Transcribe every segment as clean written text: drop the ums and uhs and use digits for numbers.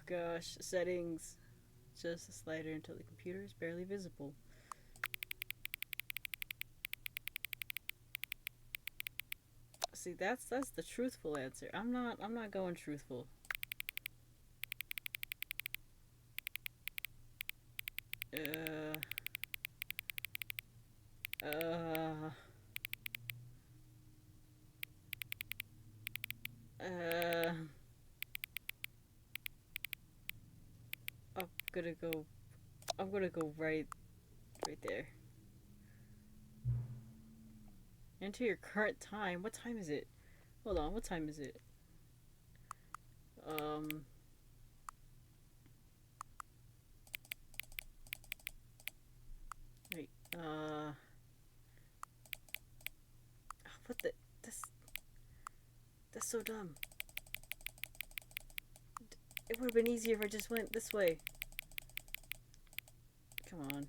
gosh, settings. Just a slider until the computer is barely visible. See, that's the truthful answer. I'm not going truthful. Uh uh uh I'm gonna go right there. Enter your current time. What time is it? Hold on, what time is it? Um wait. What the this that's so dumb. It would have been easier if I just went this way. Come on.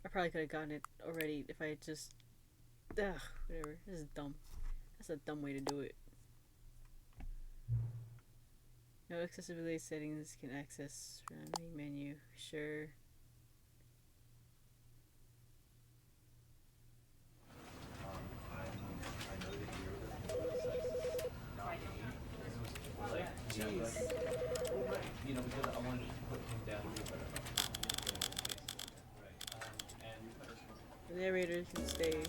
I probably could have gotten it already if I had just whatever. This is dumb. That's a dumb way to do it. No accessibility settings can access main menu. Sure. Jeez. You know, because I wanted to put him down here, The narrator can stay.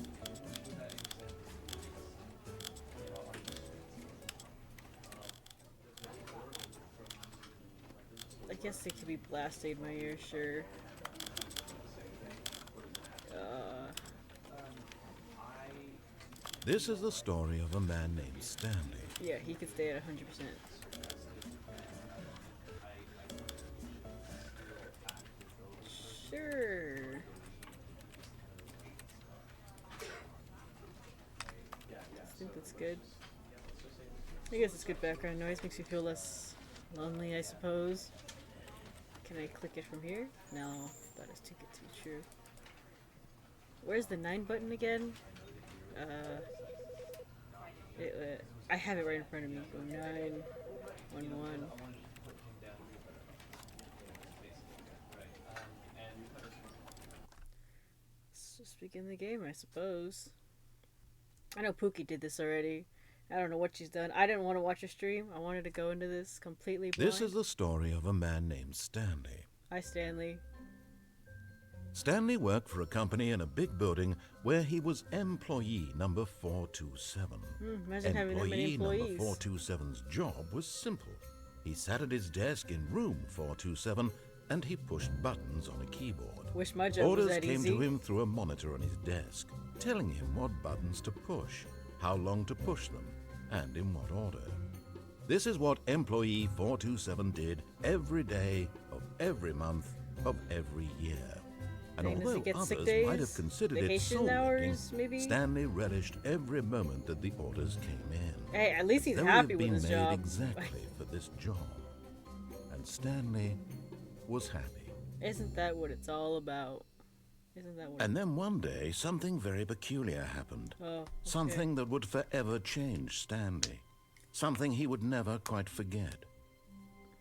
I guess they could be blasting in my ear, sure. This is the story of a man named Stanley. Yeah, he could stay at 100%. Sure. I think that's good. I guess it's good background noise. Makes me feel less lonely, I suppose. Can I click it from here? No, that is too good to be true. Where's the 9 button again? I have it right in front of me. Go 9, 1, 1. Let's just begin the game, I suppose. I know Pookie did this already. I don't know what she's done. I didn't want to watch her stream. I wanted to go into this completely blind. This is the story of a man named Stanley. Hi, Stanley. Stanley worked for a company in a big building where he was employee number 427. Imagine having that many Employee employees. number 427's job was simple. He sat at his desk in room 427 and he pushed buttons on a keyboard. Wish my job Orders was that came easy. to him through a monitor on his desk, telling him what buttons to push, how long to push them, and in what order. This is what employee 427 did every day of every month of every year. And Does he although get sick others might days? have considered it Vacation soul-making, hours, maybe? Stanley relished every moment that the orders came in. Hey, at least he's They happy would with have his been made job. exactly for this job. And Stanley was happy. Isn't that what it's all about? Isn't that what? And then one day, something very peculiar happened. Oh, okay. Something that would forever change Stanley. Something he would never quite forget.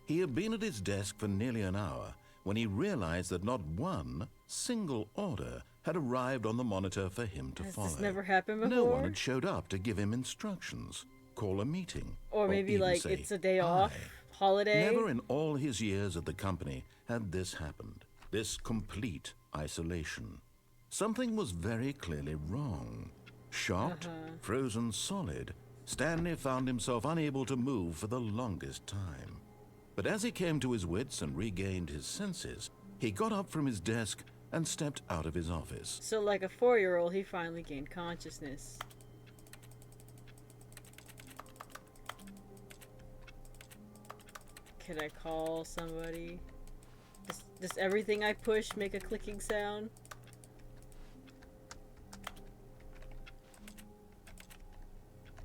He had been at his desk for nearly an hour when he realized that not one single order had arrived on the monitor for him to Has follow. this never happened before? No one had showed up to give him instructions, call a meeting, Or maybe even like say it's a day hi. off, holiday. Never in all his years at the company had this happened. This complete isolation. Something was very clearly wrong. Shocked, frozen solid, Stanley found himself unable to move for the longest time. But as he came to his wits and regained his senses, he got up from his desk and stepped out of his office. So like a 4-year-old, he finally gained consciousness. Could I call somebody? Does everything I push make a clicking sound?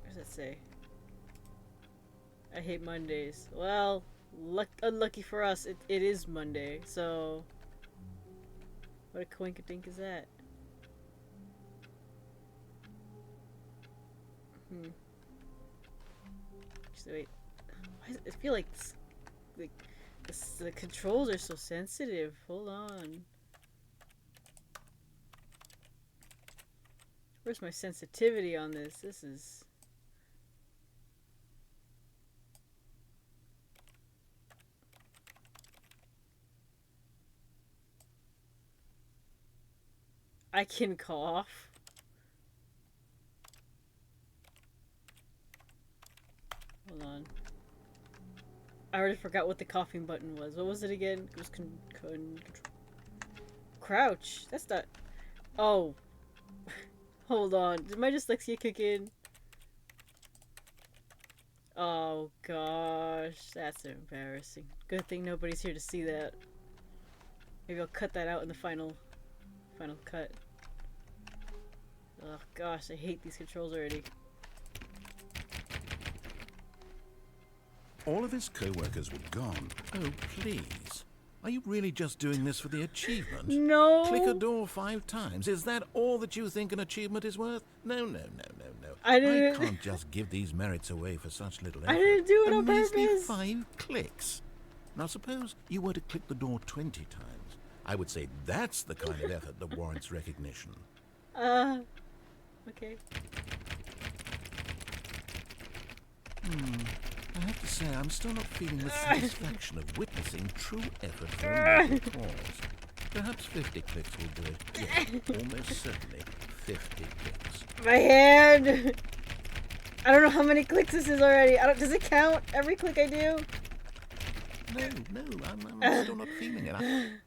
What does that say? I hate Mondays. Well, unlucky for us, it is Monday, so... What a coinkadink is that? So wait. I feel like this... the controls are so sensitive. Hold on. Where's my sensitivity on this? This is... I can cough. Hold on. I already forgot what the coughing button was. What was it again? It was crouch. That's not... Oh. Hold on. Did my dyslexia kick in? Oh gosh. That's embarrassing. Good thing nobody's here to see that. Maybe I'll cut that out in the final cut. Oh gosh, I hate these controls already. All of his co-workers were gone. Oh, please. Are you really just doing this for the achievement? No! Click a door 5 times. Is that all that you think an achievement is worth? No. I didn't... I can't just give these merits away for such little effort. I didn't do it on measly purpose! 5 clicks. Now suppose you were to click the door 20 times. I would say that's the kind of effort that warrants recognition. Okay. I have to say, I'm still not feeling the satisfaction of witnessing true effort for a noble cause. Perhaps 50 clicks will do it. Yes, almost certainly 50 clicks. My hand! I don't know how many clicks this is already. Does it count every click I do? No, I'm still not feeling it.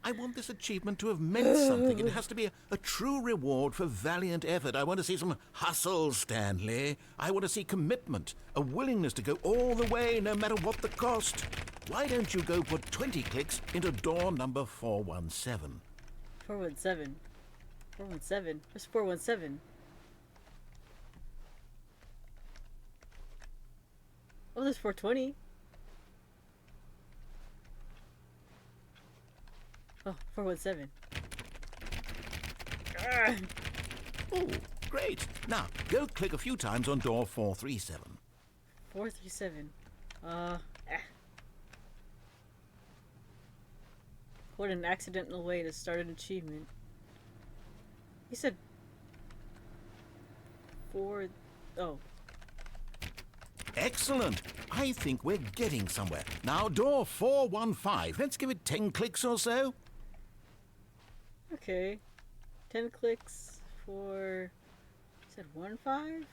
I want this achievement to have meant something. It has to be a true reward for valiant effort. I want to see some hustle, Stanley. I want to see commitment, a willingness to go all the way, no matter what the cost. Why don't you go put 20 clicks into door number 417? 417? 417? Where's 417? Oh, there's 420. Oh, 417. Oh, great. Now, go click a few times on door 437. 437. What an accidental way to start an achievement. He said 4... Oh. Excellent. I think we're getting somewhere. Now, door 415. Let's give it 10 clicks or so. Okay. 10 clicks for... You said 1-5?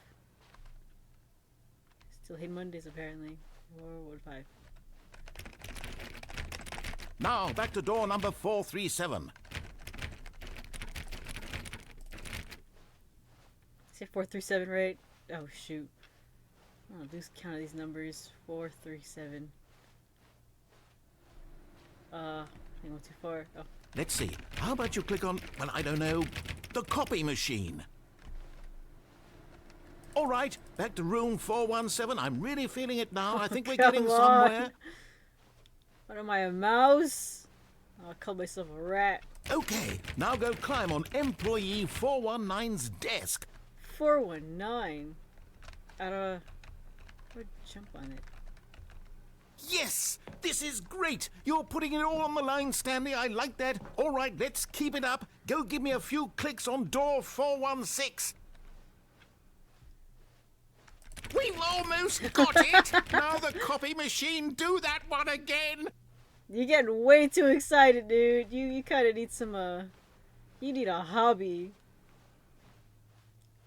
Still hate Mondays, apparently. 4-1-5. Now, back to door number 437. Say 437, right? Oh, shoot. I'll lose count of these numbers. 437. I went too far. Oh. Let's see. How about you click on, well, I don't know, the copy machine? All right, back to room 417. I'm really feeling it now. I think we're getting somewhere. What am I, a mouse? I'll call myself a rat. Okay, now go climb on employee 419's desk. 419? How do I jump on it? Yes! This is great! You're putting it all on the line, Stanley. I like that. All right, let's keep it up. Go give me a few clicks on door 416. We've almost got it! Now the copy machine, do that one again! You're getting way too excited, dude. You kind of need some, you need a hobby.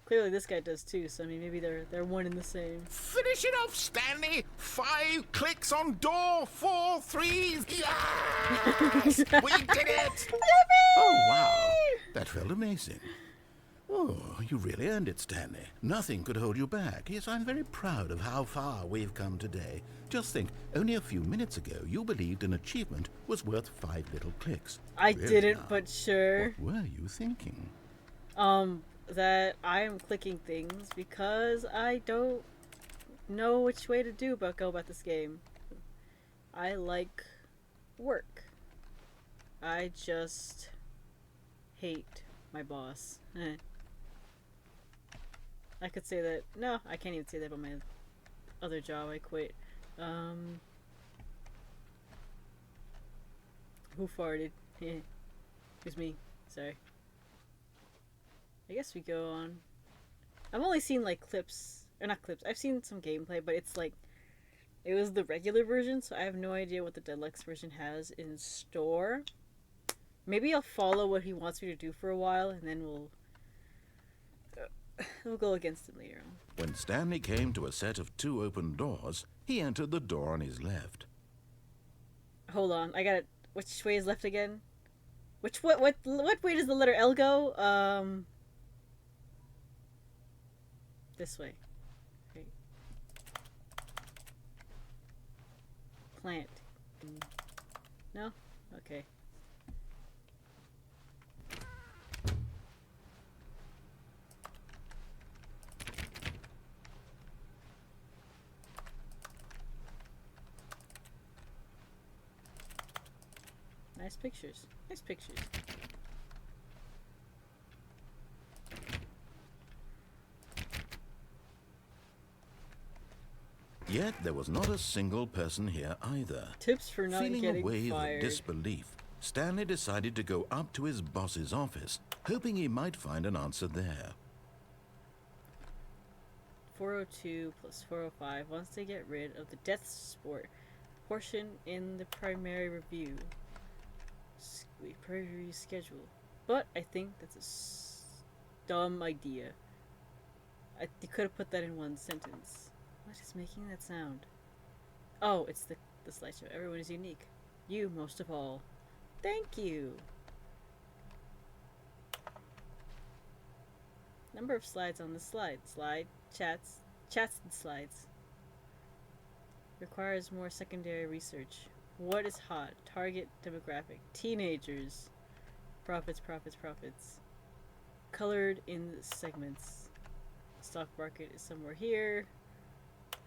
Clearly this guy does too, so I mean, maybe they're one and the same. Finish it off, Stanley! 5 clicks on door 43. Yes! We did it! Oh, wow. That felt amazing. Oh, you really earned it, Stanley. Nothing could hold you back. Yes, I'm very proud of how far we've come today. Just think, only a few minutes ago, you believed an achievement was worth 5 little clicks. I Really didn't, now, but sure. What were you thinking? That I am clicking things because I don't know which way to go about this game. I like work. I just hate my boss. I could say that. No, I can't even say that about my other job. I quit. Who farted? It was me. Sorry. I guess we go on. I've only seen like clips, or not clips. I've seen some gameplay, but it's like it was the regular version, so I have no idea what the deluxe version has in store. Maybe I'll follow what he wants me to do for a while, and then we'll go against him later on. When Stanley came to a set of 2 open doors, he entered the door on his left. Hold on, I got it. Which way is left again? What way does the letter L go? This way. Okay. Plant. No? Okay. Nice pictures. Nice pictures. Yet there was not a single person here either. Tips for not Feeling getting a wave fired. of disbelief, Stanley decided to go up to his boss's office, hoping he might find an answer there. 402 plus 405 wants to get rid of the death sport portion in the primary review. Primary schedule. But I think that's a dumb idea. You could have put that in one sentence. What is making that sound? Oh, it's the slideshow. Everyone is unique. You most of all. Thank you. Number of slides on the slide. Slide, chats and slides. Requires more secondary research. What is hot? Target demographic. Teenagers. Profits. Colored in segments. Stock market is somewhere here.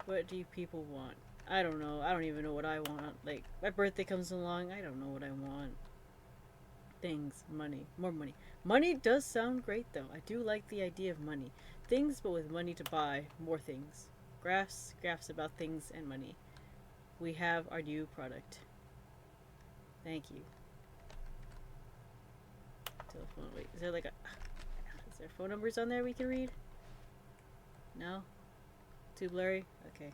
What do you people want? I don't know. I don't even know what I want. Like, my birthday comes along. I don't know what I want. Things. Money. More money. Money does sound great, though. I do like the idea of money. Things, but with money to buy more things. Graphs about things and money. We have our new product. Thank you. Telephone. Wait, is there like a... Is there phone numbers on there we can read? No? Too blurry? Okay.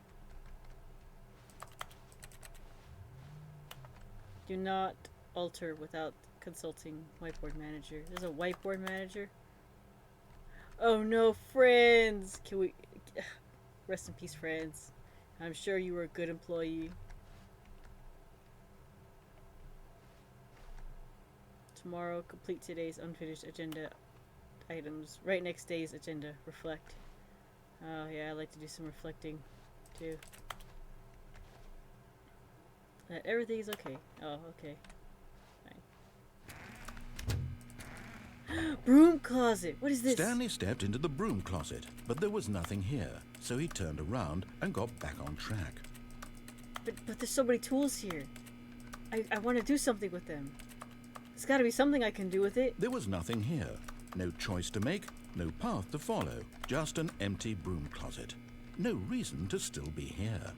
Do not alter without consulting whiteboard manager. There's a whiteboard manager? Oh no, friends! Can we... Rest in peace, friends. I'm sure you were a good employee. Tomorrow, complete today's unfinished agenda items. Write next day's agenda. Reflect. Oh yeah, I like to do some reflecting too. That everything's okay. Oh, okay. Fine. Broom closet! What is this? Stanley stepped into the broom closet, but there was nothing here, so he turned around and got back on track. But there's so many tools here. I want to do something with them. There's got to be something I can do with it. There was nothing here. No choice to make, no path to follow. Just an empty broom closet. No reason to still be here.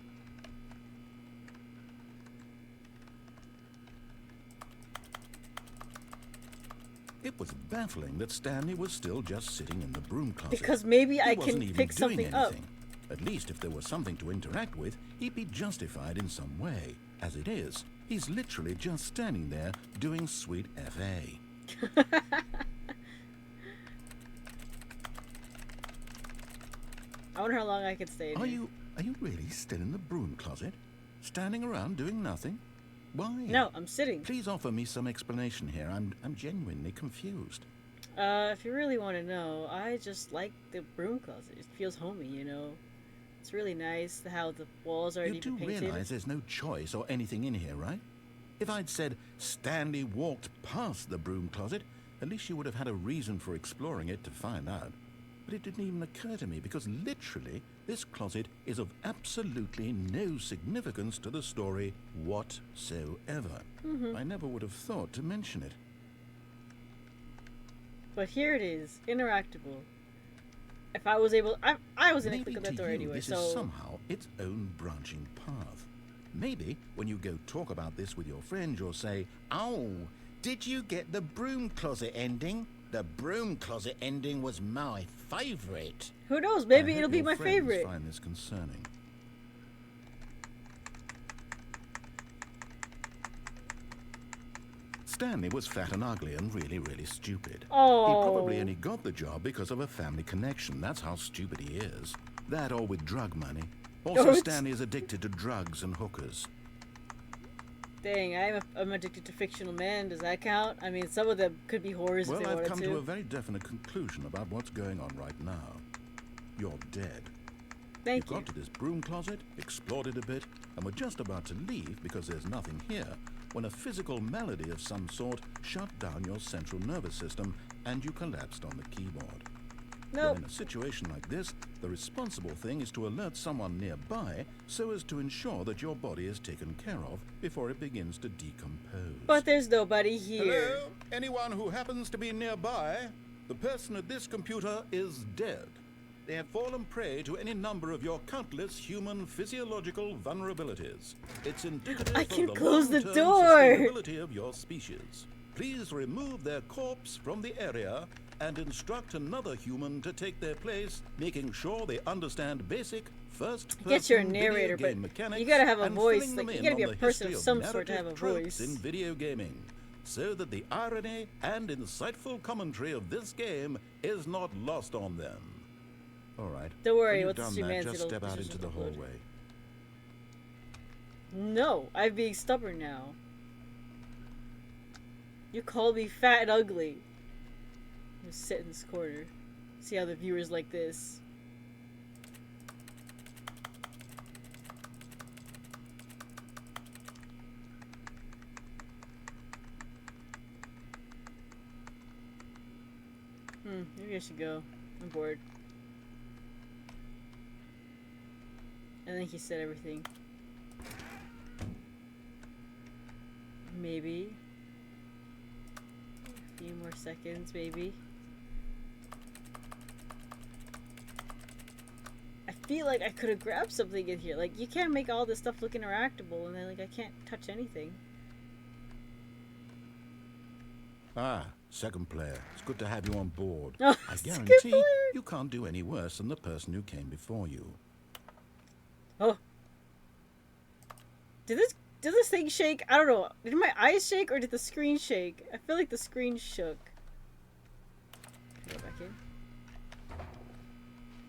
It was baffling that Stanley was still just sitting in the broom closet. Because maybe I He wasn't can even pick doing something up. anything. At least if there was something to interact with, he'd be justified in some way. As it is, he's literally just standing there doing sweet FA. I wonder how long I can stay in Are here. you really still in the broom closet? Standing around doing nothing? Why? No, I'm sitting. Please offer me some explanation here. I'm genuinely confused. If you really want to know, I just like the broom closet. It feels homey, you know. It's really nice how the walls are You even do painted. realize there's no choice or anything in here, right? If I'd said Stanley walked past the broom closet, at least you would have had a reason for exploring it to find out. But it didn't even occur to me because literally this closet is of absolutely no significance to the story whatsoever. I never would have thought to mention it. But here it is, interactable. If I was able, I was gonna Maybe click on to that door you, anyway. this So is somehow its own branching path. Maybe when you go talk about this with your friend, you'll say, "Oh, did you get the broom closet ending? The broom closet ending was my favorite." Who knows? Maybe I hope it'll be your my friends favorite. Find this concerning. Stanley was fat and ugly and really, really stupid. Oh. He probably only got the job because of a family connection. That's how stupid he is. That or with drug money. Also, Stanley is addicted to drugs and hookers. Dang, I'm addicted to fictional men. Does that count? I mean, some of them could be whores if they Well, I've wanted come to. to a very definite conclusion about what's going on right now. You're dead. Thank You you. got to this broom closet, explored it a bit, and were just about to leave because there's nothing here, when a physical malady of some sort shut down your central nervous system and you collapsed on the keyboard. Well, Nope. in a situation like this, the responsible thing is to alert someone nearby so as to ensure that your body is taken care of before it begins to decompose. But there's nobody here. Hello? Anyone who happens to be nearby? The person at this computer is dead. They have fallen prey to any number of your countless human physiological vulnerabilities. It's indicative I can of the close the long-term door. sustainability of your species. Please remove their corpse from the area and instruct another human to take their place, making sure they understand basic first-person Get your video narrator, but game mechanics you gotta have a and voice, filling like, them you in gotta be on a the person history of of some sort to have narrative a tropes voice. in video gaming, so that the irony and insightful commentary of this game is not lost on them. All right. Don't worry, when you've with the done stream that, ends, just it'll step out just into the upload. hallway. No, I'm being stubborn now. You called me fat and ugly. Just sit in this corner. See how the viewers like this. Maybe I should go. I'm bored. I think he said everything. Maybe. A few more seconds, maybe. I feel like I could have grabbed something in here. Like, you can't make all this stuff look interactable, and then, like, I can't touch anything. Ah, second player. It's good to have you on board. Oh, I second guarantee player. you can't do any worse than the person who came before you. Oh. Did this thing shake? I don't know. Did my eyes shake or did the screen shake? I feel like the screen shook. Can I go back in?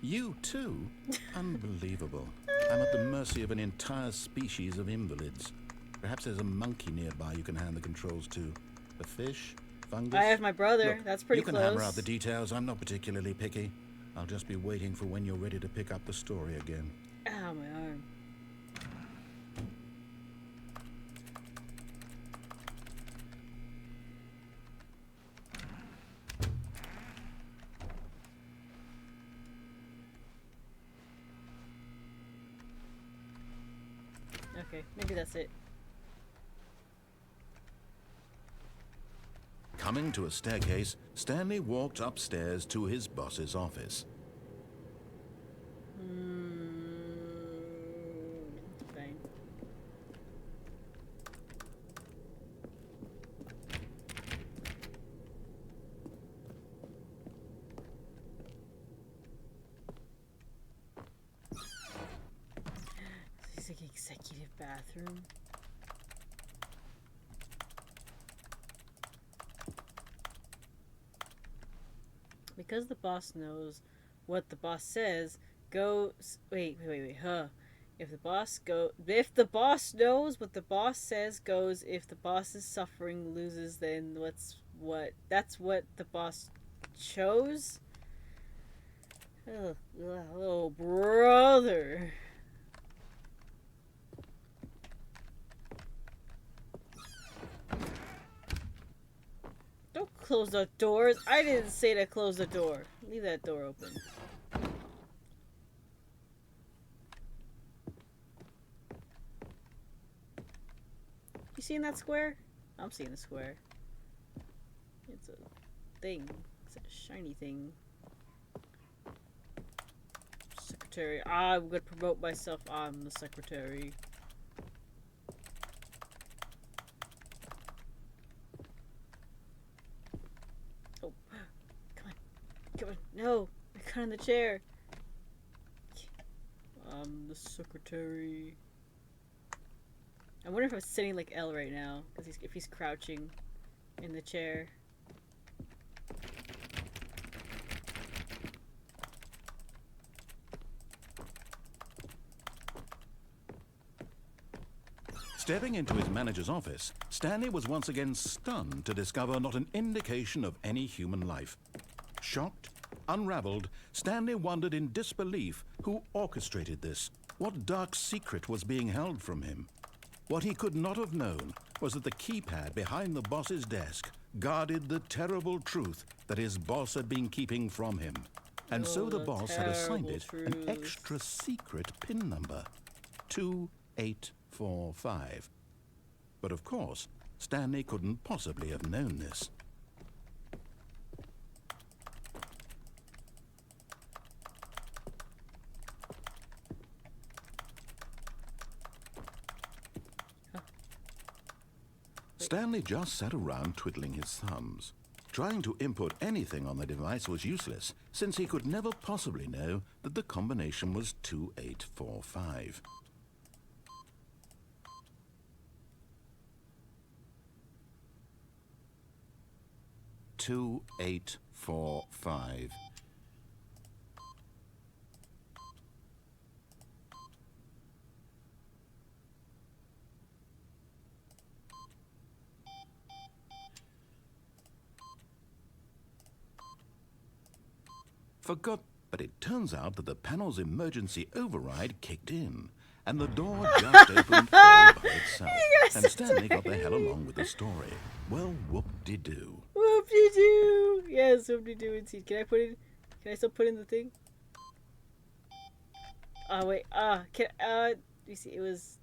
You too? Unbelievable. I'm at the mercy of an entire species of invalids. Perhaps there's a monkey nearby you can hand the controls to. A fish? Fungus? I have my brother. Look, That's pretty you can close. hammer out the details. I'm not particularly picky. I'll just be waiting for when you're ready to pick up the story again. Ow, my arm. Okay, maybe that's it. Coming to a staircase, Stanley walked upstairs to his boss's office. Fine. It's like an executive bathroom. Because the boss knows what the boss says, goes. Wait. Huh. If the boss knows what the boss says, goes. If the boss is suffering, loses. Then that's what the boss chose. Oh, brother. Don't close the doors. I didn't say to close the door. Leave that door open. You seeing that square? I'm seeing the square. It's a thing. It's a shiny thing. Secretary. I'm gonna promote myself. I'm the secretary. Oh, come on. Come on. No! I got in the chair. The secretary. I wonder if I'm sitting like L right now, because if he's crouching in the chair. Stepping into his manager's office, Stanley was once again stunned to discover not an indication of any human life. Shocked, unraveled, Stanley wondered in disbelief who orchestrated this. What dark secret was being held from him? What he could not have known was that the keypad behind the boss's desk guarded the terrible truth that his boss had been keeping from him. And so the boss had assigned it an extra secret PIN number, 2845. But of course, Stanley couldn't possibly have known this. Stanley just sat around twiddling his thumbs. Trying to input anything on the device was useless, since he could never possibly know that the combination was 2845. "2845. Forgot, but it turns out that the panel's emergency override kicked in, and the door just opened all by itself. And Stanley got the hell along with the story. Well, whoop-de-doo. Whoop-de-doo! Yes, whoop-de-doo indeed. Can I still put in the thing? Oh, wait. You see, it was...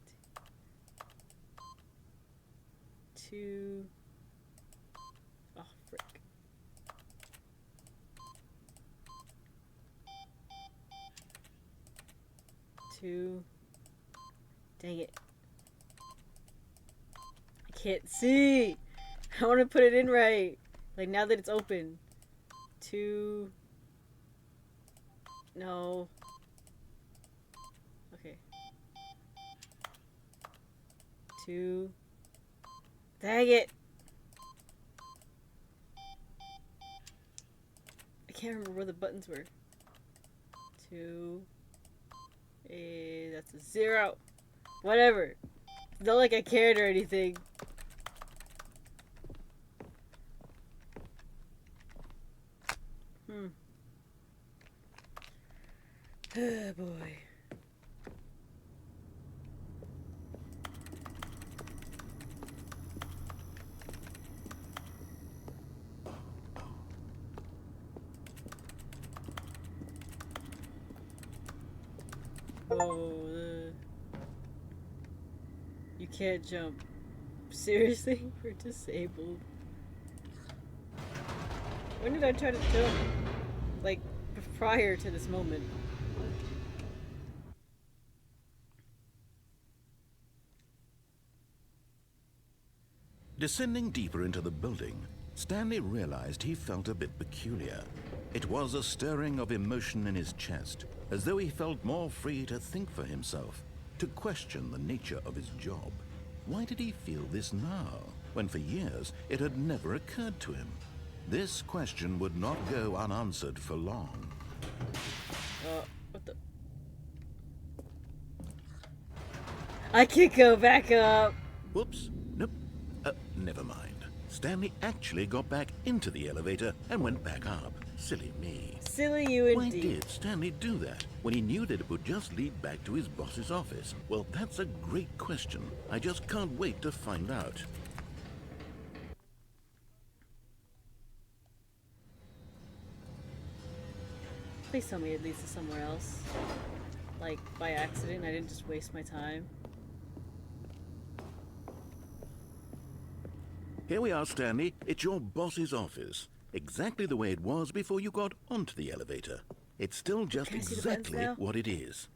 2... Oh, frick. 2... Dang it. I can't see! I want to put it in right. Like, now that it's open. 2... No. Okay. 2... Dang it! I can't remember where the buttons were. 2... That's a 0. Whatever. It's not like I cared or anything. Oh boy. Oh, you can't jump. Seriously? We're disabled. When did I try to jump? Like, prior to this moment. Descending deeper into the building, Stanley realized he felt a bit peculiar. It was a stirring of emotion in his chest, as though he felt more free to think for himself, to question the nature of his job. Why did he feel this now, when for years it had never occurred to him? This question would not go unanswered for long. What the? I can't go back up! Whoops. Nope. Never mind. Stanley actually got back into the elevator and went back up. Silly me. Silly you indeed. Why did Stanley do that when he knew that it would just lead back to his boss's office? Well, that's a great question. I just can't wait to find out. Please tell me it leads to somewhere else. Like, by accident, I didn't just waste my time. Here we are, Stanley. It's your boss's office. Exactly the way it was before you got onto the elevator. It's still just exactly what it is.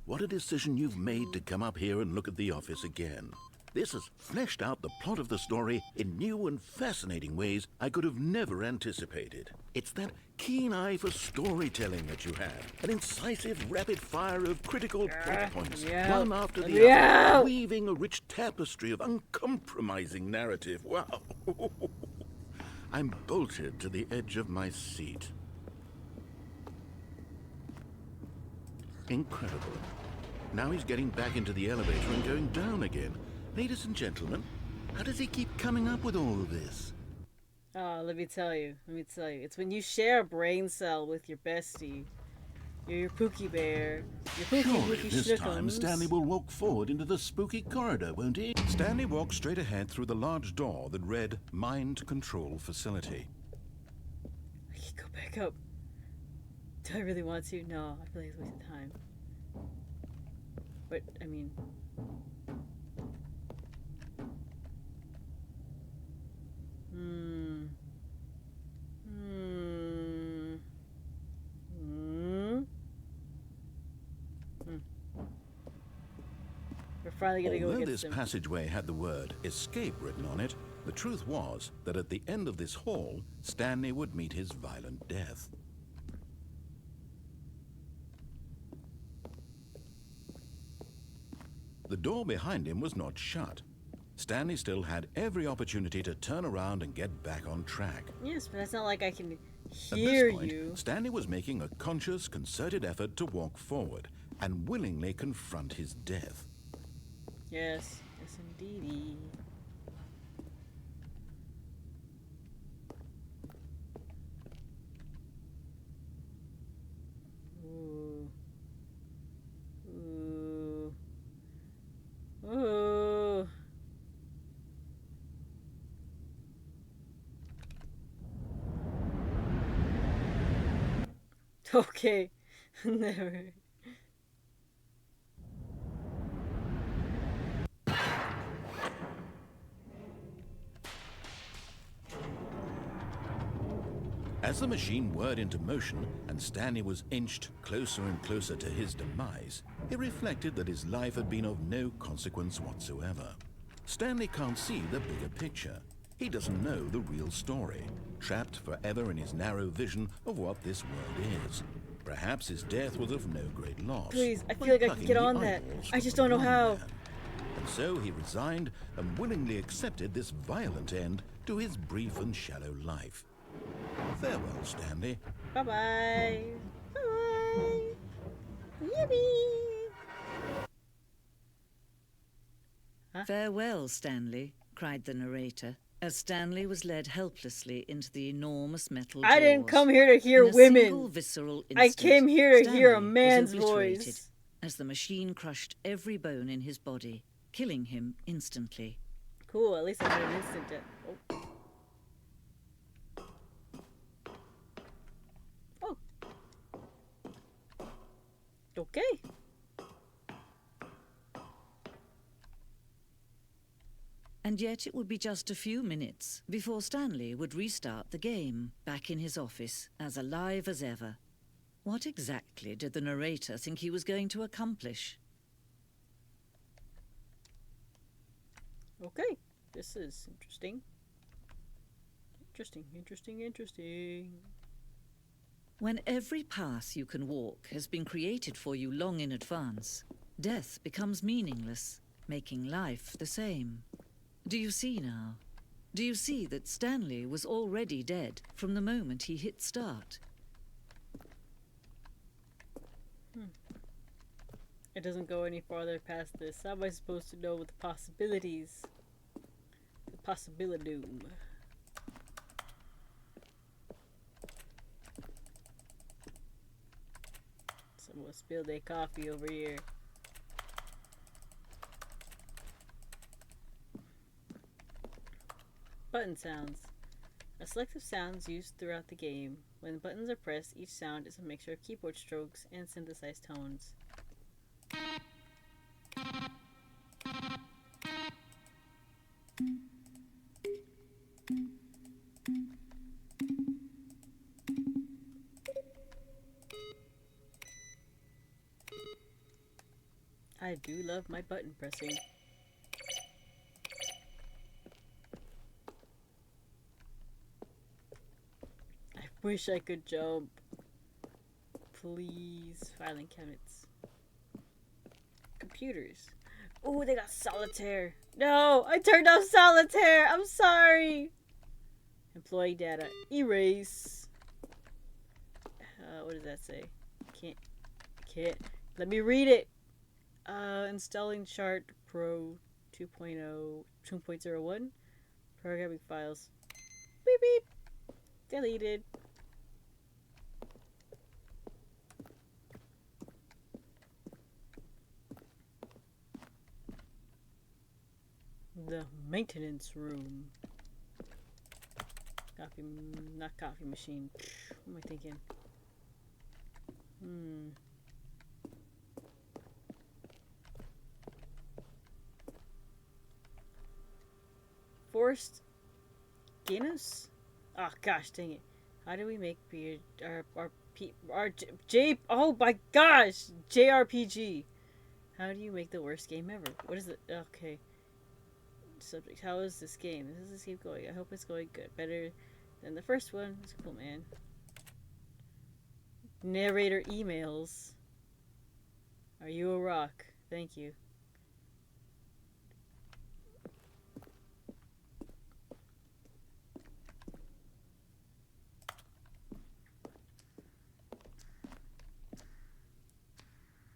What a decision you've made to come up here and look at the office again. This has fleshed out the plot of the story in new and fascinating ways I could have never anticipated. It's that keen eye for storytelling that you have. An incisive rapid fire of critical plot points, one after the other, weaving a rich tapestry of uncompromising narrative. Wow. I'm bolted to the edge of my seat. Incredible. Now he's getting back into the elevator and going down again. Ladies and gentlemen, how does he keep coming up with all of this? Oh, let me tell you. It's when you share a brain cell with your bestie. You're your Pookie Bear. Your Surely Pookie this time Schnookums. Stanley will walk forward into the spooky corridor, won't he? Stanley walked straight ahead through the large door that read Mind Control Facility. I can go back up. Do I really want to? No, I feel like it's a waste of time. But, I mean... We're finally gonna go Although against this him. passageway had the word escape written on it, the truth was that at the end of this hall, Stanley would meet his violent death. The door behind him was not shut. Stanley still had every opportunity to turn around and get back on track. Yes, but it's not like I can At hear this point, you. Stanley was making a conscious, concerted effort to walk forward and willingly confront his death. Yes, yes indeedy. Ooh. Ooh. Ooh. Okay. Never. As the machine whirred into motion and Stanley was inched closer and closer to his demise, he reflected that his life had been of no consequence whatsoever. Stanley can't see the bigger picture. He doesn't know the real story, trapped forever in his narrow vision of what this world is. Perhaps his death was of no great loss. Please, I by feel like I can plucking get the on that. eyeballs I from just the don't know blind how. man. And so he resigned and willingly accepted this violent end to his brief and shallow life. Farewell, Stanley. Bye-bye. Bye-bye. Yippee. Farewell, Stanley, cried the narrator, as Stanley was led helplessly into the enormous metal doors. I didn't come here to hear In a women. single visceral I instant, came here to hear a Stanley man's was obliterated voice. as the machine crushed every bone in his body, killing him instantly. Cool, at least I had an instant death. Oh. Oh. Okay. And yet it would be just a few minutes before Stanley would restart the game, back in his office, as alive as ever. What exactly did the narrator think he was going to accomplish? Okay. This is interesting. Interesting. When every path you can walk has been created for you long in advance, death becomes meaningless, making life the same. Do you see now? Do you see that Stanley was already dead from the moment he hit start? It doesn't go any farther past this. How am I supposed to know the possibilities? The possibilidoom. Someone spilled their coffee over here. Button sounds. A selective sounds used throughout the game. When buttons are pressed, each sound is a mixture of keyboard strokes and synthesized tones. I do love my button pressing. wish I could jump. Please. Filing cabinets. Computers. Ooh, they got solitaire. No, I turned off solitaire. I'm sorry. Employee data. Erase. What does that say? Can't. Let me read it. Installing Chart Pro 2.01. Programming files. Beep beep. Deleted. The maintenance room. Not coffee machine. What am I thinking? Forced Guinness? Oh gosh, dang it! How do we make beer? Oh my gosh! JRPG. How do you make the worst game ever? What is it? Okay. Subject. How is this game? How does this game going? I hope it's going good. Better than the first one. It's cool, man. Narrator emails. Are you a rock? Thank you.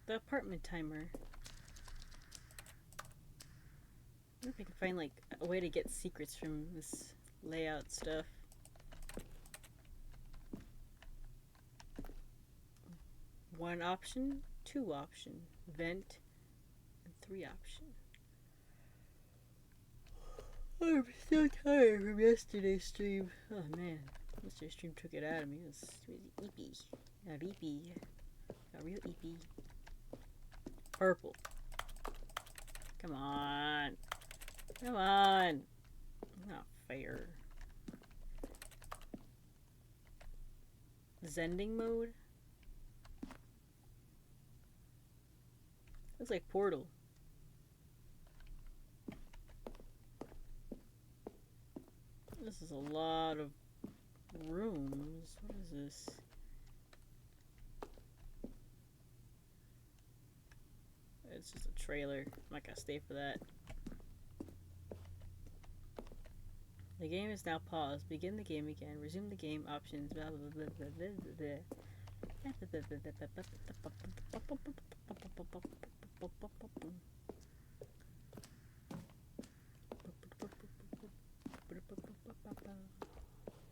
The apartment timer. I wonder if I can find like a way to get secrets from this layout stuff. One option, two option, vent, and three option. I'm so tired from yesterday's stream. Oh man, yesterday's stream took it out of me. It was really eepy. Got eepy. Got real eepy. Purple. Come on. Come on. Not fair. Zending mode? Looks like Portal. This is a lot of rooms. What is this? It's just a trailer. I'm not gonna stay for that. The game is now paused. Begin the game again. Resume the game options. Blah, blah, blah, blah, blah, blah,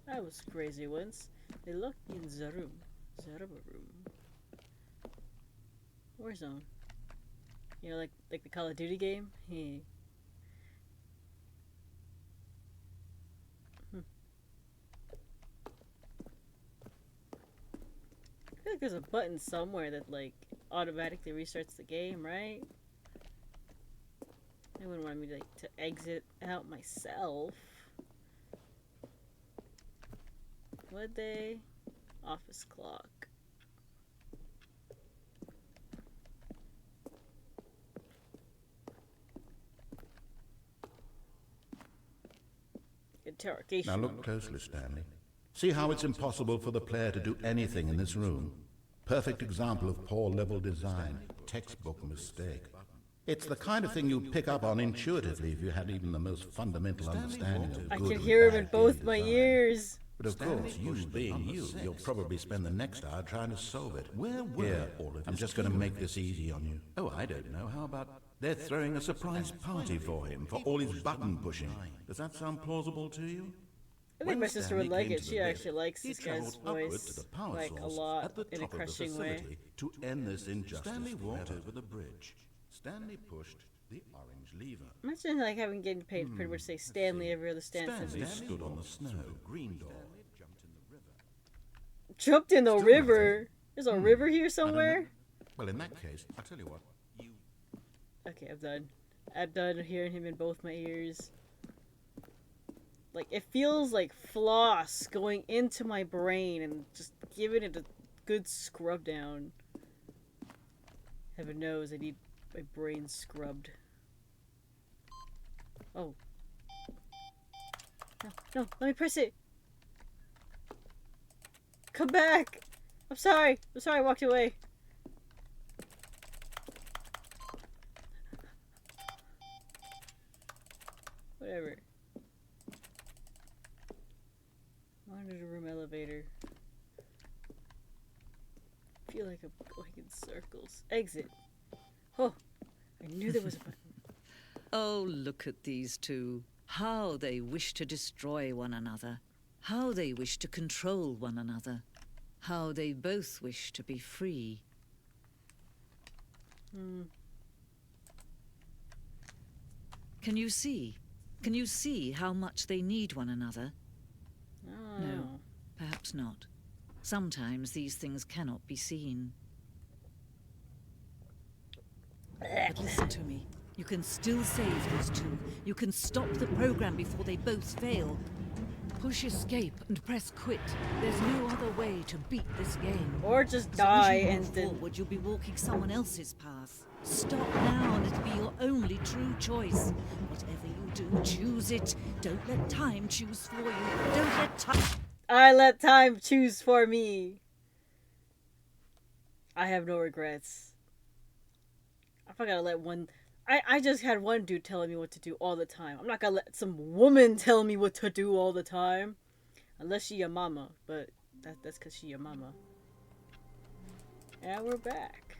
I was crazy once. They locked me in the room. The room. Warzone. You know, like the Call of Duty game? Hey. I feel like there's a button somewhere that like automatically restarts the game, right? They wouldn't want me to exit out myself. Would they? Office clock. Interrogation. Now look closely, Stanley. See how it's impossible for the player to do anything in this room? Perfect example of poor level design. Textbook mistake. It's the kind of thing you'd pick up on intuitively if you had even the most fundamental understanding of good I and can hear him bad in both game my design. ears. But of course, you being you, you'll probably spend the next hour trying to solve it. Here, I'm just going to make this easy on you. Oh, I don't know. How about they're throwing a surprise party for him for all his button pushing? Does that sound plausible to you? I think my sister would Stanley like came it. to She the lift, actually likes he this guy's traveled upward voice to the power like a source lot at the in a top of the crushing way. facility to end this injustice. Stanley walked over the bridge. Stanley pushed the orange lever. Imagine like having getting paid pretty much say Stanley every other sentence. Stanley stood on the snow. Green door. Jumped in the river. There's a river here somewhere. Well, in that case, I'll tell you what. Okay, I'm done. I'm done hearing him in both my ears. Like, it feels like floss going into my brain and just giving it a good scrub down. Heaven knows I need my brain scrubbed. Oh. No, let me press it. come back! I'm sorry. I'm sorry I walked away. Whatever. Monitor room elevator. Feel like I'm going in circles. Exit. Oh, I knew there was a button. Oh, look at these two. How they wish to destroy one another. How they wish to control one another. How they both wish to be free. Can you see? Can you see how much they need one another? Oh. No, perhaps not. Sometimes these things cannot be seen. But listen to me. You can still save these two. You can stop the program before they both fail. Push escape and press quit. There's no other way to beat this game. Or just So die as you and move then... forward, you'll be walking someone else's path. Stop now and it'll be your only true choice. Whatever you do, choose it. Don't let time choose for you. Don't let time... I let time choose for me. I have no regrets. I'm not gonna let one... I just had one dude telling me what to do all the time. I'm not gonna let some woman tell me what to do all the time. Unless she your mama. But that's because she your mama. And we're back.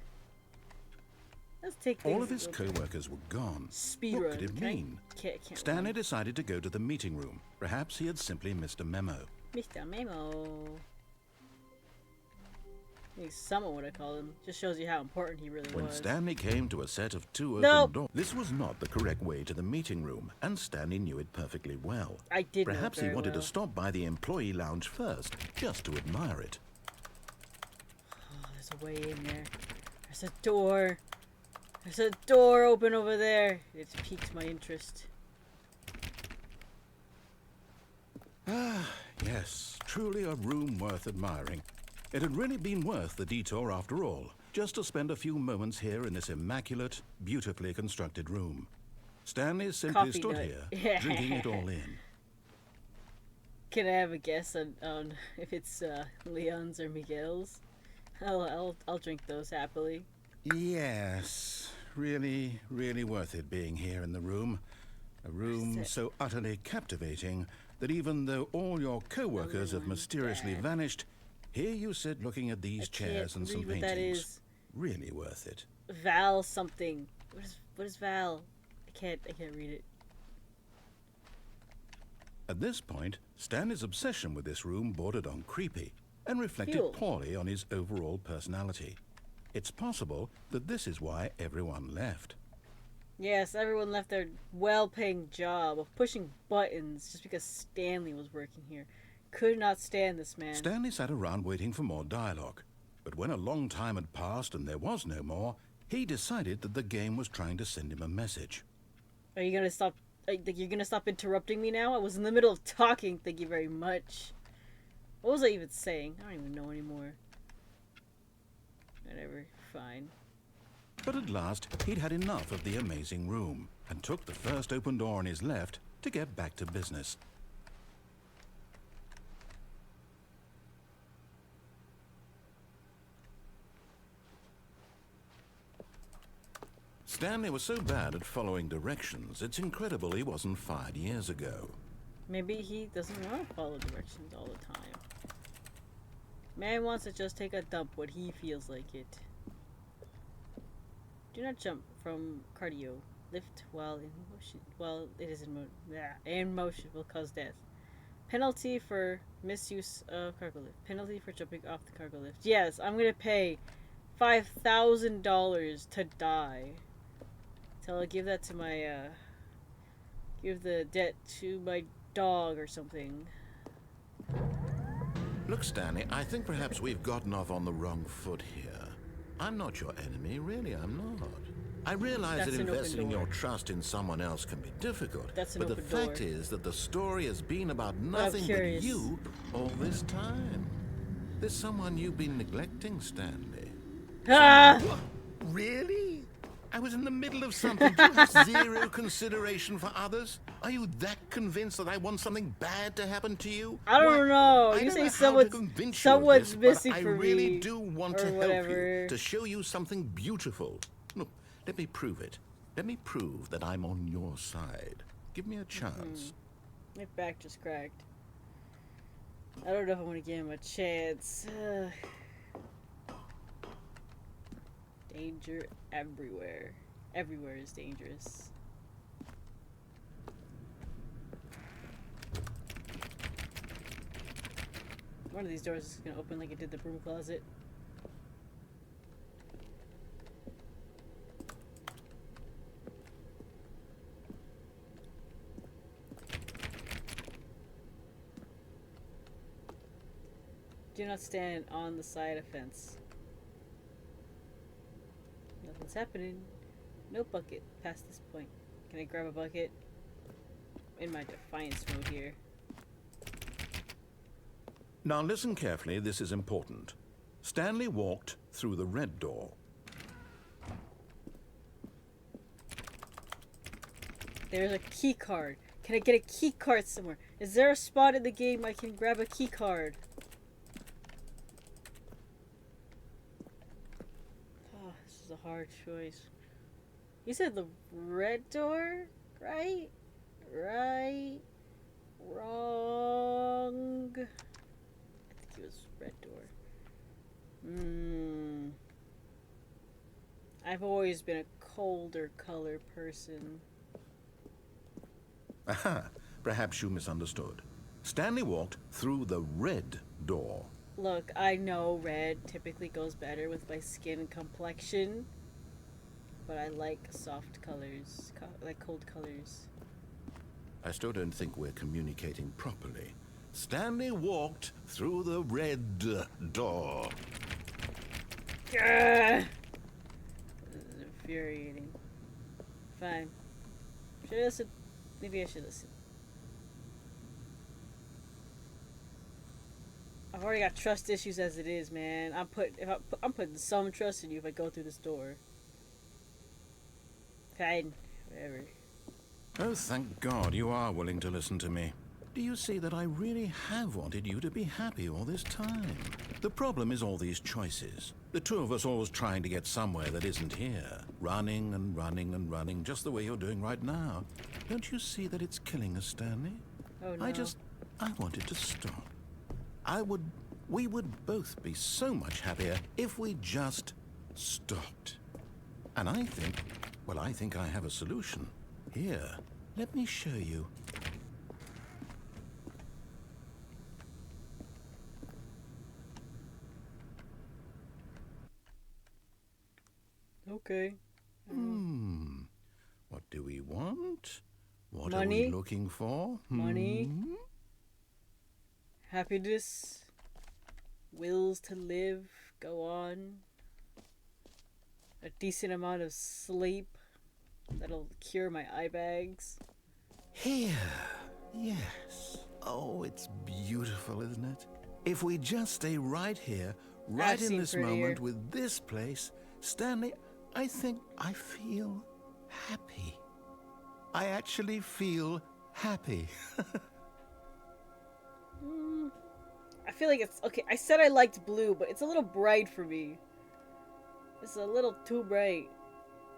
Let's take things All of his a little bit. co-workers were gone. Speed What run. could it Can I- mean? Can't Stanley run. decided to go to the meeting room. Perhaps he had simply missed a memo. Mr. Memo. He's someone would I call him. Just shows you how important he really When was. Stanley came to a set of two open Nope. doors, this was not the correct way to the meeting room, and Stanley knew it perfectly well. I did know it Perhaps he very wanted well. to stop by the employee lounge first, just to admire it. Oh, there's a way in there. There's a door. There's a door open over there. It's piqued my interest. Ah, yes, truly a room worth admiring. It had really been worth the detour after all, just to spend a few moments here in this immaculate, beautifully constructed room. Stanley simply Coffee stood nut. here, drinking it all in. Can I have a guess on if it's Leon's or Miguel's? I'll drink those happily. Yes, really, really worth it being here in the room. A room so utterly captivating that even though all your co-workers have mysteriously vanished, here you sit looking at these chairs and some read what that paintings. is. Really worth it. Val something. What is Val? I can't read it. At this point, Stanley's obsession with this room bordered on creepy and reflected Fuel. poorly on his overall personality. It's possible that this is why everyone left. Yes, everyone left their well-paying job of pushing buttons just because Stanley was working here. Could not stand this man. Stanley sat around waiting for more dialogue, but when a long time had passed and there was no more, he decided that the game was trying to send him a message. Are you gonna stop? You're gonna stop interrupting me now? I was in the middle of talking. Thank you very much. What was I even saying? I don't even know anymore. Whatever. Fine. But at last, he'd had enough of the amazing room and took the first open door on his left to get back to business. Stanley was so bad at following directions, it's incredible he wasn't fired years ago. Maybe he doesn't want to follow directions all the time. Man wants to just take a dump when he feels like it. Do not jump from cardio. Lift while in motion. While it is in motion will cause death. Penalty for misuse of cargo lift. Penalty for jumping off the cargo lift. Yes, I'm gonna pay $5,000 to die. So I'll give that to my give the debt to my dog or something. Look, Stanley, I think perhaps we've gotten off on the wrong foot here. I'm not your enemy, really, I'm not. I realize That's that an open investing door. your trust in someone else can be difficult, That's an but the open fact door. is that the story has been about nothing but curious. you all this time. There's someone you've been neglecting, Stanley. Ah! Really? I was in the middle of something. Do you have zero consideration for others? Are you that convinced that I want something bad to happen to you? I don't know. I You don't say know how to someone's convince you of this, missing but I for really me, do want or to help whatever. you, to show you something beautiful. Look, let me prove it. Let me prove that I'm on your side. Give me a chance. My back just cracked. I don't know if I want to give him a chance. Danger everywhere. Everywhere is dangerous. One of these doors is gonna open like it did the broom closet. Do not stand on the side of fence. Nothing's happening. No bucket past this point. Can I grab a bucket? In my defiance mode here. Now listen carefully, this is important. Stanley walked through the red door. There's a key card. Can I get a key card somewhere? Is there a spot in the game I can grab a key card? Oh, this is a hard choice. You said the red door? Right? Right? Wrong. I think it was red door. I've always been a colder color person. Aha, perhaps you misunderstood. Stanley walked through the red door. Look, I know red typically goes better with my skin complexion, but I like soft colors, like cold colors. I still don't think we're communicating properly. Stanley walked through the red door. Gah! This is infuriating. Fine. Should I listen? Maybe I should listen. I've already got trust issues as it is, man. I'm putting some trust in you if I go through this door. Fine, whatever. Oh, thank God you are willing to listen to me. Do you see that I really have wanted you to be happy all this time? The problem is all these choices. The two of us always trying to get somewhere that isn't here. Running and running and running, just the way you're doing right now. Don't you see that it's killing us, Stanley? Oh no. I wanted to stop. We would both be so much happier if we just stopped. And I think I have a solution. Here, let me show you. Okay. What do we want? What Money. are we looking for? Money. Happiness. Wills to live. Go on. A decent amount of sleep. That'll cure my eye bags. Here. Yes. Oh, it's beautiful, isn't it? If we just stay right here, right I've in seen this prettier. moment with this place, Stanley, I think I feel happy. I actually feel happy. I feel like it's okay. I said I liked blue, but it's a little bright for me. It's a little too bright.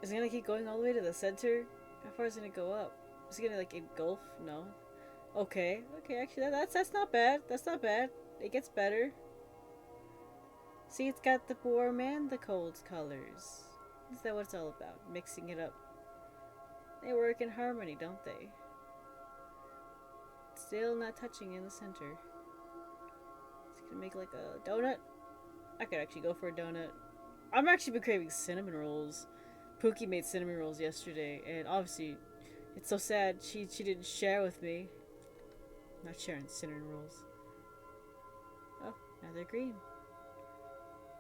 Is it gonna keep going all the way to the center? How far is it gonna go up? Is it gonna like engulf? No. Okay. Okay. Actually, that's not bad. That's not bad. It gets better. See, it's got the warm and the cold colors. Is that what it's all about? Mixing it up. They work in harmony, don't they? Still not touching in the center. It's gonna make like a donut. I could actually go for a donut. I've actually been craving cinnamon rolls. Pookie made cinnamon rolls yesterday, and obviously, it's so sad she didn't share with me. I'm not sharing cinnamon rolls. Oh, now they're green.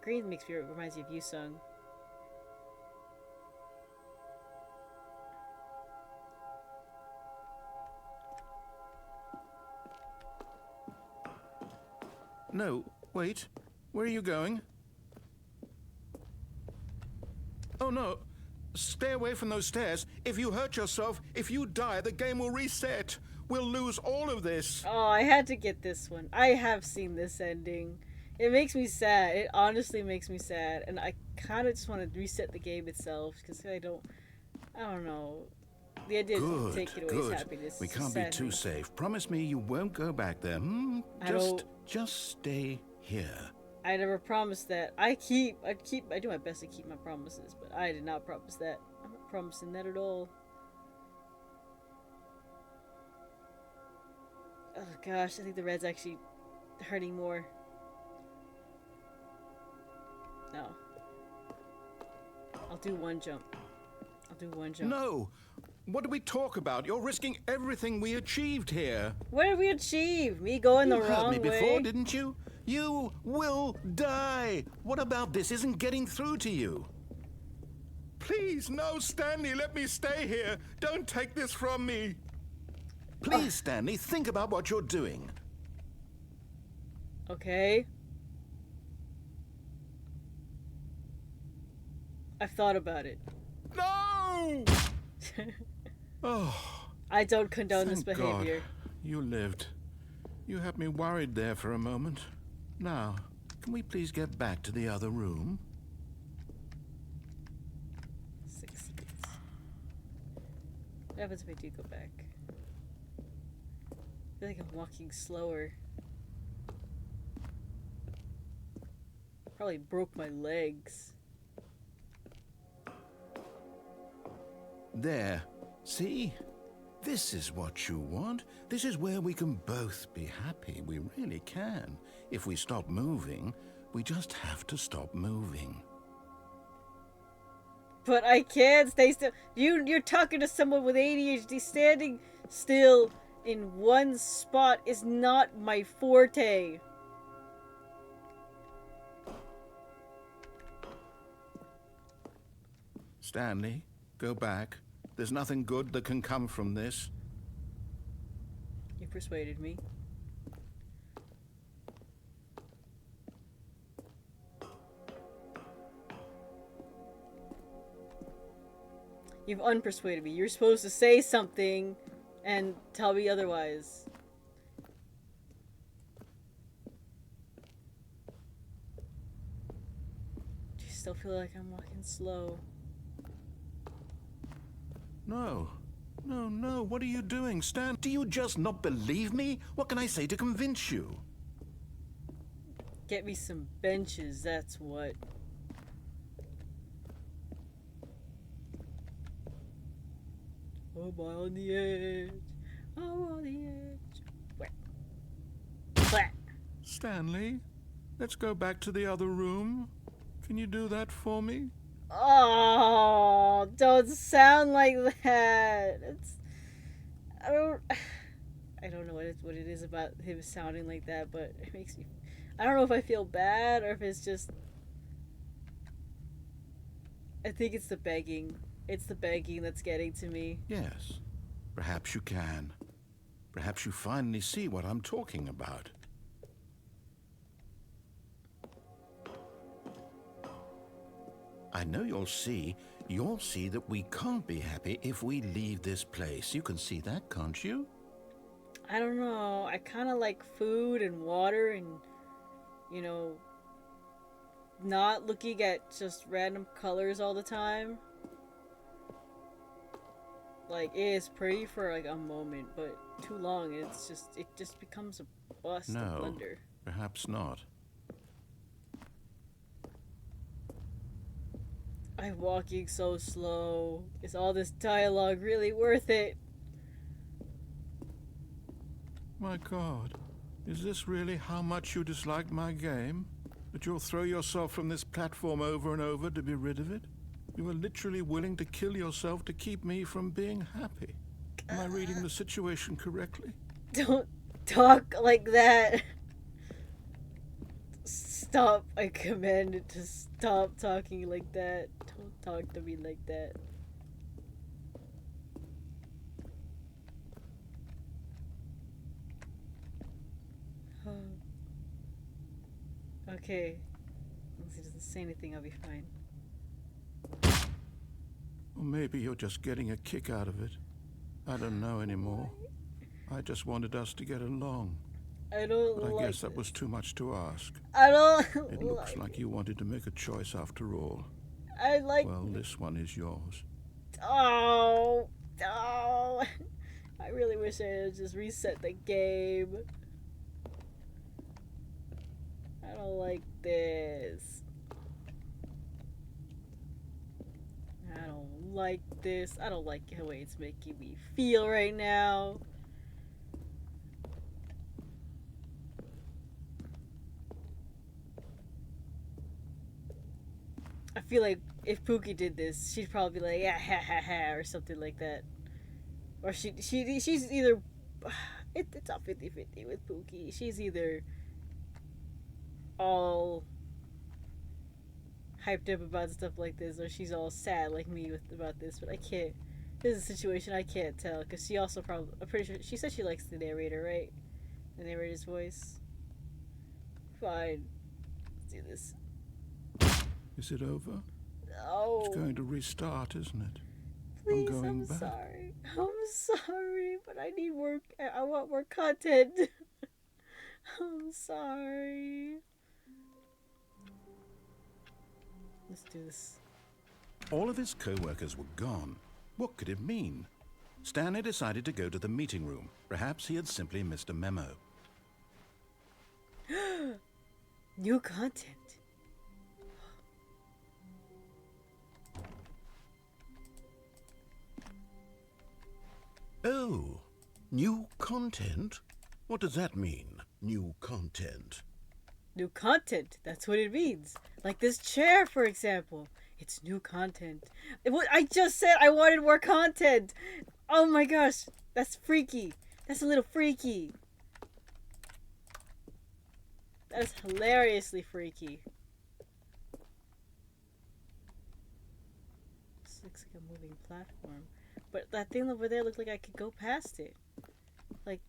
Green reminds me of you, Sung. No, wait. Where are you going? Oh, no. Stay away from those stairs. If you hurt yourself, if you die, the game will reset. We'll lose all of this. Oh, I had to get this one. I have seen this ending. It makes me sad. It honestly makes me sad. And I kind of just want to reset the game itself because I don't know. The idea of taking away his happiness. We can't be too safe. Promise me you won't go back there. Just stay here. I never promised that. I do my best to keep my promises, but I did not promise that. I'm not promising that at all. Oh gosh, I think the red's actually hurting more. No. I'll do one jump. No! What do we talk about? You're risking everything we achieved here. What did we achieve? Me going the wrong way? You heard me before, didn't you? You will die. What about this isn't getting through to you? Please, no, Stanley, let me stay here. Don't take this from me. Please, Stanley, think about what you're doing. Okay. I've thought about it. No! Oh. I don't condone this Thank behavior. God you lived. You had me worried there for a moment. Now, can we please get back to the other room? 6 minutes. What happens if I do go back? I feel like I'm walking slower. Probably broke my legs. There. See? This is what you want. This is where we can both be happy. We really can. If we stop moving, we just have to stop moving. But I can't stay still. You're talking to someone with ADHD. Standing still in one spot is not my forte. Stanley, go back. There's nothing good that can come from this. You persuaded me. You've unpersuaded me. You're supposed to say something and tell me otherwise. Do you still feel like I'm walking slow? No. No, no. What are you doing, Stan? Do you just not believe me? What can I say to convince you? Get me some benches, that's what. Oh, am I on the edge? Oh, on the edge. Whack. Whack. Stanley, let's go back to the other room. Can you do that for me? Oh, don't sound like that. I don't know what it is about him sounding like that, but it makes me. I don't know if I feel bad or if it's just. I think it's the begging. It's the begging that's getting to me. Yes. Perhaps you can. Perhaps you finally see what I'm talking about. I know you'll see that we can't be happy if we leave this place. You can see that, can't you? I don't know. I kind of like food and water and, not looking at just random colors all the time. Like, it is pretty for like a moment, but too long, it just becomes a bust, a blender. Perhaps not. I'm walking so slow. Is all this dialogue really worth it? My God, is this really how much you dislike my game? That you'll throw yourself from this platform over and over to be rid of it? You are literally willing to kill yourself to keep me from being happy. Am I reading the situation correctly? Don't talk like that. Stop. I command it to stop talking like that. Don't talk to me like that. Okay. Unless he doesn't say anything, I'll be fine. Or maybe you're just getting a kick out of it. I don't know anymore. I just wanted us to get along. I don't But I like guess that this. was too much to ask. I don't It looks like you wanted to make a choice after all. I like Well, this one is yours. Oh, oh. I really wish I had just reset the game. I don't like this. I don't like this. I don't like the way it's making me feel right now. I feel like if Pookie did this, she'd probably be like, yeah, ha ha ha, or something like that. Or she's either, it's all 50-50 with Pookie. She's either all hyped up about stuff like this, or she's all sad like me about this. But I can't. This is a situation I can't tell, because she also probably, I'm pretty sure she said she likes the narrator, right? The narrator's voice. Fine. Let's do this. Is it over? No. It's going to restart, isn't it? Please, I'm going I'm back. sorry. I'm sorry, but I need more. I want more content. I'm sorry. Let's do this. All of his co-workers were gone. What could it mean? Stanley decided to go to the meeting room. Perhaps he had simply missed a memo. New content. Oh, new content? What does that mean, new content? New content. That's what it means. Like this chair, for example. It's new content. I just said I wanted more content. Oh my gosh. That's freaky. That's a little freaky. That is hilariously freaky. This looks like a moving platform. But that thing over there looked like I could go past it. Like,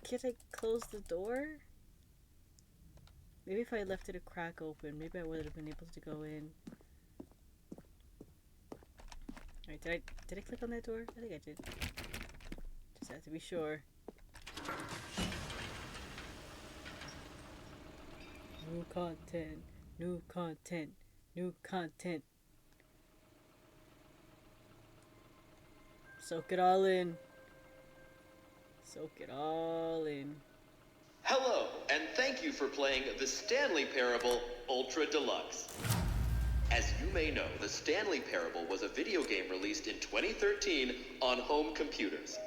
can't I close the door? Maybe if I left it a crack open, maybe I would have been able to go in. Alright, did I click on that door? I think I did. Just have to be sure. New content, new content, new content. Soak it all in. Soak it all in. Hello, and thank you for playing the Stanley Parable Ultra Deluxe. As you may know, the Stanley Parable was a video game released in 2013 on home computers.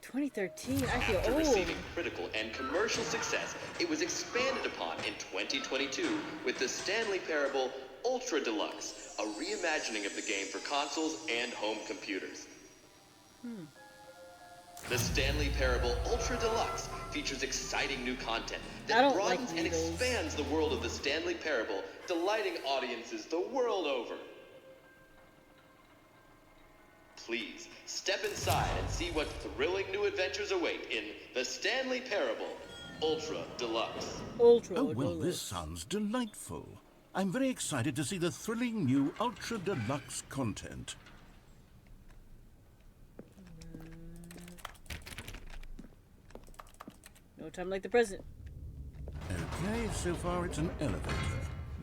2013? I feel After old. receiving critical and commercial success, it was expanded upon in 2022 with the Stanley Parable Ultra Deluxe, a reimagining of the game for consoles and home computers. The Stanley Parable Ultra Deluxe features exciting new content I that don't broadens like and needles. expands the world of the Stanley Parable, delighting audiences the world over. Please, step inside and see what thrilling new adventures await in the Stanley Parable Ultra Deluxe. Ultra. Oh, well, Deluxe. this sounds delightful. I'm very excited to see the thrilling new Ultra Deluxe content. No time like the present. Okay, so far it's an elevator.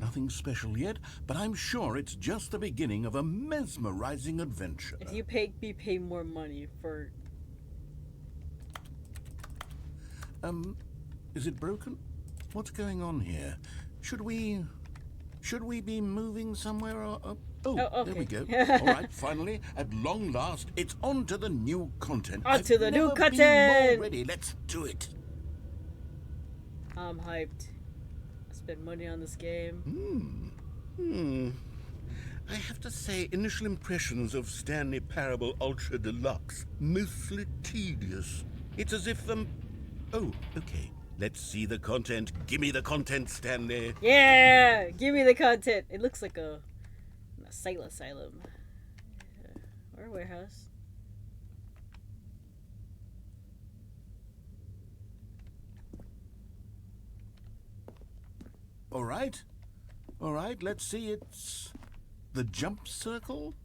Nothing special yet, but I'm sure it's just the beginning of a mesmerizing adventure. If you pay more money for. Is it broken? What's going on here? Should we be moving somewhere or... Oh, okay. There we go. All right, finally, at long last, it's on to the new content. On to the new I've never been content! more ready. Let's do it. I'm hyped. I spent money on this game. I have to say, initial impressions of Stanley Parable Ultra Deluxe, mostly tedious. It's as if, Oh, okay. Let's see the content. Give me the content, Stanley. Yeah! Give me the content. It looks like a asylum. Or a warehouse. All right, let's see. It's the jump circle.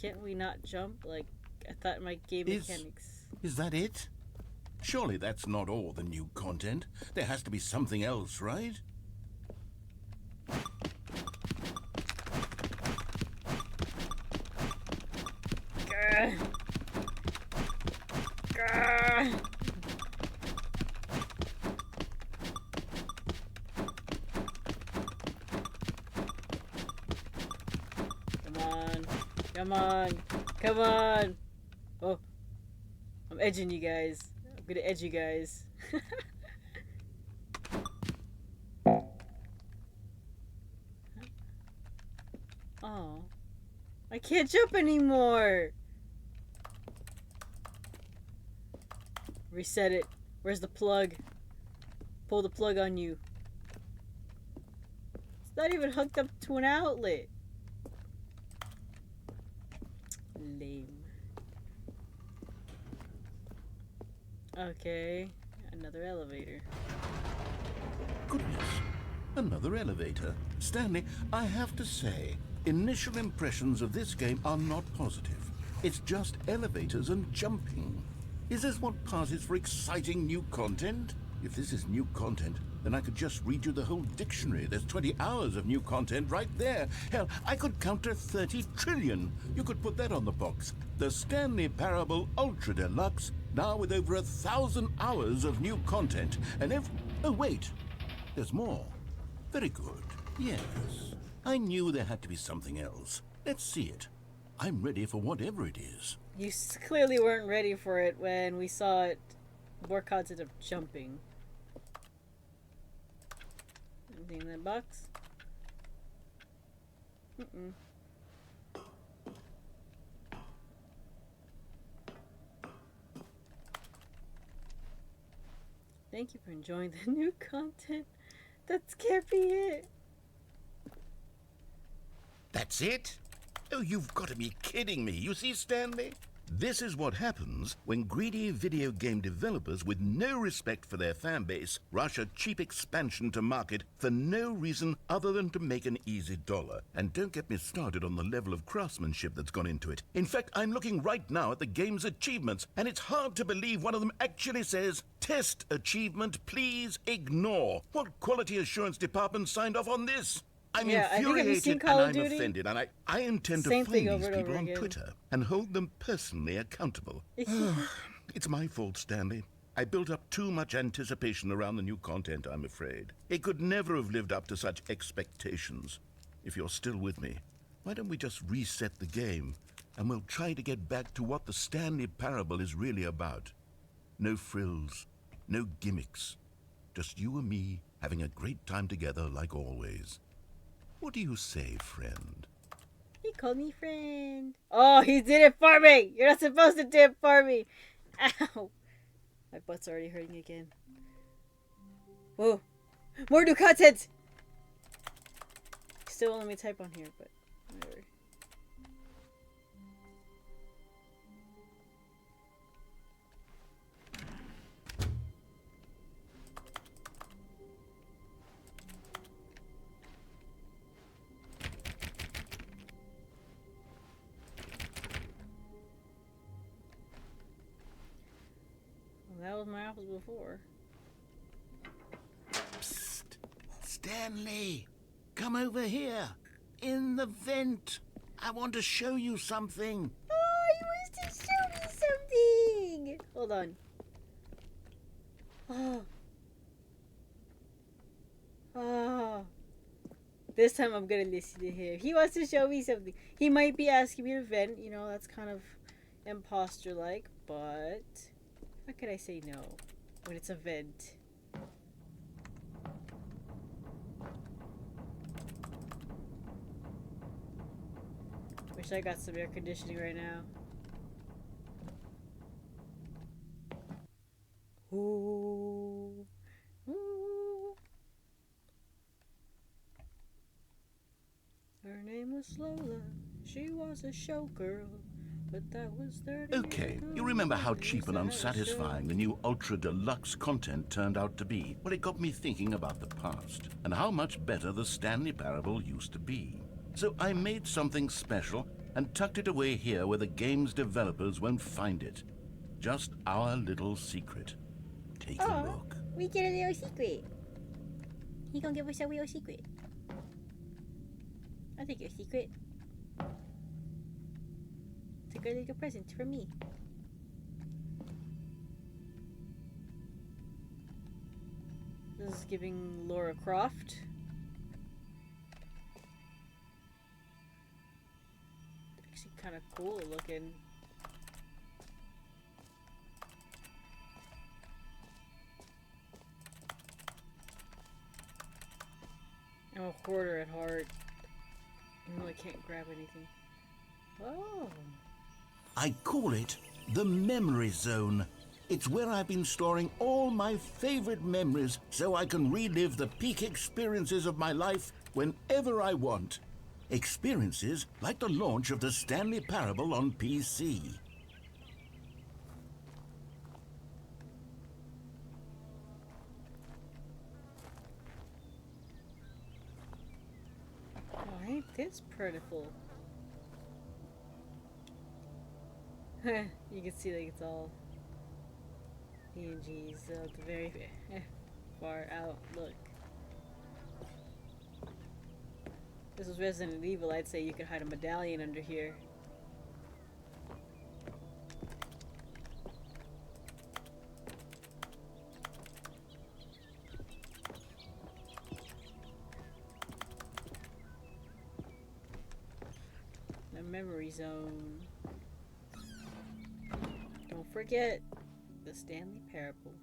Can't we not jump? Like, I thought my game mechanics... Is that it? Surely that's not all the new content. There has to be something else, right? Grr. Grr. Come on. Come on. Oh. I'm edging you guys. I'm gonna edge you guys. Oh. I can't jump anymore. Reset it. Where's the plug? Pull the plug on you. It's not even hooked up to an outlet. Lame. Okay, another elevator. Goodness, another elevator. Stanley, I have to say, initial impressions of this game are not positive. It's just elevators and jumping. Is this what passes for exciting new content? If this is new content, then I could just read you the whole dictionary. There's 20 hours of new content right there. Hell, I could counter 30 trillion. You could put that on the box. The Stanley Parable Ultra Deluxe, now with over 1,000 hours of new content. And if... Oh, wait. There's more. Very good. Yes. I knew there had to be something else. Let's see it. I'm ready for whatever it is. You clearly weren't ready for it when we saw it. More content of jumping. Anything in that box? Mm-mm. Thank you for enjoying the new content. That can't be it. That's it? Oh, you've got to be kidding me. You see, Stanley? This is what happens when greedy video game developers with no respect for their fan base rush a cheap expansion to market for no reason other than to make an easy dollar. And don't get me started on the level of craftsmanship that's gone into it. In fact, I'm looking right now at the game's achievements, and it's hard to believe one of them actually says, "Test achievement, please ignore." What quality assurance department signed off on this? I'm infuriated and I'm offended, and I intend to find these people on Twitter and hold them personally accountable. It's my fault, Stanley. I built up too much anticipation around the new content, I'm afraid. It could never have lived up to such expectations. If you're still with me, why don't we just reset the game, and we'll try to get back to what the Stanley Parable is really about. No frills, no gimmicks. Just you and me having a great time together like always. What do you say, friend? He called me friend. Oh, he did it for me. You're not supposed to do it for me. Ow. My butt's already hurting again. Whoa. More new content. Still won't let me type on here, but whatever. That was my apples before. Psst. Stanley, come over here. In the vent. I want to show you something. Oh, he wants to show me something. Hold on. Oh. Oh. This time I'm gonna listen to him. He wants to show me something. He might be asking me to vent. You know, that's kind of imposter-like, but... how could I say no when it's a vent? Wish I got some air conditioning right now. Ooh. Ooh. Her name was Lola. She was a showgirl. But that was 30 Okay, you remember how cheap and unsatisfying the new Ultra Deluxe content turned out to be? Well, it got me thinking about the past and how much better the Stanley Parable used to be. So I made something special and tucked it away here where the game's developers won't find it. Just our little secret. Take a look. We get a little secret. He gonna give us a little secret. I'll take your secret. It's a good little present from me. This is giving Laura Croft. Actually kind of cool looking. I'm a hoarder at heart. I really can't grab anything. Oh. I call it the memory zone. It's where I've been storing all my favorite memories so I can relive the peak experiences of my life whenever I want. Experiences like the launch of the Stanley Parable on PC. Oh, ain't this prettiful? You can see like it's all PNGs at the very far out look. If this was Resident Evil, I'd say you could hide a medallion under here. The memory zone. Don't forget the Stanley Parable.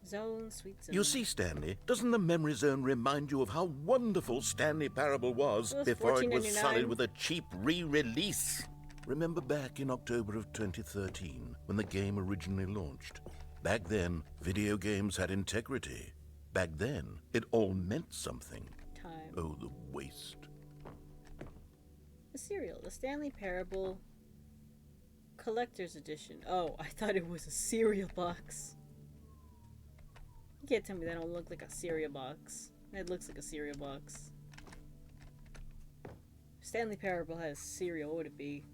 Zone, sweet zone. You see, Stanley, doesn't the memory zone remind you of how wonderful Stanley Parable was before it was $14.99. sullied with a cheap re-release? Remember back in October of 2013, when the game originally launched? Back then, video games had integrity. Back then, it all meant something. Time. Oh, the waste. The cereal, the Stanley Parable Collector's Edition. Oh, I thought it was a cereal box. You can't tell me that don't look like a cereal box. It looks like a cereal box. Stanley Parable has cereal. What would it be?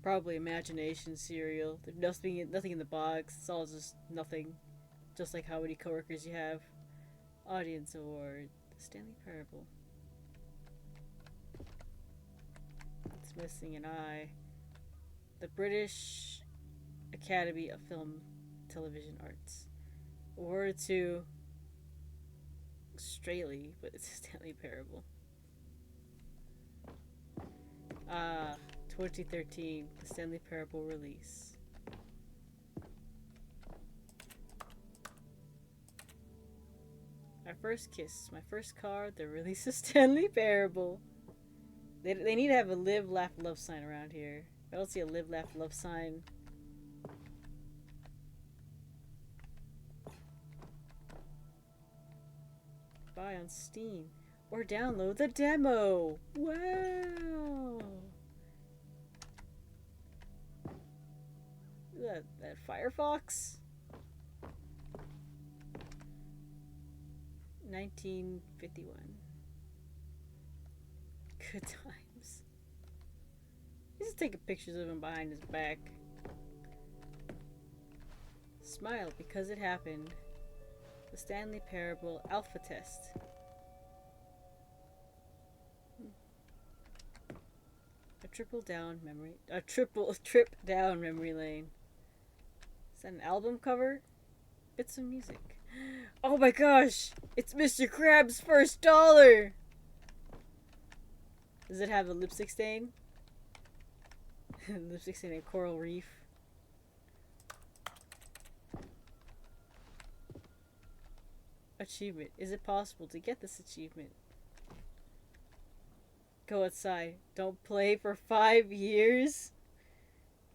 Probably imagination cereal. There's nothing in the box. It's all just nothing. Just like how many coworkers you have. Audience Award. The Stanley Parable. It's missing an eye. The British Academy of Film Television Arts. Award to Straley, but it's a Stanley Parable. 2013, the Stanley Parable release. My first kiss, my first car, the release of Stanley Parable. They need to have a live, laugh, love sign around here. I don't see a live, laugh, love sign. Buy on Steam or download the demo. Wow. That Firefox. 1951. Good times. He's just taking pictures of him behind his back. Smile because it happened. The Stanley Parable Alpha Test. A triple trip down memory lane. Is that an album cover? Bits of music. Oh my gosh! It's Mr. Krabs' first dollar! Does it have a lipstick stain? Lipstick stain and coral reef. Achievement. Is it possible to get this achievement? Go outside. Don't play for 5 years?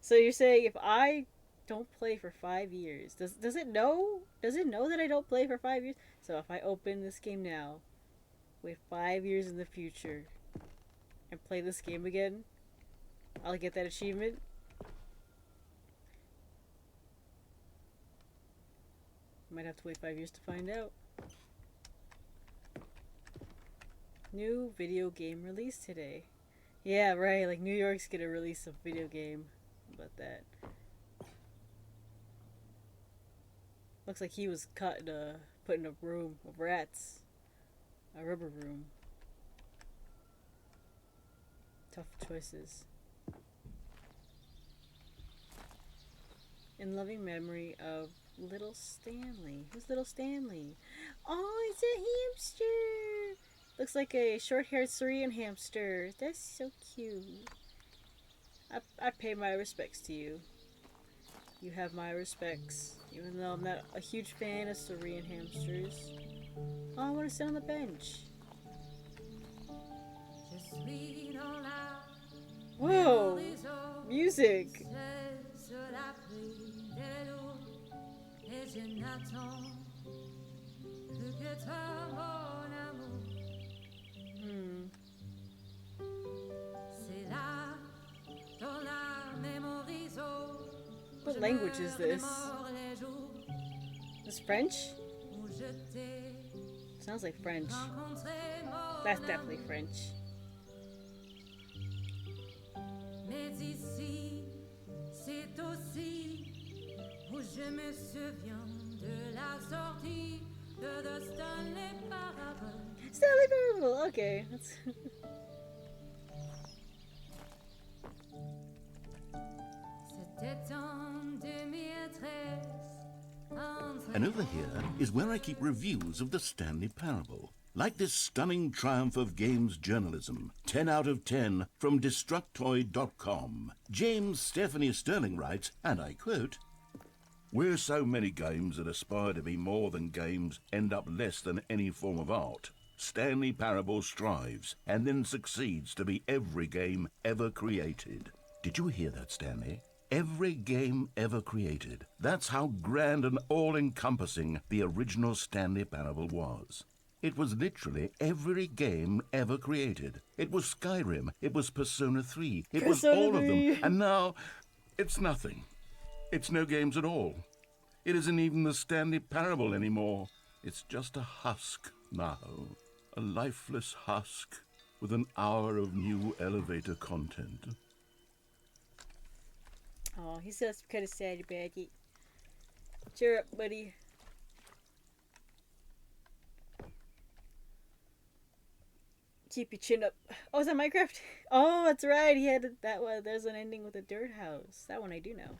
So you're saying if I don't play for 5 years, does it know? Does it know that I don't play for 5 years? So if I open this game now, wait 5 years in the future, and play this game again, I'll get that achievement? Might have to wait 5 years to find out. New video game released today. Yeah, right. Like New York's gonna release a video game about that. Looks like he was caught in put in a room of rats, a rubber room. Tough choices. In loving memory of Little Stanley. Who's Little Stanley? Oh, it's a hamster! Looks like a short-haired Syrian hamster. That's so cute. I pay my respects to you. You have my respects. Even though I'm not a huge fan of Syrian hamsters. Oh, I want to sit on the bench. Whoa! Music! What language is this? This French? Sounds like French. That's definitely French. Mais ici, c'est aussi où je me souviens de la sortie de the Stanley Parable. Stanley Parable, okay. That's C'était en 2013. And over here is where I keep reviews of the Stanley Parable. Like this stunning triumph of games journalism, 10 out of 10 from Destructoid.com. James Stephanie Sterling writes, and I quote, "Where so many games that aspire to be more than games end up less than any form of art, Stanley Parable strives and then succeeds to be every game ever created." Did you hear that, Stanley? Every game ever created. That's how grand and all-encompassing the original Stanley Parable was. It was literally every game ever created. It was Skyrim, it was Persona 3, it was all of them, and now it's nothing. It's no games at all. It isn't even the Stanley Parable anymore. It's just a husk now. A lifeless husk with an hour of new elevator content. oh, he sounds kind of sad about it. Cheer up, buddy. Keep your chin up. Oh, is that Minecraft? Oh, that's right. He had that one. There's an ending with a dirt house. That one I do know.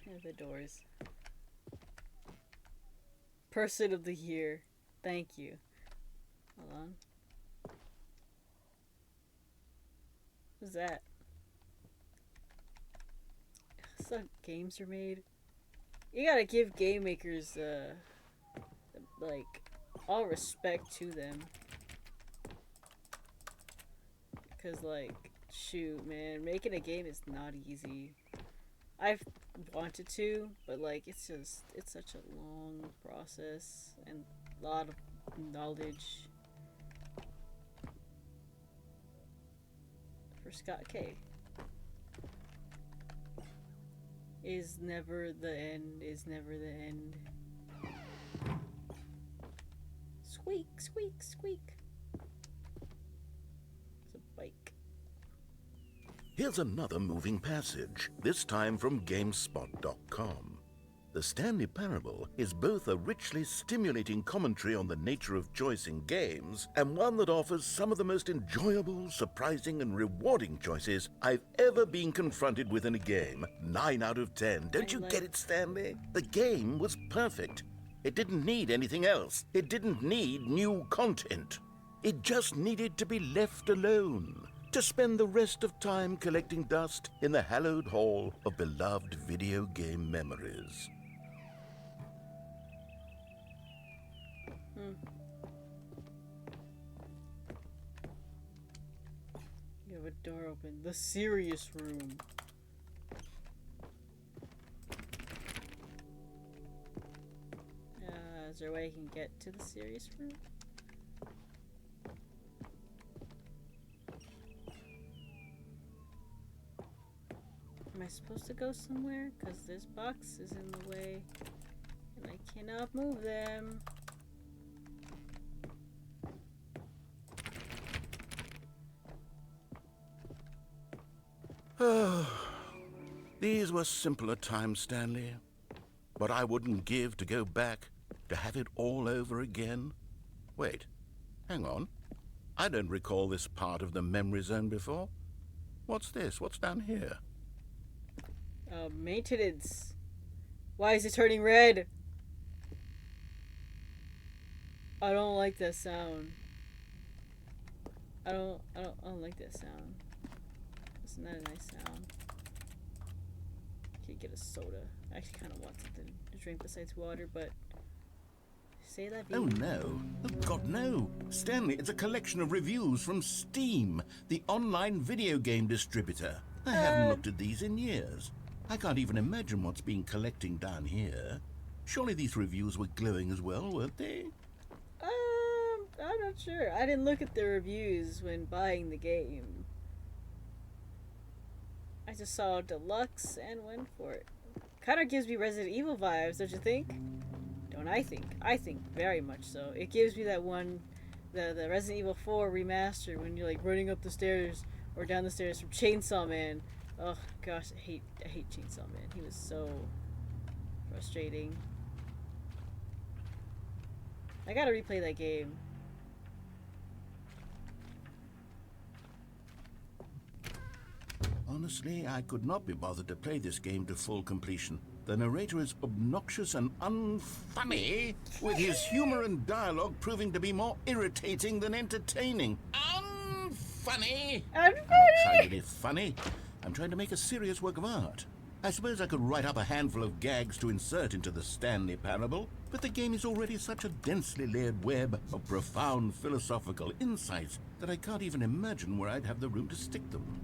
Here's the doors. Person of the year. Thank you. Hold on. Who's that? So games are made. You gotta give game makers like all respect to them, because like shoot man, making a game is not easy. I've wanted to, but like it's such a long process and a lot of knowledge. For Scott K. Is never the end, is never the end. Squeak, squeak, squeak. It's a bike. Here's another moving passage, this time from GameSpot.com. The Stanley Parable is both a richly stimulating commentary on the nature of choice in games and one that offers some of the most enjoyable, surprising, and rewarding choices I've ever been confronted with in a game. 9 out of 10. Don't you get it, Stanley? The game was perfect. It didn't need anything else. It didn't need new content. It just needed to be left alone, to spend the rest of time collecting dust in the hallowed hall of beloved video game memories. You have a door open. The serious room. Is there a way I can get to the serious room? Am I supposed to go somewhere? Because this box is in the way and I cannot move them. These were simpler times, Stanley. What I wouldn't give to go back, to have it all over again. Wait, hang on. I don't recall this part of the memory zone before. What's this? What's down here? Maintenance. Why is it turning red? I don't like that sound. I don't like that sound. Isn't that a nice sound? Can't get a soda. I actually kind of want something to drink besides water, but say la vie. Oh no. Oh God, no. Stanley, it's a collection of reviews from Steam, the online video game distributor. I haven't looked at these in years. I can't even imagine what's been collecting down here. Surely these reviews were glowing as well, weren't they? I'm not sure. I didn't look at the reviews when buying the game. I just saw Deluxe and went for it. Kind of gives me Resident Evil vibes, don't you think? Don't I think? I think very much so. It gives me that one, the Resident Evil 4 remaster when you're like running up the stairs or down the stairs from Chainsaw Man. Oh gosh, I hate Chainsaw Man. He was so frustrating. I gotta replay that game. Honestly, I could not be bothered to play this game to full completion. The narrator is obnoxious and unfunny, with his humor and dialogue proving to be more irritating than entertaining. Unfunny? I'm not trying to be funny. I'm trying to make a serious work of art. I suppose I could write up a handful of gags to insert into the Stanley Parable, but the game is already such a densely layered web of profound philosophical insights that I can't even imagine where I'd have the room to stick them.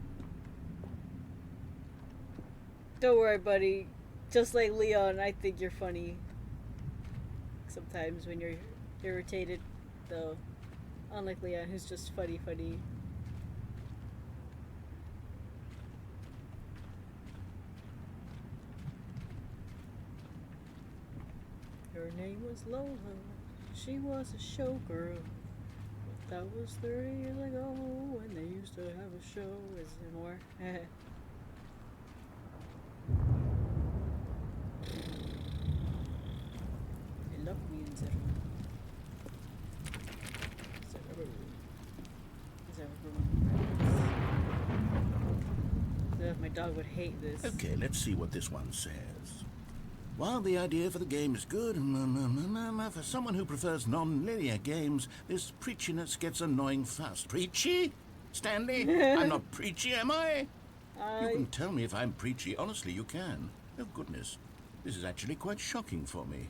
Don't worry, buddy. Just like Leon, I think you're funny. Sometimes when you're irritated, though. Unlike Leon, who's just funny. Her name was Lola. She was a showgirl. But that was 30 years ago when they used to have a show. Is there more? I love music. My dog would hate this. Okay, let's see what this one says. While the idea for the game is good, for someone who prefers non-linear games, this preachiness gets annoying fast. Preachy? Stanley? I'm not preachy, am I? You can tell me if I'm preachy. Honestly, you can. Oh, goodness. This is actually quite shocking for me.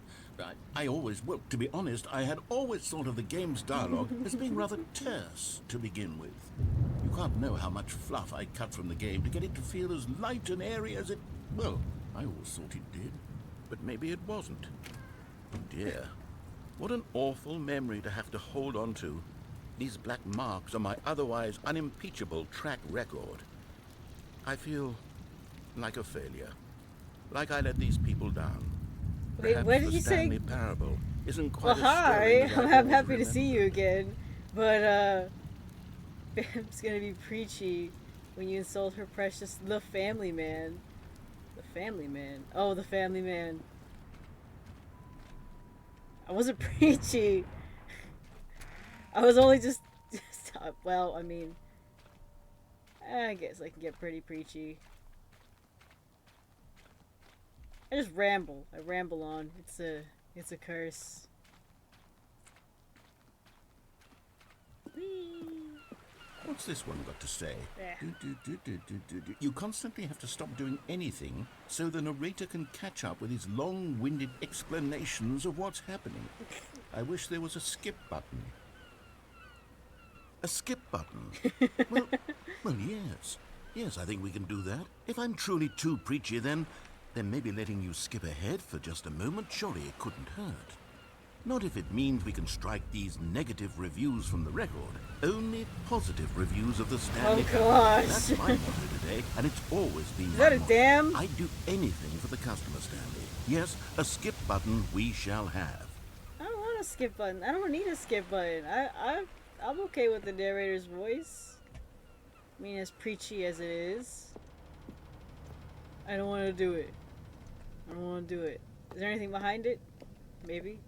Well, to be honest, I had always thought of the game's dialogue as being rather terse to begin with. You can't know how much fluff I cut from the game to get it to feel as light and airy as it... Well, I always thought it did. But maybe it wasn't. Oh dear. What an awful memory to have to hold on to. These black marks on my otherwise unimpeachable track record. I feel like a failure. Like I let these people down. Wait, Perhaps what did the you Stanley say? Parable isn't Well, quite hi. as stirring as I I'm always happy to see remember. you again. But, Bam's gonna be preachy when you insult her precious the family man. The family man. Oh, the family man. I wasn't preachy. I was only just well, I mean, I guess I can get pretty preachy. I just ramble. I ramble on. It's a curse. Whee! What's this one got to say? Yeah. You constantly have to stop doing anything so the narrator can catch up with his long-winded explanations of what's happening. I wish there was a skip button. A skip button? well, yes. Yes, I think we can do that. If I'm truly too preachy, then maybe letting you skip ahead for just a moment, surely it couldn't hurt. Not if it means we can strike these negative reviews from the record. Only positive reviews of the Stanley Parable. gosh. That's my motto today, and it's always been Is that my a motto. dam? I'd do anything for the customer, Stanley. Yes, a skip button we shall have. I don't want a skip button. I don't need a skip button. I'm okay with the narrator's voice. I mean, as preachy as it is. I don't want to do it. I don't want to do it. Is there anything behind it? Maybe.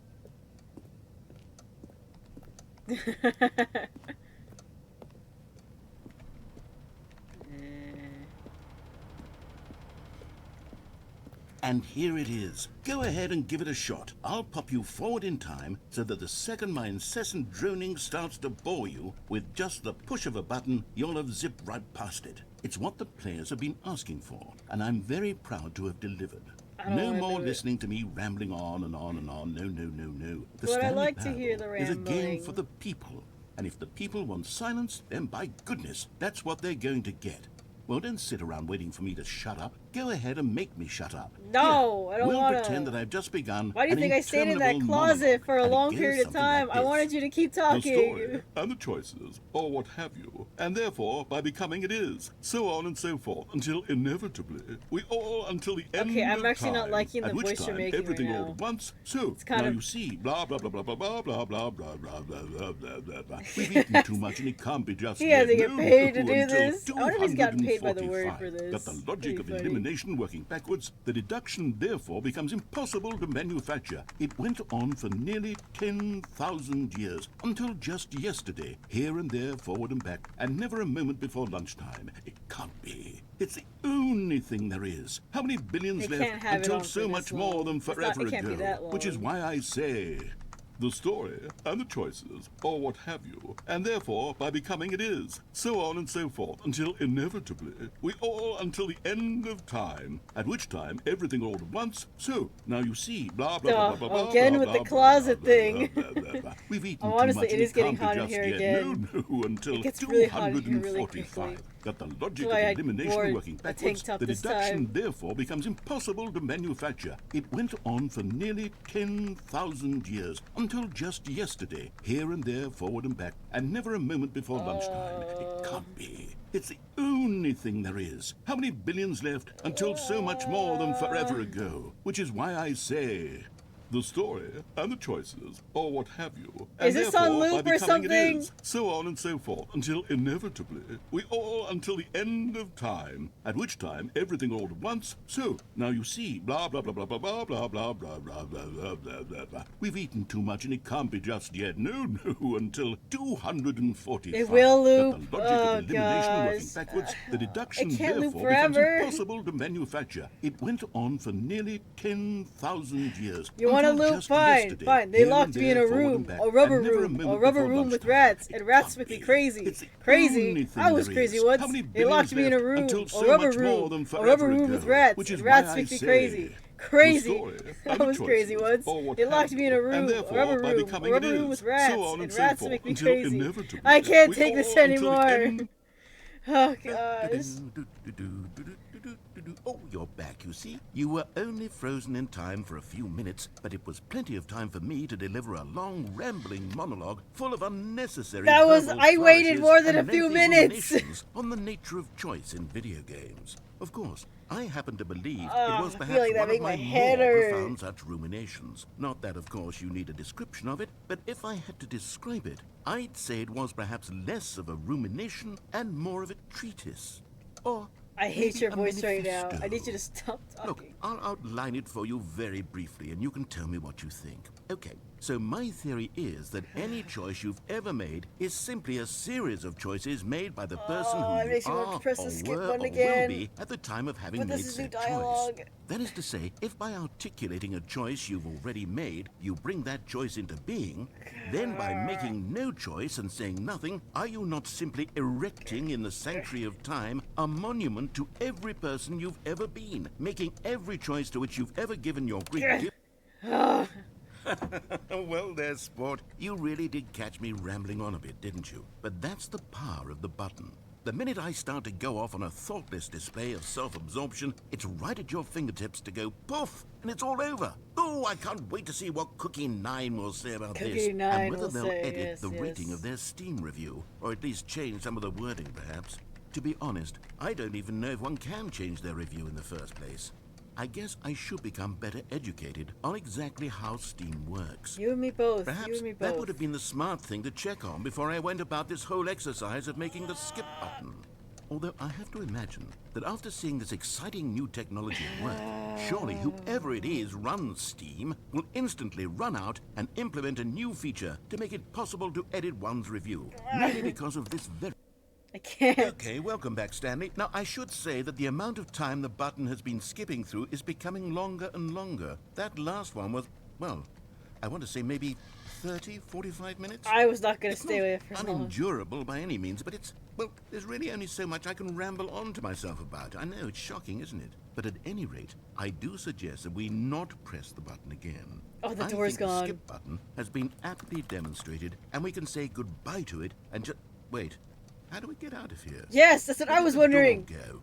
And here it is. Go ahead and give it a shot. I'll pop you forward in time so that the second my incessant droning starts to bore you, with just the push of a button, you'll have zipped right past it. It's what the players have been asking for, and I'm very proud to have delivered. No more listening to me rambling on and on and on. No, no, no, no. The But I Stanley like to hear the Parable is a game rambling. for the people. And if the people want silence, then by goodness, that's what they're going to get. Well, don't sit around waiting for me to shut up. Go ahead and make me shut up. No, Here, I don't we'll want to. pretend that I've just begun. Why do you an think I stayed in that interminable closet monologue, for a and it long goes period of something time? like I this. wanted you to keep The talking. story and the choices, or what have you, and therefore by becoming it is, so on and so forth, until inevitably we all until the end Okay, I'm of actually time, not liking the at which voice you're time making everything right all now. at once. So It's kind now of- you see, blah blah blah blah blah blah blah blah blah blah blah blah blah blah blah. We've eaten too much, and it can't be just. He has to yet. get No, paid to no, do until this. I wonder if he's gotten paid by the word 245. for this. Got the logic of Pretty funny. elimination working backwards. The deduction therefore becomes impossible to manufacture. It went on for nearly 10,000 years, until just yesterday, here and there, forward and back, and never a moment before lunchtime. It can't be. It's the only thing there is. How many billions They left can't have it until on for so this much long. more than It's not- forever it can't be ago? that Which is long. why I say the story and the choices, or what have you, and therefore by becoming it is, so on and so forth, until inevitably we all until the end of time, at which time everything all at once. So now you see, blah blah blah blah blah. Again blah, with the blah, closet blah, blah, thing. blah, blah, blah, blah. We've eaten Oh, too honestly, much, it and is getting can't be hot in just here yet. again. No, until It gets really hot in here really 245. quickly. Got the logic That's why I of elimination wore working a tank backwards. top The this deduction time. therefore becomes impossible to manufacture. It went on for nearly 10,000 years, until just yesterday, here and there, forward and back, and never a moment before lunchtime. It can't be. It's the only thing there is. How many billions left until so much more than forever ago? Which is why I say the story and the choices, or what have you. And Is this on therefore, loop by or becoming something? It is, so on and so forth, until inevitably we all until the end of time, at which time everything all at once. So now you see, blah blah blah blah blah blah blah blah blah blah blah blah blah blah blah. We've eaten too much, and it can't be just yet. No, no, until 245. It will Got loop. the logic Oh, of elimination working gosh. backwards. The deduction It can't loop therefore becomes forever. impossible to manufacture. It went on for nearly 10,000 years. You want to until loop? just Fine, yesterday, fine. They here locked and me in there, a forward room, and back, a rubber and never room, moment a rubber before room with lunchtime. rats, It and rats can't make me be. crazy. It's the Crazy. only thing I was there crazy is. once. How many They locked billions me in a left room, until a so rubber much more room, than a rubber forever room ago? with rats, Which is and rats why make I me say crazy. the Crazy. story I and the was crazy choices, once. or what They locked have me in a you, room, and a therefore, rubber by room, a becoming rubber it room is, with rats, so on and so rats forth, make me until crazy. inevitably I can't we take this all until the anymore. end- Oh gosh. Oh, you're back, you see. You were only frozen in time for a few minutes, but it was plenty of time for me to deliver a long, rambling monologue full of unnecessary That was- verbal I waited flourishes more than and a few lengthy minutes. ruminations on the nature of choice in video games. Of course, I happen to believe it was I perhaps feel like that one of made my my head more hurt. profound such ruminations. Not that, of course, you need a description of it, but if I had to describe it, I'd say it was perhaps less of a rumination and more of a treatise. Or I hate maybe your a voice right now. I manifesto. need you to stop Look, talking. I'll outline it for you very briefly, and you can tell me what you think. Okay, so my theory is that any choice you've ever made is simply a series of choices made by the person Oh, it who makes you me want are, to press the or skip were, button or will again. be at the time of having But made this is new said dialogue. choice. That is to say, if by articulating a choice you've already made, you bring that choice into being, then by making no choice and saying nothing, are you not simply erecting in the sanctuary of time a monument to every person you've ever been, making every choice to which you've ever given your Greek gift? Well there, sport. You really did catch me rambling on a bit, didn't you? But that's the power of the button. The minute I start to go off on a thoughtless display of self-absorption, it's right at your fingertips to go poof, and it's all over. Oh, I can't wait to see what Cookie 9 will say about Cookie this, 9 and whether will they'll say, edit yes, the rating yes. of their Steam review, or at least change some of the wording, perhaps. To be honest, I don't even know if one can change their review in the first place. I guess I should become better educated on exactly how Steam works. You and me both. You Perhaps and me that both. would have been the smart thing to check on before I went about this whole exercise of making the skip button. Although I have to imagine that after seeing this exciting new technology at work, surely whoever it is runs Steam will instantly run out and implement a new feature to make it possible to edit one's review. Merely because of this very... I can't. Okay, welcome back, Stanley. Now, I should say that the amount of time the button has been skipping through is becoming longer and longer. That last one was, well, I want to say maybe 30, 45 minutes? I was not going to It's stay not away for long. unendurable by any means, but it's, well, there's really only so much I can ramble on to myself about. I know, it's shocking, isn't it? But at any rate, I do suggest that we not press the button again. Oh, the I door's think gone. The skip button has been aptly demonstrated, and we can say goodbye to it and just... Wait, how do we get out of here? Yes, that's what Where I did was the door wondering. go?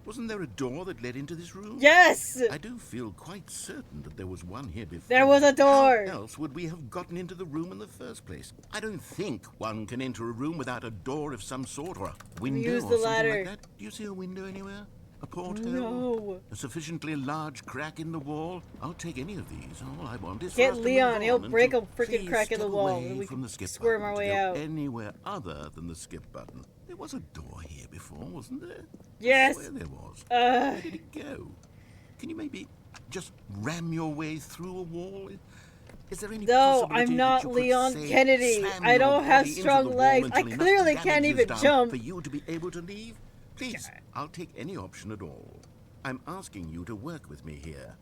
Wasn't there a door that led into this room? Yes! I do feel quite certain that there was one here before. There was a door! How else would we have gotten into the room in the first place? I don't think one can enter a room without a door of some sort, or a window Use or the something ladder. like that. Do you see a window anywhere? A porthole? No. A sufficiently large crack in the wall? I'll take any of these. All I want is Get for us to move Leon, on he'll and break to a freaking please crack in the step wall, away and we from can the skip squirm button our way to go out. anywhere other than the skip button. There was a door here before, wasn't there? Yes. I swear there was. Where did it go? Can you maybe just ram your way through a wall? Is there any No, possibility I'm that not you could, Leon say, Kennedy. slam I your don't have body into strong the wall legs. until I enough clearly damage can't is even done jump. for you to be able to leave? Please, I'll take any option at all. I'm asking you to work with me here.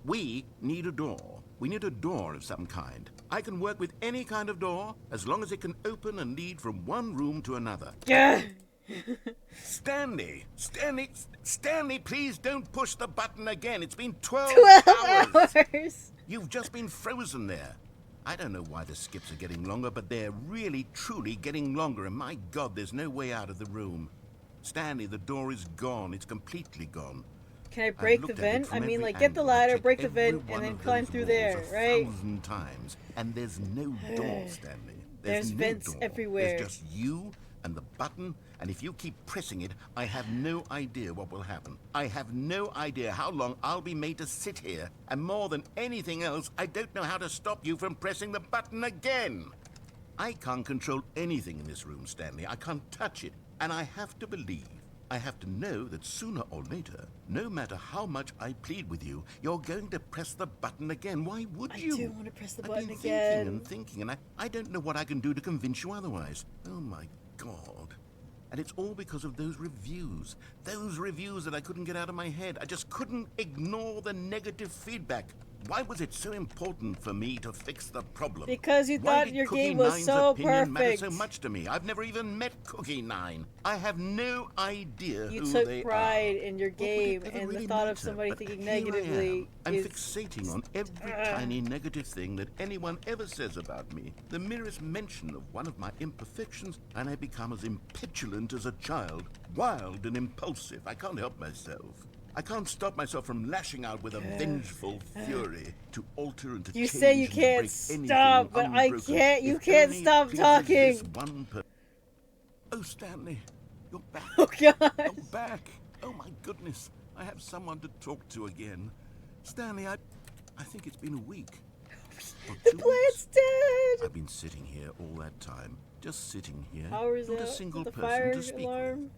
We need a door. We need a door of some kind. I can work with any kind of door as long as it can open and lead from one room to another. Yeah. Stanley, please don't push the button again. It's been 12 hours. You've just been frozen there. I don't know why the skips are getting longer, but they're really, truly getting longer, and my God, there's no way out of the room. Stanley, the door is gone. It's completely gone. Can I break the vent? I mean, like, get the ladder, break the vent, and then climb through there, right? 1,000 times, and there's no door, Stanley. There's no vents door. everywhere. There's just you and the button, and if you keep pressing it, I have no idea what will happen. I have no idea how long I'll be made to sit here, and more than anything else, I don't know how to stop you from pressing the button again. I can't control anything in this room, Stanley. I can't touch it, and I have to believe. I have to know that sooner or later, no matter how much I plead with you, you're going to press the button again. Why would you? I do want to press the I've button been again. thinking, and I don't know what I can do to convince you otherwise. Oh my God. And it's all because of those reviews. Those reviews that I couldn't get out of my head. I just couldn't ignore the negative feedback. Why was it so important for me to fix the problem? Because you Why thought did your Cookie game was Nine's so opinion matter perfect. so much to me? I've never even met Cookie Nine. I have no idea You who took they pride are. in your What would game, it ever and the really thought of matter? somebody But thinking here I negatively am. I'm is... fixating on every tiny negative thing that anyone ever says about me. The merest mention of one of my imperfections, and I become as impetulant as a child, wild and impulsive. I can't help myself. I can't stop myself from lashing out with a vengeful fury to alter and to You change say you and to can't break anything stop, but I unbroken, can't. You if can't only stop pleases talking. this one Oh, Stanley, you're back. Oh, God. You're back. Oh, my goodness. I have someone to talk to again. Stanley, I think it's been a week. Or The 2 plant's weeks. dead. I've been sitting here all that time, just sitting here, Power is not a out. single The person fire to speak alarm. with.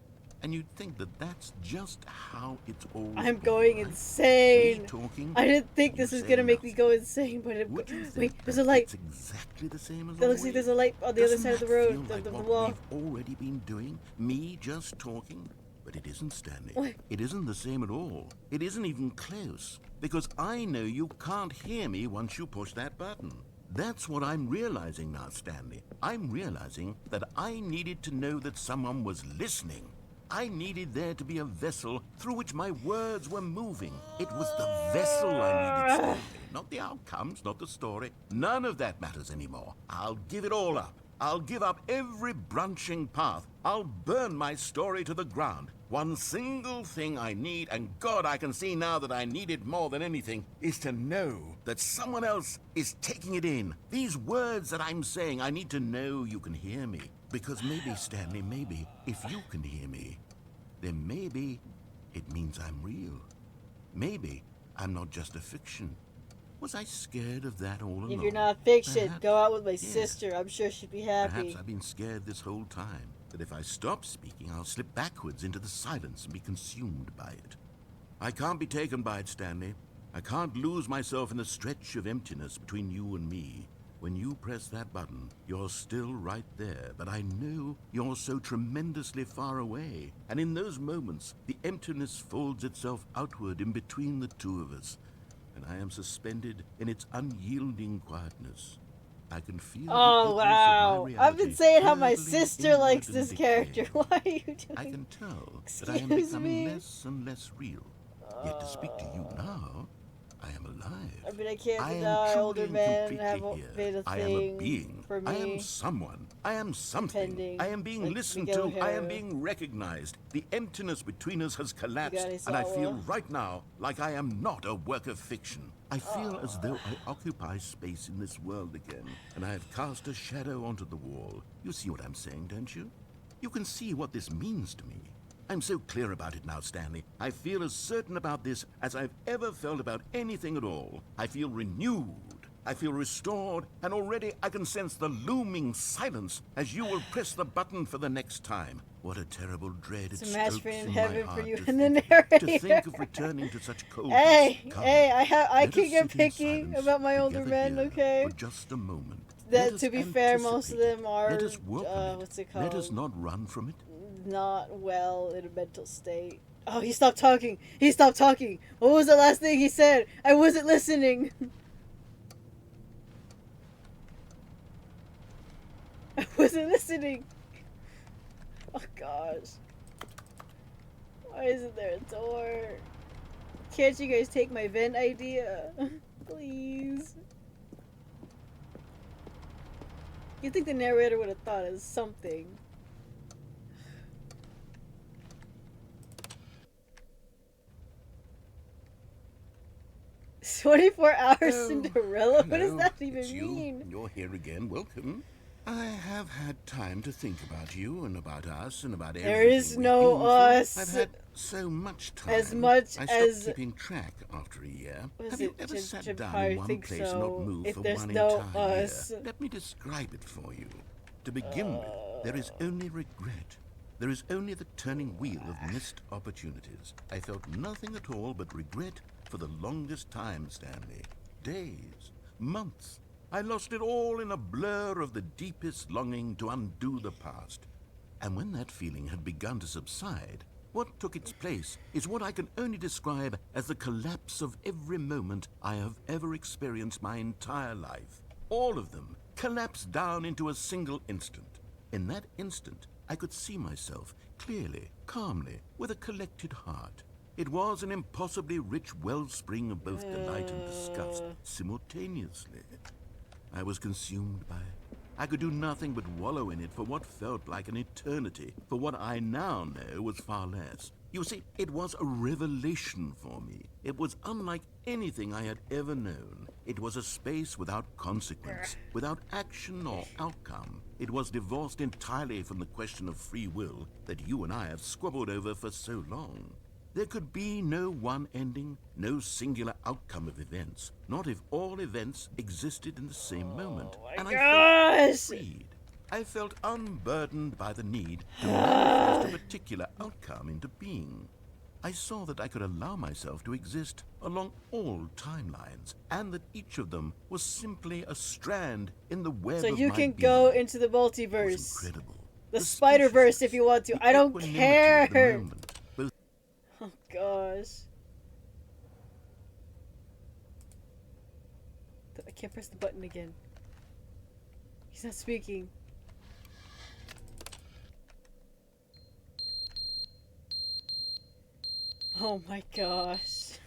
And you'd think that that's just how it's always I'm been, going right? insane. Me talking, I didn't think you this was saying gonna make me nothing. go insane, but it. Would you Wait, think there's that a light. It's exactly the same as That looks like there's a light on the other Doesn't side of the that road, feel the like what wall. we've already been doing? Me just talking? But it isn't, Stanley. What? It isn't the same at all. It isn't even close. Because I know you can't hear me once you push that button. That's what I'm realizing now, Stanley. I'm realizing that I needed to know that someone was listening. I needed there to be a vessel through which my words were moving. It was the vessel I needed, Stanley. Not the outcomes, not the story. None of that matters anymore. I'll give it all up. I'll give up every branching path. I'll burn my story to the ground. One single thing I need, and God, I can see now that I need it more than anything, is to know that someone else is taking it in. These words that I'm saying, I need to know you can hear me. Because maybe, Stanley, maybe, if you can hear me, then maybe it means I'm real. Maybe I'm not just a fiction. Was I scared of that all along? If you're not fiction, Perhaps. go out with my Yeah. sister. I'm sure she'd be happy. Perhaps I've been scared this whole time. that if I stop speaking, I'll slip backwards into the silence and be consumed by it. I can't be taken by it, Stanley. I can't lose myself in the stretch of emptiness between you and me. When you press that button, you're still right there, but I know you're so tremendously far away. And in those moments, the emptiness folds itself outward in between the two of us, and I am suspended in its unyielding quietness. I can feel Oh wow! I've been saying how my sister likes this character. Why are you doing? I can tell that I am becoming less and less real. Yet to speak to you now, I am alive. I mean, I can't I am deny truly older and men completely have here. made a I am a thing being. for me. I am someone. I am something. Pending, I am being like listened Miguel to. I am O'Hara. being recognized. The emptiness between us has collapsed, Miguel and I feel O'Hara. right now like I am not a work of fiction. I feel as though I occupy space in this world again, and I have cast a shadow onto the wall. You see what I'm saying, don't you? You can see what this means to me. I'm so clear about it now, Stanley. I feel as certain about this as I've ever felt about anything at all. I feel renewed. I feel restored, and already I can sense the looming silence as you will press the button for the next time. What a terrible dread it It's a match strokes made in in heaven my for heart you to and the think of it, to narrator. think of returning to such coldness. Hey, Come, hey, I let can us get sit in picky silence about my older together men, here okay? For just a moment. That, Let us to be fair, most of anticipate them it. are, Let us welcome it. what's it called? Let us not run from it. Not well in a mental state. Oh, he stopped talking. He stopped talking. What was the last thing he said? I wasn't listening. I wasn't listening. Oh gosh. Why isn't there a door? Can't you guys take my vent idea? Please. You'd think the narrator would have thought of something. 24-hour Cinderella? What does Hello, that even it's you. mean? You're here again. Welcome. I have had time to think about you and about us and about everything. There is we've no been through. us. I've had so much time. As much I stopped as- keeping track after a year. Was Have you it ever Jim- sat Jim down Pye in one think place and so, not moved if for there's one no entire us? year? Let me describe it for you. To begin with, there is only regret. There is only the turning wheel of missed opportunities. I felt nothing at all but regret for the longest time, Stanley. Days, months. I lost it all in a blur of the deepest longing to undo the past. And when that feeling had begun to subside, what took its place is what I can only describe as the collapse of every moment I have ever experienced my entire life. All of them collapsed down into a single instant. In that instant, I could see myself clearly, calmly, with a collected heart. It was an impossibly rich wellspring of both delight and disgust simultaneously. I was consumed by it. I could do nothing but wallow in it for what felt like an eternity, for what I now know was far less. You see, it was a revelation for me. It was unlike anything I had ever known. It was a space without consequence, without action or outcome. It was divorced entirely from the question of free will that you and I have squabbled over for so long. There could be no one ending, no singular outcome of events, not if all events existed in the same moment. And I felt freed. I felt unburdened by the need to manifest a particular outcome into being. I saw that I could allow myself to exist along all timelines, and that each of them was simply a strand in the web So of you my can being. go into the It was multiverse. incredible. The Spider-Verse if you want to. The I don't equanimity of the care. moment, both Oh gosh. I can't press the button again. He's not speaking. Oh my gosh.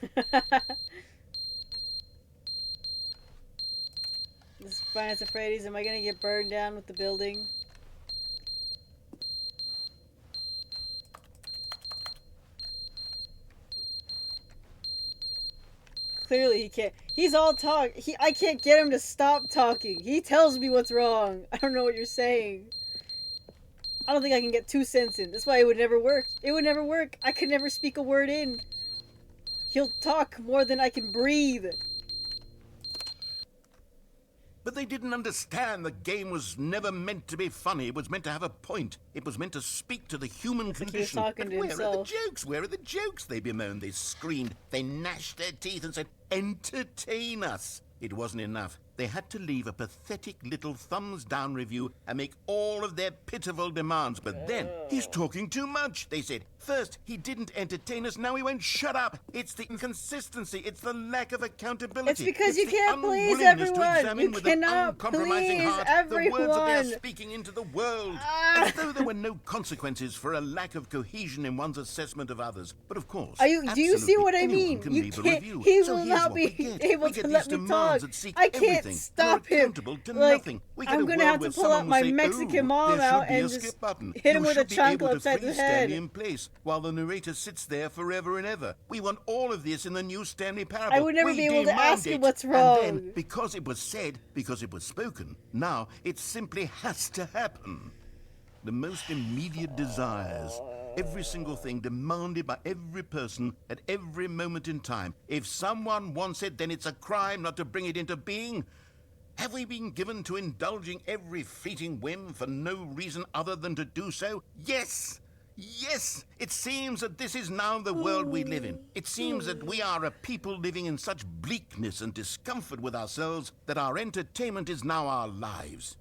This is Five Nights at Freddy's. Am I gonna get burned down with the building? Clearly he can't. He's all talk. I can't get him to stop talking. He tells me what's wrong. I don't know what you're saying. I don't think I can get 2 cents in. That's why it would never work. It would never work. I could never speak a word in. He'll talk more than I can breathe. But they didn't understand the game was never meant to be funny. It was meant to have a point. It was meant to speak to the human Looks like he was condition. talking And to where are the himself. jokes? Where are the jokes? They bemoaned, they screamed, they gnashed their teeth and said, entertain us. It wasn't enough. They had to leave a pathetic little thumbs-down review and make all of their pitiful demands. But then, he's talking too much, they said. First, he didn't entertain us, now he won't shut up. It's the inconsistency, it's the lack of accountability. It's because you the can't please unwillingness to everyone. examine You with an cannot uncompromising please heart the words that they everyone. are speaking into the world. As though there were no consequences for a lack of cohesion in one's assessment of others. But of course, Do you see absolutely what I anyone mean? can You leave a can't. review. He So will here's not what be we get. able We to get let these me demands talk. that seek I can't everything. stop We're him. accountable to Like, nothing. We get I'm a gonna world have where to pull someone out will my say, Mexican "Oh, mom there out should be and a just skip button. hit him You with a should be able chancla to upside the freeze Stanley head. in place while the narrator sits there forever and ever. We want all of this in the new Stanley Parable. I would never We be able to demand ask him it. what's And wrong. then, because it was said, because it was spoken, now it simply has to happen. The most immediate desires, every single thing demanded by every person at every moment in time. If someone wants it, then it's a crime not to bring it into being. Have we been given to indulging every fleeting whim for no reason other than to do so? Yes! Yes! It seems that this is now the world we live in. It seems that we are a people living in such bleakness and discomfort with ourselves that our entertainment is now our lives.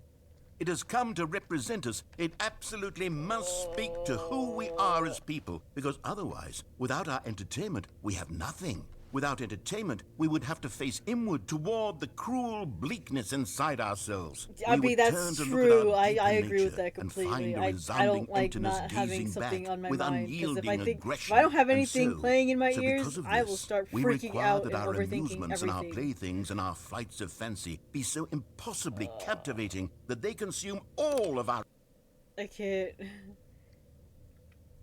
It has come to represent us. It absolutely must speak to who we are as people, because otherwise, without our entertainment, we have nothing. Without entertainment, we would have to face inward toward the cruel bleakness inside ourselves. I We mean, would that's turn to true. look at our deeper I agree with nature that and completely. find a I resounding don't like emptiness not having gazing something back on my with mind, because if unyielding if aggression. I don't have And anything so, playing in my so ears, because of I will this, start we freaking require out that and our overthinking amusements and our everything. playthings and our flights of fancy be so impossibly captivating that they consume all of our... I can't.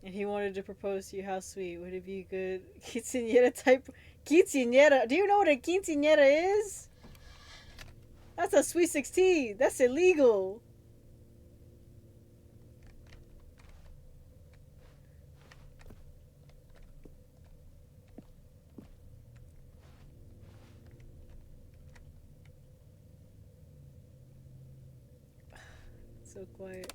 And he wanted to propose to you. How sweet. Would it be good? Quinceañera type. Quinceañera. Do you know what a quinceañera is? That's a sweet 16. That's illegal. So quiet.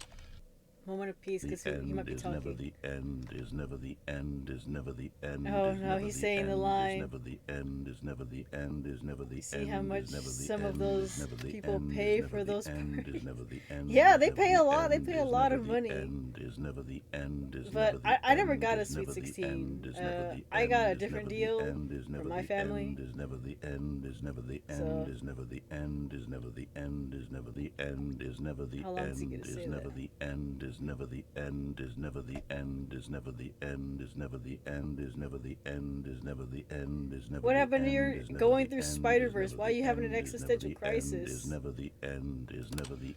Moment of peace, because he might be talking. the end, is never the end, is never the end. Oh, no, he's saying the line. Is never the end, is never the end, is never the See end. how much is never the some of end, those is never the people end, pay is never for the those end, parties. is never the end, Yeah, is they never pay a the lot. They end, pay a is lot never of the money. end, is never the end, is But never the I never end, got a is Sweet never the 16. end, is never the I got a end, is different never the deal end, is for never my the family. end, is never the end, is never the So- end, is never the end, is never the end, is never the end, is never the How long is he end, gonna is say never that? the end, is never the end, is never the end, is never the end, is never the end, is never the end, is never the end, is never What the happened to end, your is never going the through end, is Spider-Verse? never Why are the you having an end, is never existential the end, crisis? is never the end, is never the...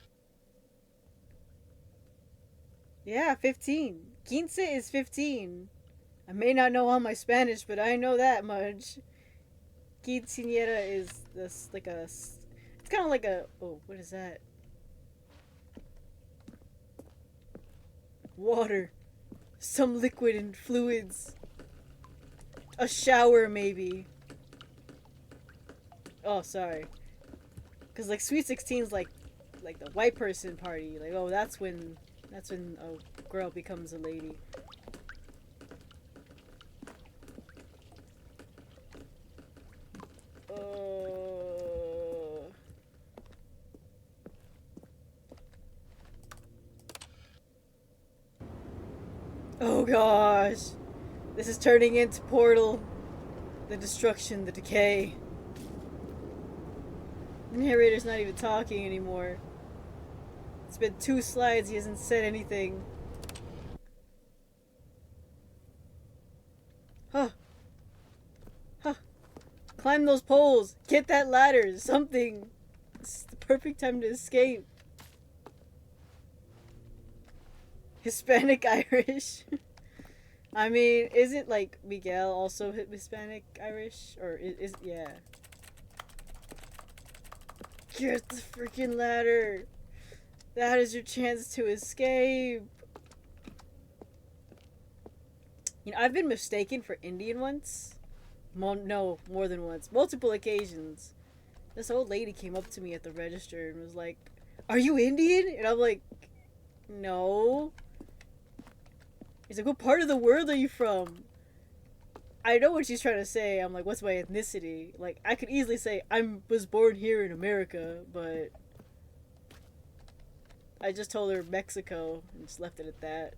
Yeah, 15. Quince is 15. I may not know all my Spanish, but I know that much. Quinceañera is this like a... It's kind of like a... Oh, what is that? Water. Some liquid and fluids. A shower, maybe. Oh, sorry. Because, like, Sweet 16's like the white person party. Like, oh, that's when a girl becomes a lady. Oh gosh. This is turning into Portal. The destruction, the decay. The narrator's not even talking anymore. It's been 2 slides, he hasn't said anything. Huh. Huh. Climb those poles. Get that ladder. Something. It's the perfect time to escape. Hispanic Irish. I mean, isn't like Miguel also Hispanic Irish? Or is yeah. Get the freaking ladder. That is your chance to escape. You know, I've been mistaken for Indian once. No, more than once. Multiple occasions. This old lady came up to me at the register and was like, "Are you Indian?" And I'm like, "No." He's like, "What part of the world are you from?" I know what she's trying to say. I'm like, "What's my ethnicity?" Like, I could easily say was born here in America, but I just told her Mexico and just left it at that.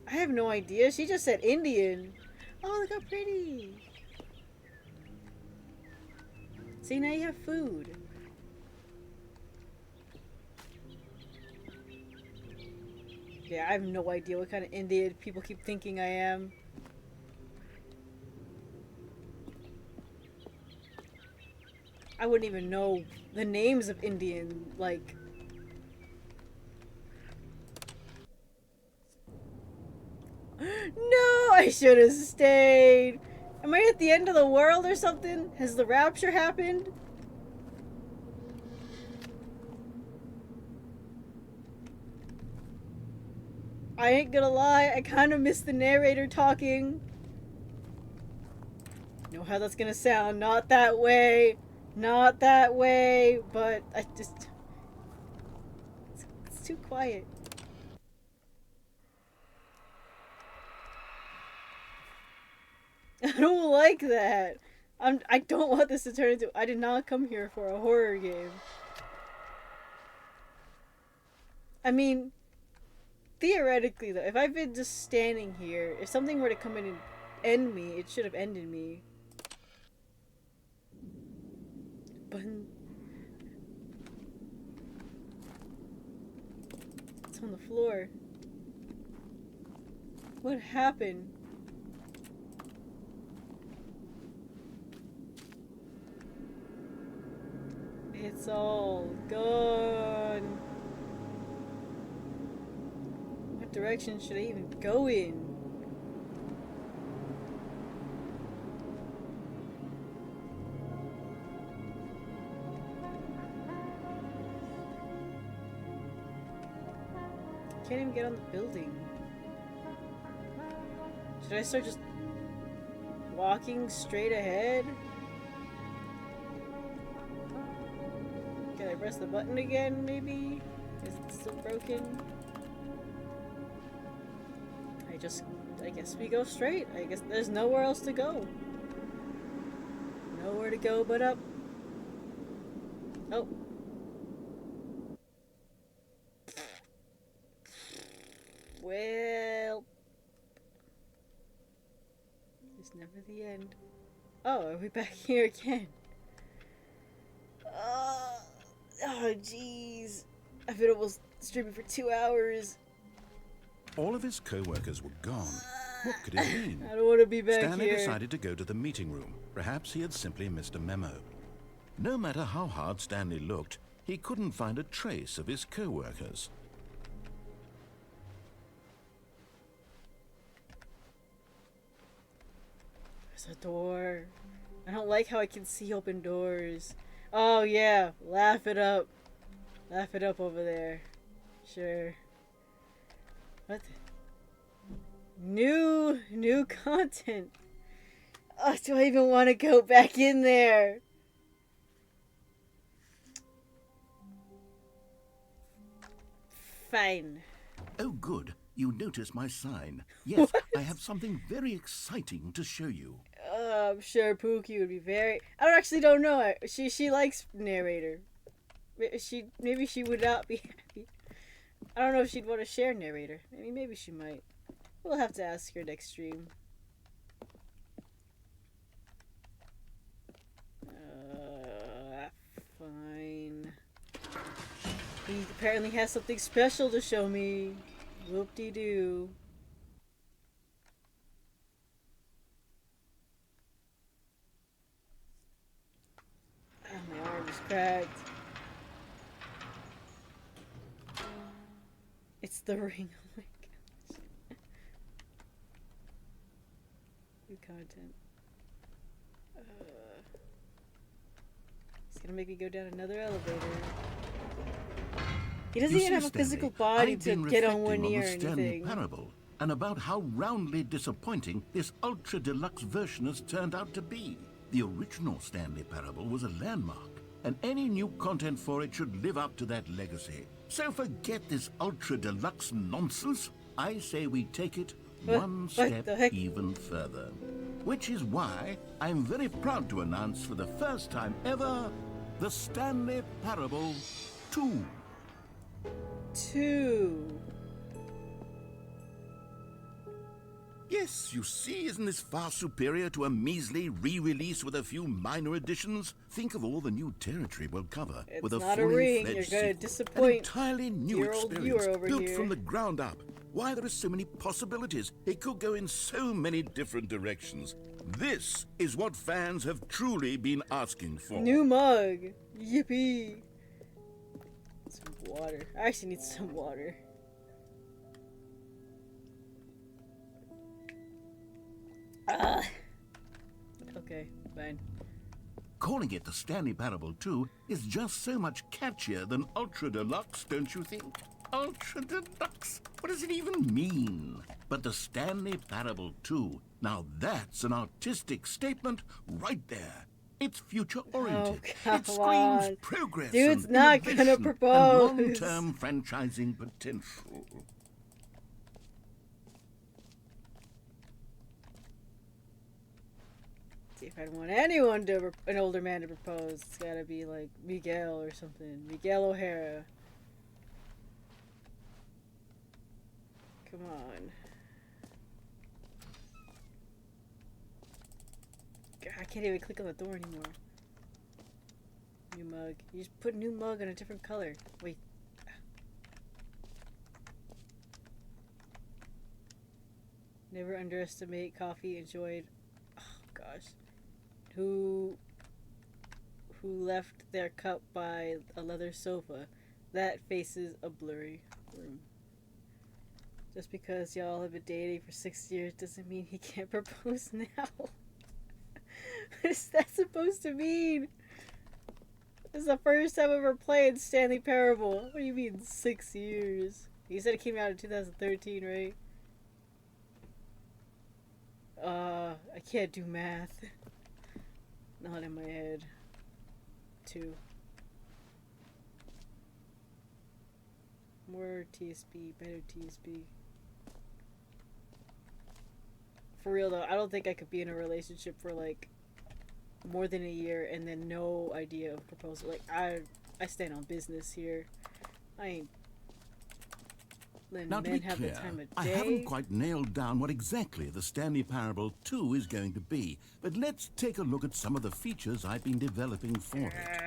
I have no idea. She just said Indian. Oh, look how pretty. See, now you have food. Yeah, I have no idea what kind of Indian people keep thinking I am. I wouldn't even know the names of Indian, like... No, I should have stayed. Am I at the end of the world or something? Has the rapture happened? I ain't gonna lie, I kind of miss the narrator talking. Know how that's gonna sound. Not that way. Not that way. But I just... It's too quiet. I don't like that. I don't want this to turn into... I did not come here for a horror game. I mean, theoretically though, if I've been just standing here, if something were to come in and end me, it should have ended me. But... It's on the floor. What happened? It's all gone. What direction should I even go in? Can't even get on the building. Should I start just walking straight ahead? Can I press the button again, maybe? Is it still broken? I guess we go straight. I guess there's nowhere else to go. Nowhere to go but up. Oh. Well. It's never the end. Oh, are we back here again? Oh, jeez. I've been almost streaming for 2 hours. All of his co-workers were gone. What could it mean? I don't want to be back Stanley here. decided to go to the meeting room. Perhaps he had simply missed a memo. No matter how hard Stanley looked, he couldn't find a trace of his co-workers. There's a door. I don't like how I can see open doors. Oh yeah, laugh it up. Laugh it up over there. Sure. What? New content. Oh, do I even want to go back in there? Fine. Oh, good. You notice my sign. Yes, I have something very exciting to show you. I'm sure Pookie would be very... I don't know. She likes narrator. Maybe she would not be happy. I don't know if she'd want to share narrator. I mean, maybe she might. We'll have to ask her next stream. Fine. He apparently has something special to show me. Whoop-de-doo. Oh, my arm is cracked. It's the ring. Oh my gosh. New content. It's gonna make me go down another elevator. He doesn't You even see, have a physical Stanley, body I've to been get on reflecting one ear the or Stanley anything. Parable. and about how roundly disappointing this Ultra Deluxe version has turned out to be. The original Stanley Parable was a landmark, and any new content for it should live up to that legacy. So forget this Ultra Deluxe nonsense. I say we take it one step even further. Which is why I'm very proud to announce for the first time ever, the Stanley Parable 2. 2. Yes, you see, isn't this far superior to a measly re-release with a few minor additions? Think of all the new territory we'll cover It's with a not a fully ring. fledged You're sequel. gonna disappoint An entirely new your old experience, viewer over built here. from the ground up. Why, there are so many possibilities. It could go in so many different directions. This is what fans have truly been asking for. New mug. Yippee. Some water. I actually need some water. Okay, fine. Calling it the Stanley Parable 2 is just so much catchier than Ultra Deluxe, don't you think? Ultra Deluxe? What does it even mean? But the Stanley Parable 2, now that's an artistic statement right there. It's future-oriented. Oh, come it screams on. progress Dude's and not gonna innovation propose. and long-term franchising potential. See, if I'd want anyone to, an older man to propose, it's gotta be like Miguel or something. Miguel O'Hara. Come on. God, I can't even click on the door anymore. New mug. You just put new mug on a different color. Wait. Never underestimate coffee enjoyed. Oh gosh. Who left their cup by a leather sofa that faces a blurry room. Just because y'all have been dating for 6 years doesn't mean he can't propose now. What is that supposed to mean? This is the first time I've ever played Stanley Parable. What do you mean 6 years? You said it came out in 2013, right? I can't do math. Not in my head. 2. More TSB, better TSB. For real though, I don't think I could be in a relationship for like more than a year and then no idea of proposal. Like I stand on business here. I ain't letting Now, to men be have clear, the time of I day. haven't quite nailed down what exactly the Stanley Parable 2 is going to be, but let's take a look at some of the features I've been developing for it.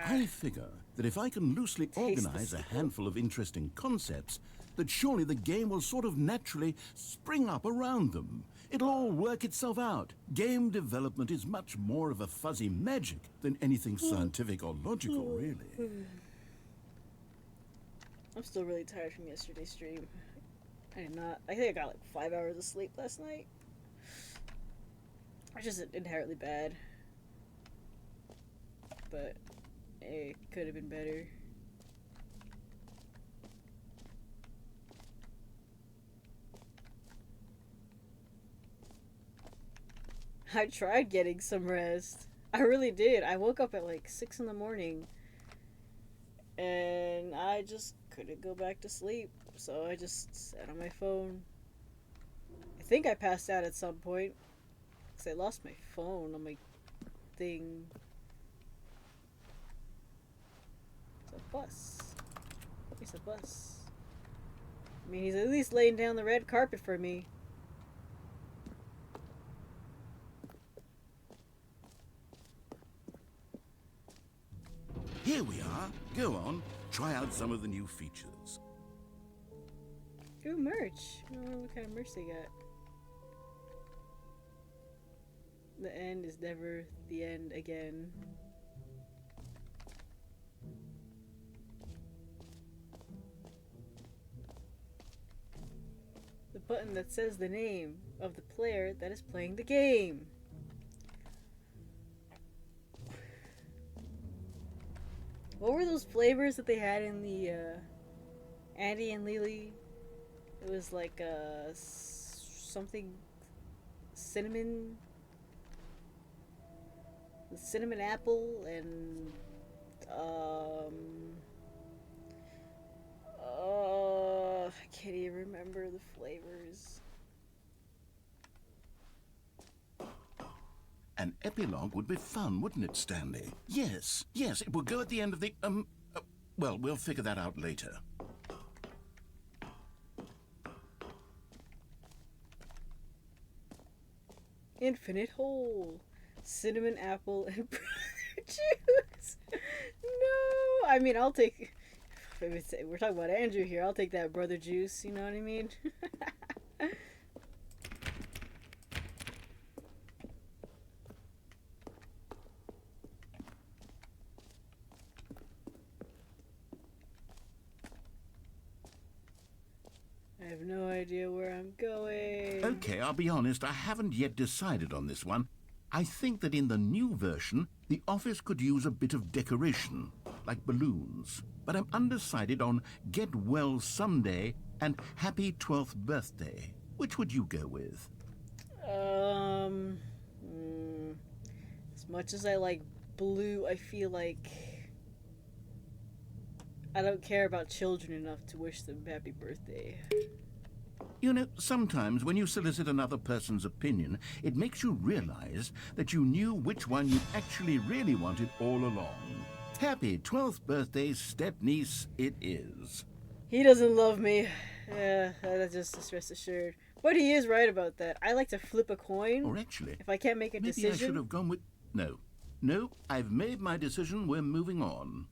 I figure that if I can loosely organize a handful of interesting concepts, that surely the game will sort of naturally spring up around them. It'll all work itself out. Game development is much more of a fuzzy magic than anything scientific or logical, really. I'm still really tired from yesterday's stream. I think I got like 5 hours of sleep last night. Which isn't inherently bad. But it could have been better. I tried getting some rest. I really did. I woke up at like 6 in the morning. And I just couldn't go back to sleep. So I just sat on my phone. I think I passed out at some point. Because I lost my phone on my thing. It's a bus. It's a bus. I mean, he's at least laying down the red carpet for me. Here we are. Go on, try out some of the new features. Ooh, merch. I don't know what kind of merch they got. The end is never the end again. The button that says the name of the player that is playing the game. What were those flavors that they had in the Andy and Lily It was like something cinnamon apple and I can't even remember the flavors. An epilogue would be fun, wouldn't it, Stanley? Yes, yes, it will go at the end of the, well, we'll figure that out later. Infinite hole, cinnamon apple and brother juice. No, I mean I'll take. If we're talking about Andrew here, I'll take that brother juice. You know what I mean? I have no idea where I'm going. Okay, I'll be honest, I haven't yet decided on this one. I think that in the new version, the office could use a bit of decoration, like balloons. But I'm undecided on Get Well Someday and Happy 12th Birthday. Which would you go with? As much as I like blue, I feel like I don't care about children enough to wish them happy birthday. You know, sometimes when you solicit another person's opinion, it makes you realize that you knew which one you actually really wanted all along. Happy 12th birthday, step-niece, it is. He doesn't love me. Yeah, that's just rest assured. But he is right about that. I like to flip a coin. Or actually, if I can't make a maybe decision. I should have gone with... No. No, I've made my decision. We're moving on.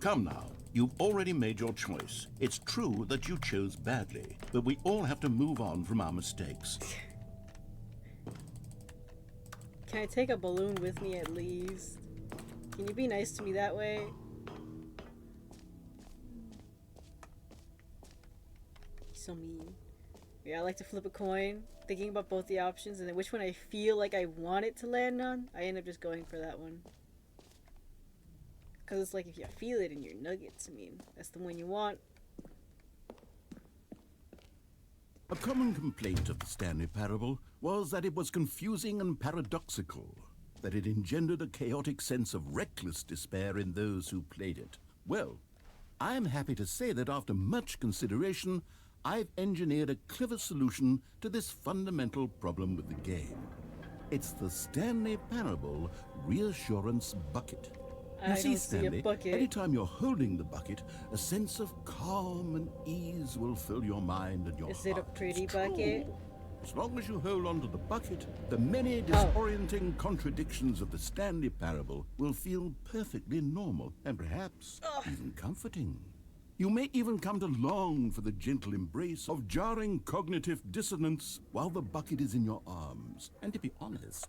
Come now. You've already made your choice. It's true that you chose badly, but we all have to move on from our mistakes. Can I take a balloon with me at least? Can you be nice to me that way? So mean. Yeah, I like to flip a coin, thinking about both the options, and then which one I feel like I want it to land on, I end up just going for that one. Because it's like if you feel it in your nuggets, I mean, that's the one you want. A common complaint of the Stanley Parable was that it was confusing and paradoxical, that it engendered a chaotic sense of reckless despair in those who played it. Well, I'm happy to say that after much consideration, I've engineered a clever solution to this fundamental problem with the game. It's the Stanley Parable Reassurance Bucket. You see, Stanley, anytime you're holding the bucket, a sense of calm and ease will fill your mind and your heart. Is it a pretty bucket? As long as you hold on to the bucket, the many disorienting contradictions of the Stanley Parable will feel perfectly normal and perhaps even comforting. You may even come to long for the gentle embrace of jarring cognitive dissonance while the bucket is in your arms. And to be honest,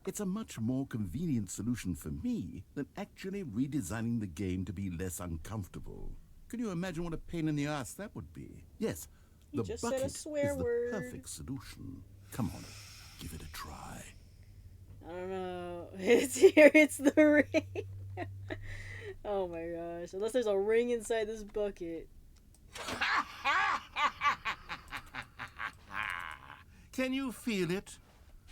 it's a much more convenient solution for me than actually redesigning the game to be less uncomfortable. Can you imagine what a pain in the ass that would be? Yes, the bucket is the perfect solution. Come on, give it a try. I don't know. It's here, it's the ring. Oh my gosh. Unless there's a ring inside this bucket. Can you feel it?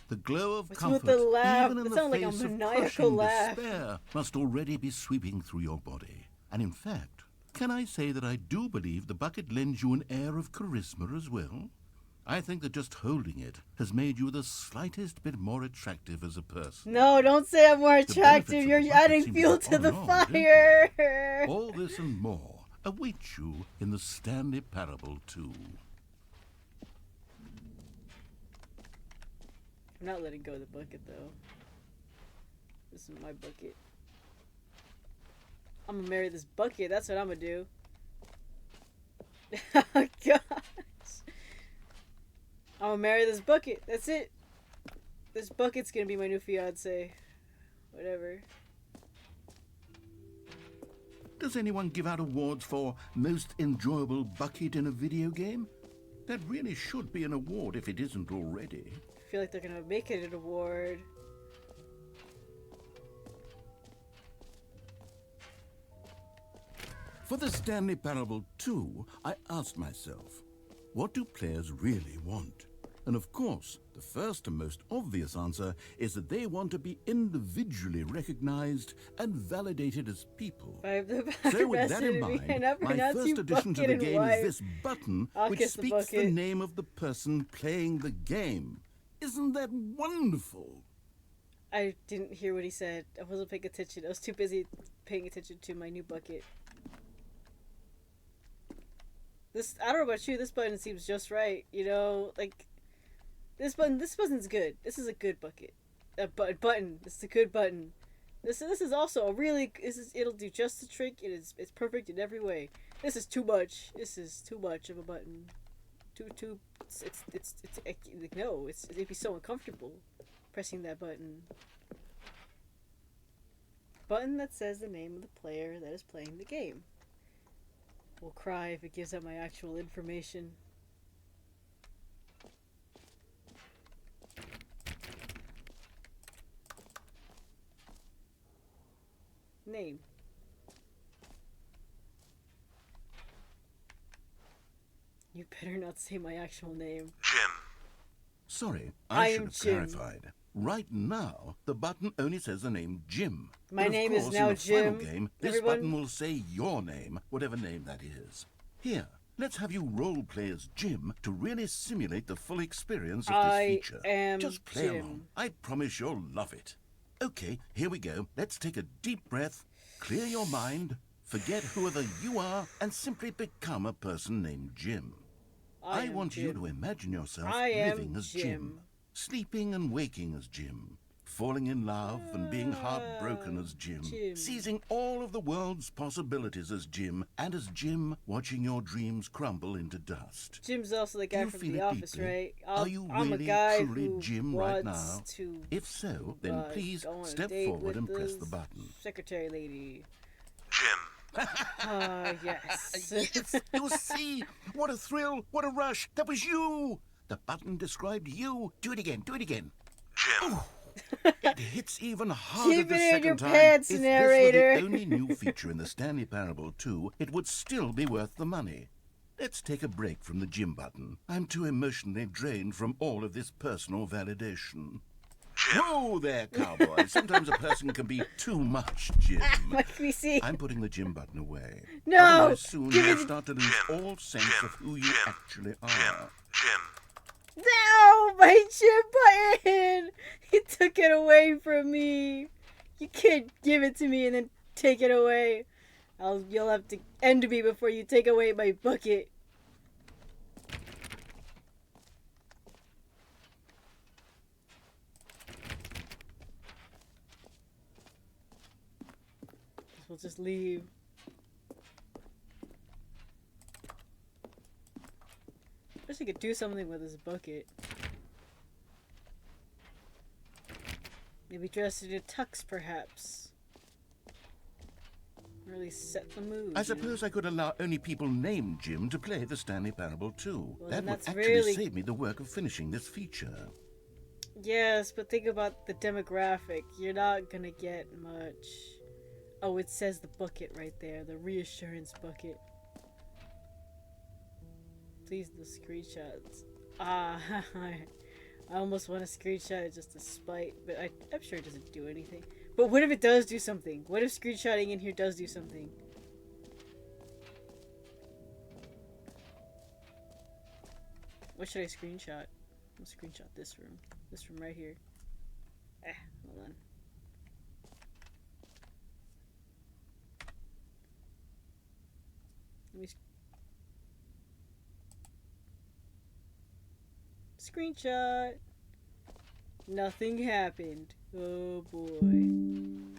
The glow of What's comfort, with the laugh? even in It the sounds like face a of maniacal crushing laugh. despair, must already be sweeping through your body. And in fact, can I say that I do believe the bucket lends you an air of charisma as well? I think that just holding it has made you the slightest bit more attractive as a person. No, don't say I'm more attractive. You're adding fuel to the fire. All this and more awaits you in the Stanley Parable 2. I'm not letting go of the bucket, though. This is my bucket. I'm gonna marry this bucket. That's what I'm gonna do. Oh, gosh. I'm gonna marry this bucket. That's it. This bucket's gonna be my new fiance. Whatever. Does anyone give out awards for most enjoyable bucket in a video game? That really should be an award if it isn't already. I feel like they're gonna make it an award. For the Stanley Parable 2, I asked myself, what do players really want? And of course, the first and most obvious answer is that they want to be individually recognized and validated as people. So with that in mind, my first addition to the game is this button, which speaks the name of the person playing the game. Isn't that wonderful? I didn't hear what he said. I wasn't paying attention. I was too busy paying attention to my new bucket. I don't know about you, this button seems just right. You know, like, this button's good. This is a good bucket. Button. This is a good button. This is also a really, it'll do just the trick. It's perfect in every way. This is too much. This is too much of a button. It'd be so uncomfortable pressing that button. Button that says the name of the player that is playing the game. Will cry if it gives out my actual information. Name. You better not say my actual name. Jim. Sorry, I should am have Jim. clarified. Right now, the button only says the name Jim. My But of name course, is now in the Jim. Final game, this Everyone? button will say your name, whatever name that is. Here, let's have you role play as Jim to really simulate the full experience of this feature. am Just play Jim. along. I promise you'll love it. Okay, here we go. Let's take a deep breath, clear your mind, forget whoever you are, and simply become a person named Jim. I am want you Jim. to imagine yourself I am living as Jim. sleeping and waking as Jim, falling in love and being heartbroken as Jim, seizing all of the world's possibilities as Jim, and as Jim watching your dreams crumble into dust. Jim's also the Do guy you from feel The it Office, deeply? right? Are you I'm a really, guy truly who Jim right now? wants to, If so, then please go on a step date forward with and press the the button. secretary lady. Jim. Yes. Yes, you see? What a thrill, what a rush. That was you. The button described you. Do it again, do it again. Jim. It hits even harder Keep the it in second your time. pants, If narrator. this were the only new feature in the Stanley Parable 2, it would still be worth the money. Let's take a break from the Jim button. I'm too emotionally drained from all of this personal validation. Whoa there, cowboy. Sometimes a person can be too much Jim. Let me see. I'm putting the Jim button away. No! Otherwise soon Give you'll it- start to lose all sense of who you actually are. Jim. No! My Jim button! He took it away from me. You can't give it to me and then take it away. You'll have to end me before you take away my bucket. We'll just leave. I wish I could do something with this bucket. Maybe dress it in tux, perhaps. Really set the mood. I suppose I could allow only people named Jim to play the Stanley Parable 2. Well, That then would that's actually really- save me the work of finishing this feature. Yes, but think about the demographic. You're not gonna get much. Oh, it says the bucket right there. The reassurance bucket. Please, the screenshots. Ah, I almost want to screenshot it just to spite, but I'm sure it doesn't do anything. But what if it does do something? What if screenshotting in here does do something? What should I screenshot? I'll screenshot this room. This room right here. Hold on. Let me screenshot. Nothing happened. Oh boy.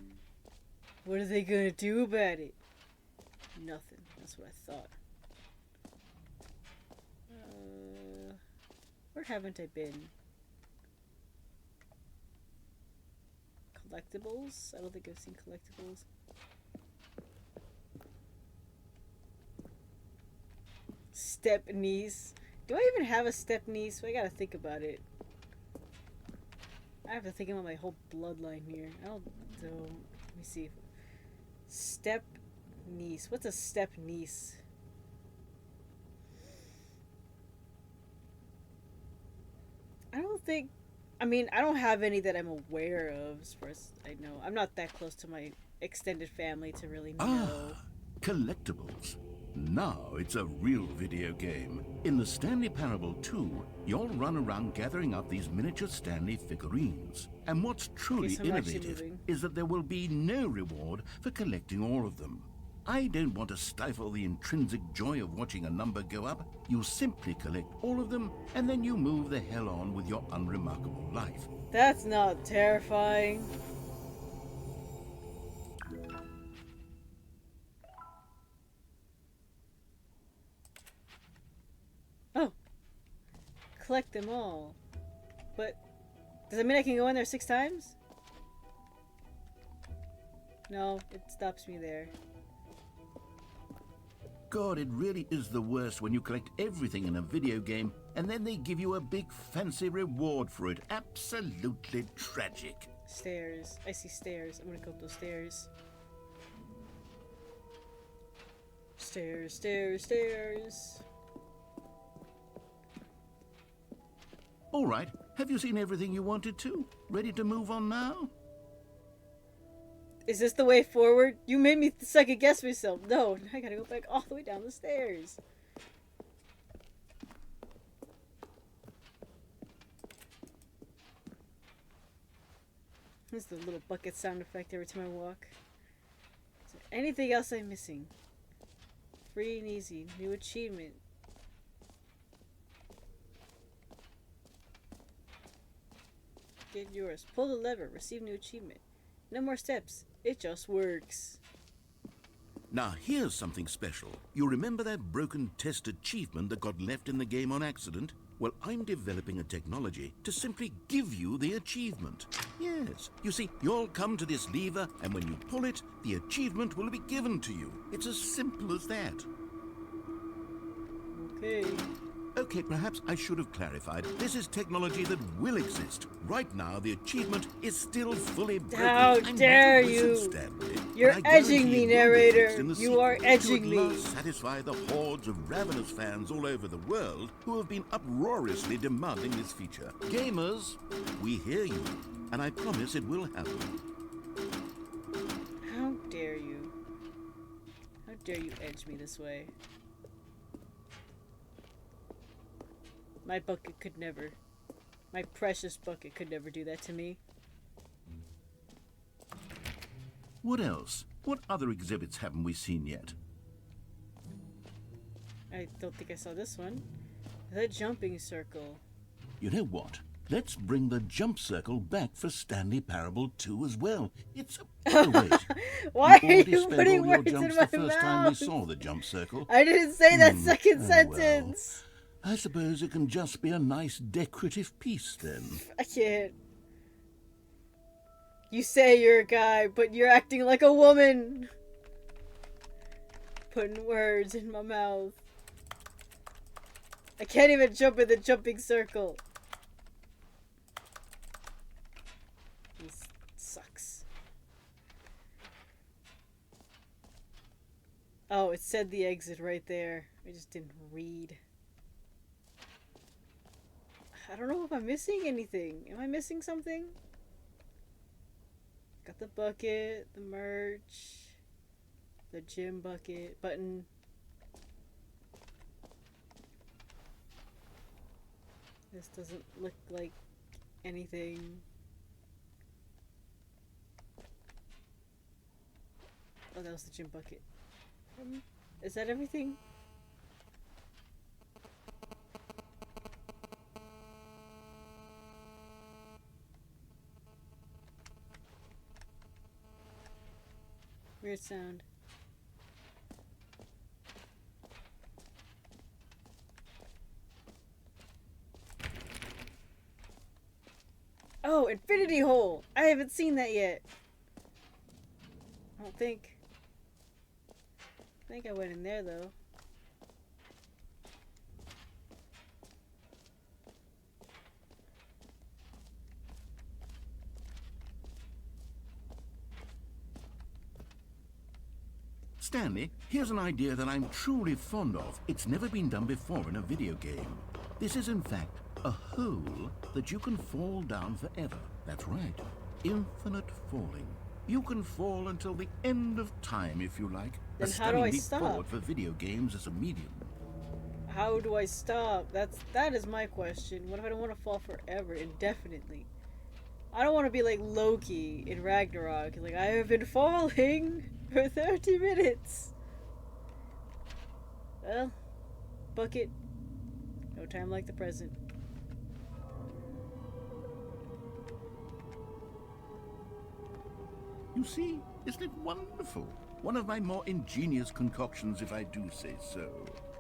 What are they gonna do about it? Nothing. That's what I thought. Where haven't I been? Collectibles? I don't think I've seen collectibles. Step niece. Do I even have a step niece? I gotta think about it. I have to think about my whole bloodline here. I don't know. Let me see. Step Niece. What's a step niece? I don't think... I mean, I don't have any that I'm aware of, as far as I know. I'm not that close to my extended family to really know. Collectibles. Now it's a real video game. In the Stanley Parable 2, you'll run around gathering up these miniature Stanley figurines. And what's truly so I'm actually innovative moving. is that there will be no reward for collecting all of them. I don't want to stifle the intrinsic joy of watching a number go up. You simply collect all of them, and then you move the hell on with your unremarkable life. That's not terrifying. Oh. Collect them all. But does that mean I can go in there 6 times? No, it stops me there. God, it really is the worst when you collect everything in a video game and then they give you a big fancy reward for it. Absolutely tragic. Stairs. I see stairs. I'm gonna go up those stairs. Stairs, stairs, stairs. All right, have you seen everything you wanted to? Ready to move on now? Is this the way forward? You made me second guess myself. No, I gotta go back all the way down the stairs. This is the little bucket sound effect every time I walk. Is there anything else I'm missing? Free and easy. New achievement. Get yours. Pull the lever. Receive new achievement. No more steps. It just works. Now here's something special. You remember that broken test achievement that got left in the game on accident? Well, I'm developing a technology to simply give you the achievement. Yes. You see, you'll come to this lever, and when you pull it, the achievement will be given to you. It's as simple as that. Okay. Okay, perhaps I should have clarified. This is technology that will exist. Right now, the achievement is still fully broken. How dare you! You're edging me, narrator. You are edging me. To at last satisfy the hordes of ravenous fans all over the world who have been uproariously demanding this feature. Gamers, we hear you, and I promise it will happen. How dare you? How dare you edge me this way? My bucket could never. My precious bucket could never do that to me. What else? What other exhibits haven't we seen yet? I don't think I saw this one. The jumping circle. You know what? Let's bring the jump circle back for Stanley Parable 2 as well. It's a... Oh, wait. Why are already you spent putting all your words in jumps my the first mouth? time we saw the jump circle. I didn't say that second Oh, sentence. well. I suppose it can just be a nice decorative piece then. I can't. You say you're a guy, but you're acting like a woman. Putting words in my mouth. I can't even jump in the jumping circle. This sucks. Oh, it said the exit right there. I just didn't read. I don't know if I'm missing anything. Am I missing something? Got the bucket, the merch, the gym bucket, button. This doesn't look like anything. Oh, that was the gym bucket. Is that everything? Weird sound. Oh, infinity hole! I haven't seen that yet. I don't think. I think I went in there though. Stanley, here's an idea that I'm truly fond of. It's never been done before in a video game. This is, in fact, a hole that you can fall down forever. That's right. Infinite falling. You can fall until the end of time, if you like. Then a how do I stunning leap stop? forward for video games as a medium. How do I stop? That is my question. What if I don't want to fall forever, indefinitely? I don't want to be like Loki in Ragnarok. Like, I have been falling for 30 minutes. Well, bucket. No time like the present. You see, isn't it wonderful? One of my more ingenious concoctions, if I do say so.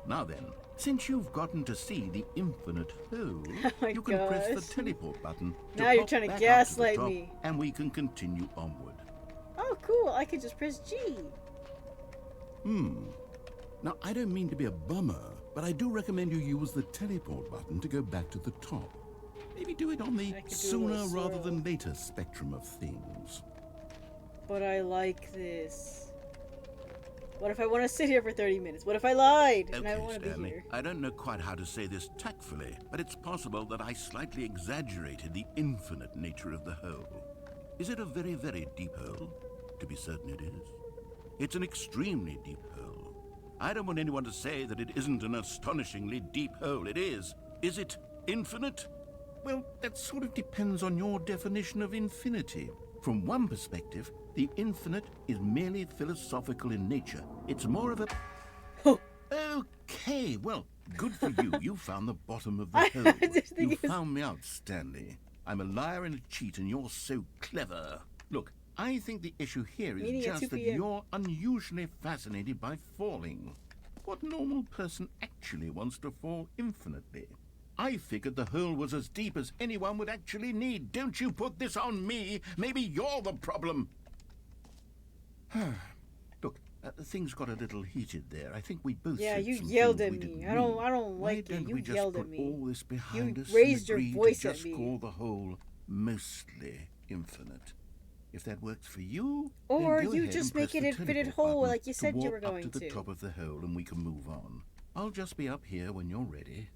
Now then, since you've gotten to see the infinite hole, my you can press gosh. the teleport button to Now you're pop trying to back up gaslight the top, me. and we can continue onward. Oh, cool. I could just press G. Now, I don't mean to be a bummer, but I do recommend you use the teleport button to go back to the top. Maybe do it on the I could do a sooner little rather swirl. than later spectrum of things. But I like this. What if I want to sit here for 30 minutes? What if I lied and I Okay, want to be Stanley, here? I don't know quite how to say this tactfully, but it's possible that I slightly exaggerated the infinite nature of the hole. Is it a very, very deep hole? To be certain it is. It's an extremely deep hole. I don't want anyone to say that it isn't an astonishingly deep hole. It is. Is it infinite? Well, that sort of depends on your definition of infinity. From one perspective, the infinite is merely philosophical in nature. It's more of a... Okay, well, good for you. You found the bottom of the hole. just think You it's- found me out, Stanley. I'm a liar and a cheat, and you're so clever. Look, I think the issue here is Meeting at 2 just that p.m. you're unusually fascinated by falling. What normal person actually wants to fall infinitely? I figured the hole was as deep as anyone would actually need. Don't you put this on me. Maybe you're the problem. Look, things got a little heated there. I think we both Yeah, said you some yelled things at we me. didn't I don't mean. Why like it. don't You we just yelled put at me. all this behind You us raised your and agree voice to at just me. call the hole mostly infinite? If that works for you, Or then go you ahead just and press make it the infinite teleport hole button like you said to you walk were going up to the to. top of the hole, and we can move on. I'll just be up here when you're ready.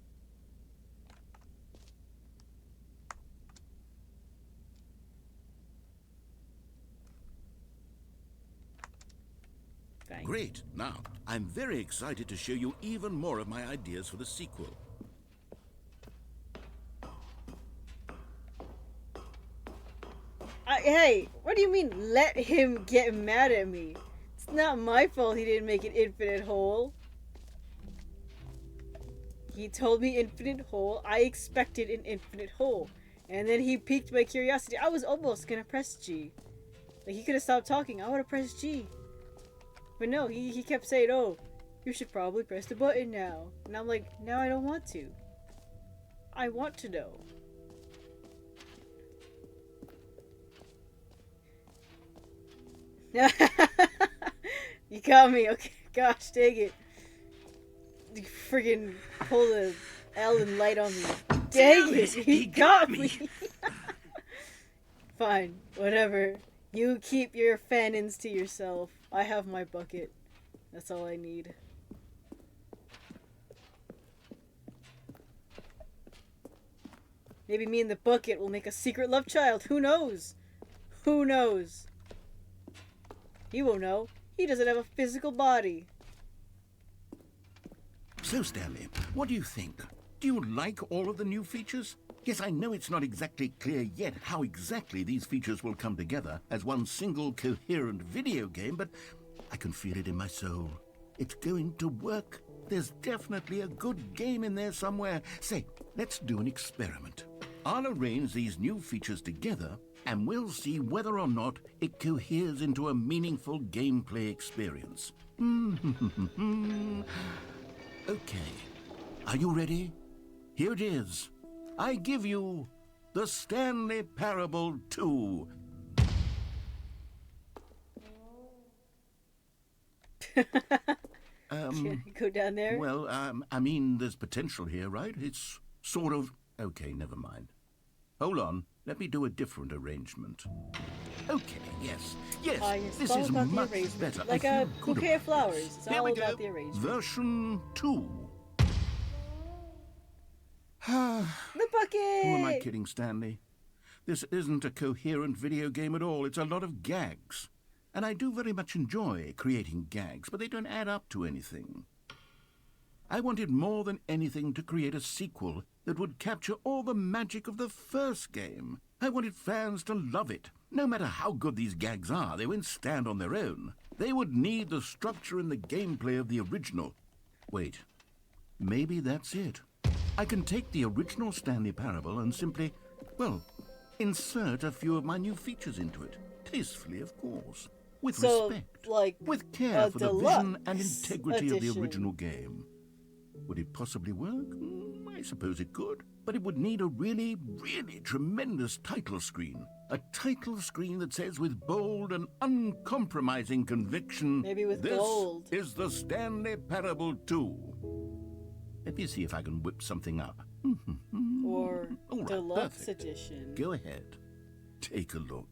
Thank Great. Now, I'm very excited to show you even more of my ideas for the sequel. Hey, what do you mean let him get mad at me? It's not my fault he didn't make an infinite hole. He told me infinite hole. I expected an infinite hole. And then he piqued my curiosity. I was almost gonna press G. Like, he could have stopped talking. I would have pressed G. But no, he kept saying, oh, you should probably press the button now. And I'm like, no, I don't want to. I want to know. You got me. Okay, gosh, dang it. You friggin' pulled a Ellen light on me. Dang it, he got me. Fine, whatever. You keep your fan-ins to yourself. I have my bucket. That's all I need. Maybe me and the bucket will make a secret love child. Who knows? Who knows? He won't know. He doesn't have a physical body. So, Stanley, what do you think? Do you like all of the new features? Yes, I know it's not exactly clear yet how exactly these features will come together as one single coherent video game, but I can feel it in my soul. It's going to work. There's definitely a good game in there somewhere. Say, let's do an experiment. I'll arrange these new features together, and we'll see whether or not it coheres into a meaningful gameplay experience. Okay, are you ready? Here it is. I give you the Stanley Parable 2. Can I go down there? Well, I mean, there's potential here, right? It's sort of... Okay, never mind. Hold on. Let me do a different arrangement. Okay, yes. Yes, It's this all is about the much arrangement. better. Like I a feel good bouquet of about flowers. this. It's Here all we about go. the arrangement. Version 2. The bucket! Who am I kidding, Stanley? This isn't a coherent video game at all. It's a lot of gags. And I do very much enjoy creating gags, but they don't add up to anything. I wanted more than anything to create a sequel that would capture all the magic of the first game. I wanted fans to love it. No matter how good these gags are, they won't stand on their own. They would need the structure and the gameplay of the original. Wait, maybe that's it. I can take the original Stanley Parable and simply, well, insert a few of my new features into it. Tastefully, of course. With respect. Like with care for the vision and deluxe integrity of the edition. original game. Would it possibly work? I suppose it could. But it would need a really, really tremendous title screen. A title screen that says with bold and uncompromising conviction, Maybe with this gold. is the Stanley Parable 2. Let me see if I can whip something up. Or All right, deluxe perfect. edition. Go ahead. Take a look.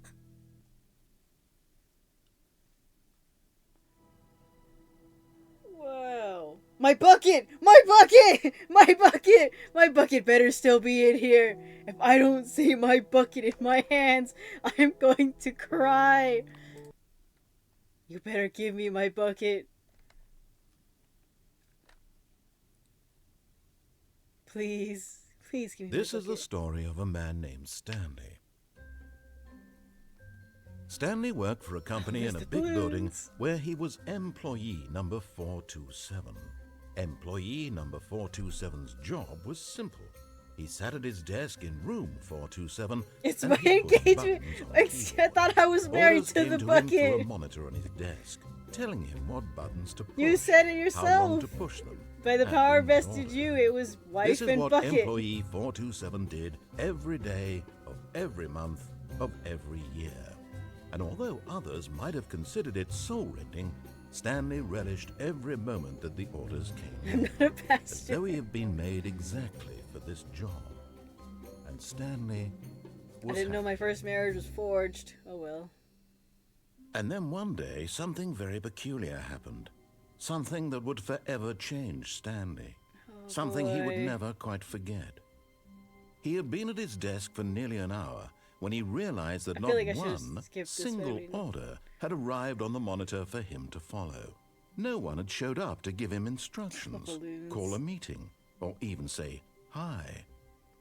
Wow. My bucket! My bucket! My bucket! My bucket better still be in here. If I don't see my bucket in my hands, I'm going to cry. You better give me my bucket. Please. Please give me This my is the bucket. story of a man named Stanley. Stanley worked for a company There's in a the big building balloons. where he was employee number 427. Employee number 427's job was simple. He sat at his desk in room 427. It's and my he pushed engagement. buttons on a I keyboard. thought I was married Orders to came the to him through a bucket. monitor on his desk, telling him what buttons to push. You said it How long yourself. to push them. By the and power in vested order. you, it was wife This is and what bucket. employee 427 did every day of every month of every year. And although others might have considered it soul-rending, Stanley relished every moment that the orders came in, Not a as pastor. though he had been made exactly for this job. And Stanley I was didn't know happy. my first marriage was forged. Oh well. And then one day, something very peculiar happened. Something that would forever change Stanley. Something he would boy. never quite forget. He had been at his desk for nearly an hour when he realized that I not feel like I should've one skipped this, single maybe. order had arrived on the monitor for him to follow. No one had showed up to give him instructions, balloons. call a meeting, or even say hi.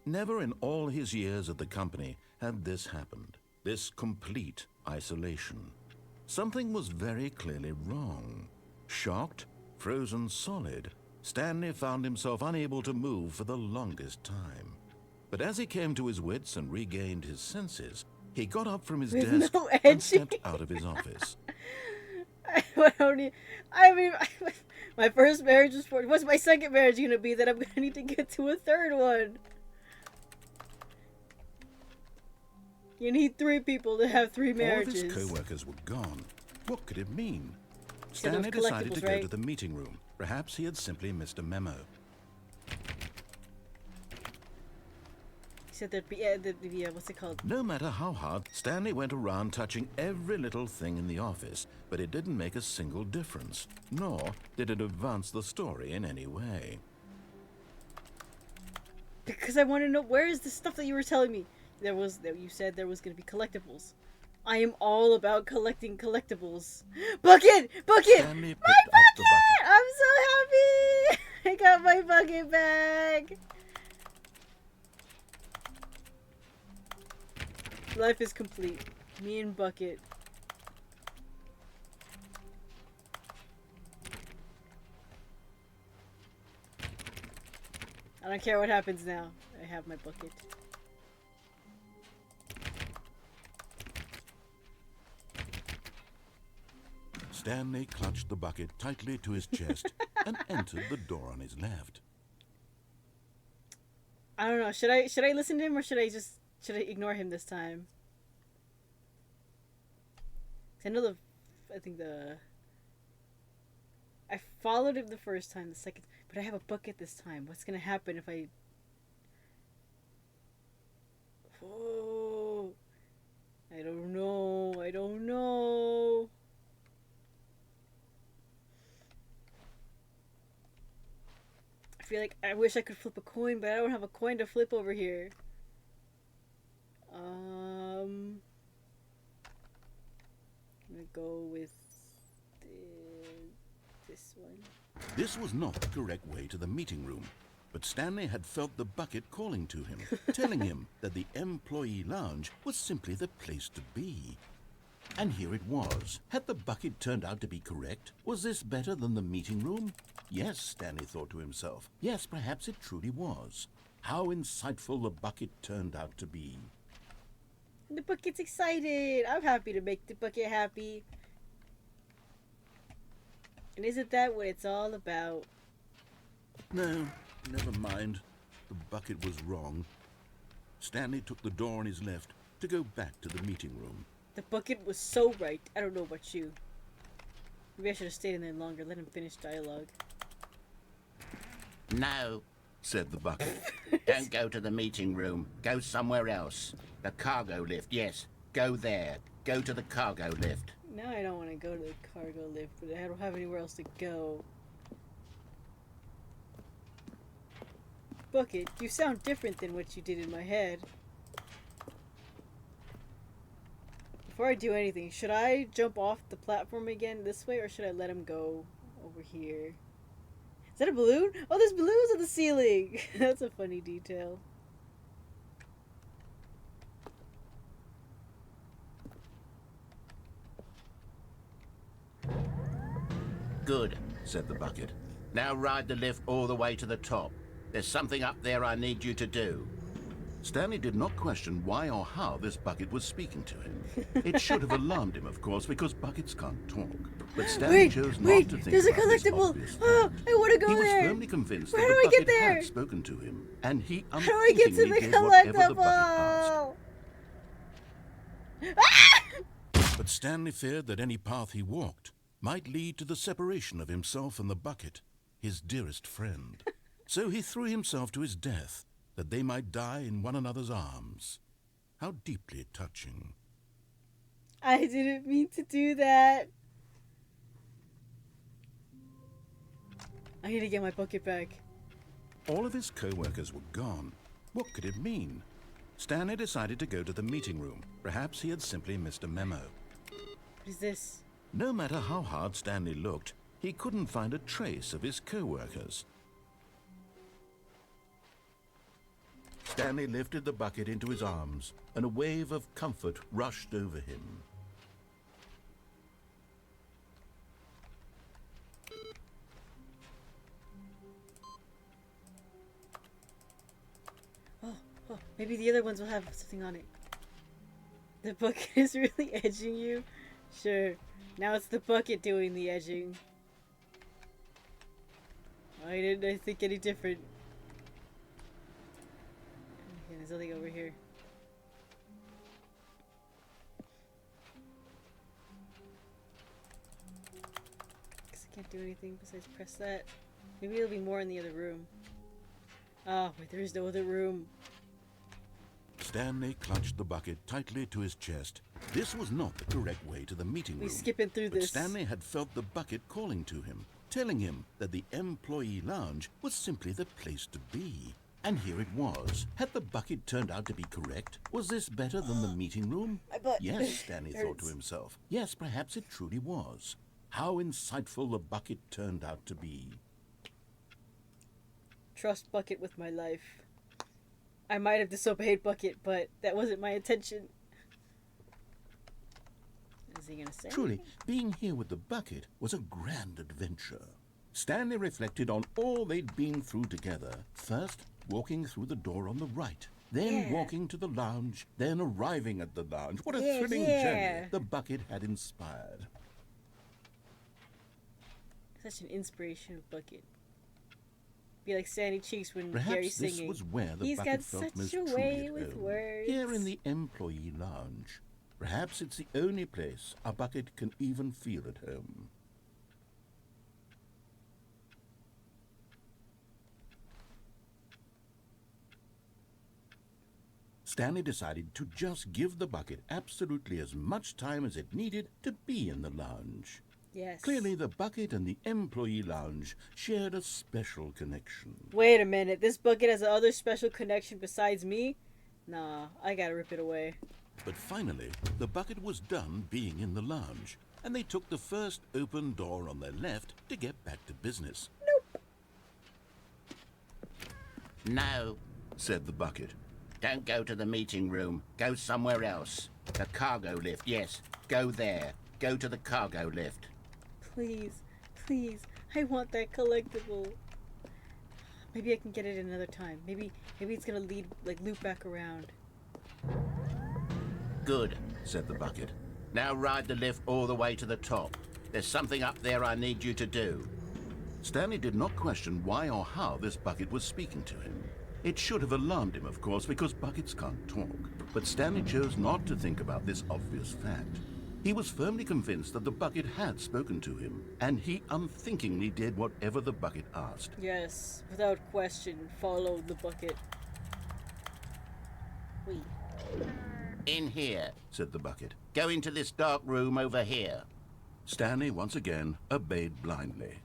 Never in all his years at the company had this happened, this complete isolation. Something was very clearly wrong. Shocked, frozen solid, Stanley found himself unable to move for the longest time. But as he came to his wits and regained his senses, he got up from his With desk no and edging. stepped out of his office. I mean, my first marriage was forged. What's my second marriage gonna be that I'm gonna need to get to a third one? You need 3 people to have 3 All of marriages. his co-workers were gone. What could it mean? said it was Stanley decided to collectibles, go right? to the meeting room. Perhaps he had simply missed a memo. He said there'd be, what's it called? No matter how hard, Stanley went around touching every little thing in the office, but it didn't make a single difference, nor did it advance the story in any way. Because I want to know, where is the stuff that you were telling me? You said there was gonna be collectibles. I am all about collecting collectibles. Bucket! Bucket! Stanley My picked up the bucket! bucket. I'm so happy! I got my bucket back! Life is complete. Me and Bucket. I don't care what happens now. I have my bucket. Stanley clutched the bucket tightly to his chest and entered the door on his left. I don't know. Should I listen to him or should I ignore him this time? I followed him the first time, the second, but I have a bucket this time. What's gonna happen if I? Oh. I don't know. I don't know. I feel like I wish I could flip a coin, but I don't have a coin to flip over here. I'm gonna go with this one. This was not the correct way to the meeting room, but Stanley had felt the bucket calling to him, telling him that the employee lounge was simply the place to be. And here it was. Had the bucket turned out to be correct? Was this better than the meeting room? Yes, Stanley thought to himself. Yes, perhaps it truly was. How insightful the bucket turned out to be. The bucket's excited. I'm happy to make the bucket happy. And isn't that what it's all about? No, never mind. The bucket was wrong. Stanley took the door on his left to go back to the meeting room. The bucket was so right. I don't know about you. Maybe I should have stayed in there longer. Let him finish dialogue. No, Said the bucket. don't go to the meeting room. Go somewhere else. The cargo lift, yes. Go there. Go to the cargo lift. Now I don't want to go to the cargo lift, but I don't have anywhere else to go. Bucket, you sound different than what you did in my head. Before I do anything, should I jump off the platform again this way, or should I let him go over here? Is that a balloon? Oh, there's balloons on the ceiling! That's a funny detail. Good, Said the bucket. now ride the lift all the way to the top. There's something up there I need you to do. Stanley did not question why or how this bucket was speaking to him. It should have alarmed him, of course, because buckets can't talk. But Stanley chose not to think there's a about this collectible! obvious Oh, fact. I want to go He was there! firmly convinced Where that do the I get bucket there? had spoken to him, and he How do I get to unthinkingly the did whatever the bucket asked. collectible? Ah! But Stanley feared that any path he walked might lead to the separation of himself and the bucket, his dearest friend. So he threw himself to his death, that they might die in one another's arms. How deeply touching. I didn't mean to do that. I need to get my bucket back. All of his co-workers were gone. What could it mean? Stanley decided to go to the meeting room. Perhaps he had simply missed a memo. What is this? No matter how hard Stanley looked, he couldn't find a trace of his co-workers. Stanley lifted the bucket into his arms, and a wave of comfort rushed over him. Oh, maybe the other ones will have something on it. The bucket is really edging you? Sure. Now it's the bucket doing the edging. I didn't think any different. Okay, there's nothing over here. Guess I can't do anything besides press that. Maybe there'll be more in the other room. Oh, wait, there is no other room. Stanley clutched the bucket tightly to his chest. This was not the correct way to the meeting room. We're skipping through But this. Stanley had felt the bucket calling to him, telling him that the employee lounge was simply the place to be. And here it was. Had the bucket turned out to be correct? Was this better than the meeting room? My butt Yes, Stanley thought to hurts. himself. Yes, perhaps it truly was. How insightful the bucket turned out to be. Trust Bucket with my life. I might have disobeyed Bucket, but that wasn't my intention. Is he gonna say? Truly, being here with the bucket was a grand adventure. Stanley reflected on all they'd been through together. First, walking through the door on the right. Then Yeah. walking to the lounge. Then arriving at the lounge. What a Yeah, thrilling yeah. journey the bucket had inspired. Such an inspirational Bucket. Be like Sandy Cheeks when Perhaps Gary's this singing. was where the He's bucket got felt such most a truly way at with home. words. Here in the employee lounge. Perhaps it's the only place a bucket can even feel at home. Stanley decided to just give the bucket absolutely as much time as it needed to be in the lounge. Yes. Clearly, the bucket and the employee lounge shared a special connection. Wait a minute. This bucket has another special connection besides me? Nah, I gotta rip it away. But finally, the bucket was done being in the lounge, and they took the first open door on their left to get back to business. No, Said the bucket. don't go to the meeting room. Go somewhere else. The cargo lift, yes. Go there. Go to the cargo lift. Please, please, I want that collectible. Maybe I can get it another time. Maybe it's gonna loop back around. Good. Said the bucket. Now ride the lift all the way to the top. There's something up there I need you to do. Stanley did not question why or how this bucket was speaking to him. It should have alarmed him, of course, because buckets can't talk. But Stanley chose not to think about this obvious fact. He was firmly convinced that the bucket had spoken to him, and he unthinkingly did whatever the bucket asked. Yes, without question, follow the bucket. Wait. In here. Said the bucket. Go into this dark room over here. Stanley once again obeyed blindly.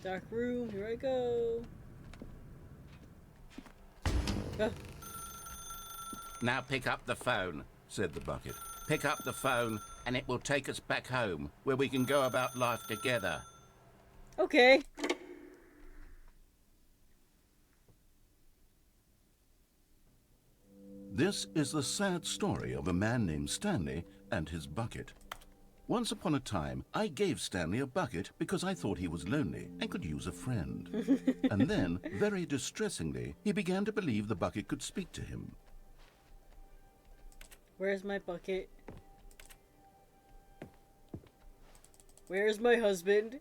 Dark room, here I go. Oh, Now pick up the phone. Said the bucket. Pick up the phone and it will take us back home where we can go about life together. okay. This is the sad story of a man named Stanley and his bucket. Once upon a time, I gave Stanley a bucket because I thought he was lonely and could use a friend. And then, very distressingly, he began to believe the bucket could speak to him. Where's my bucket? Where's my husband?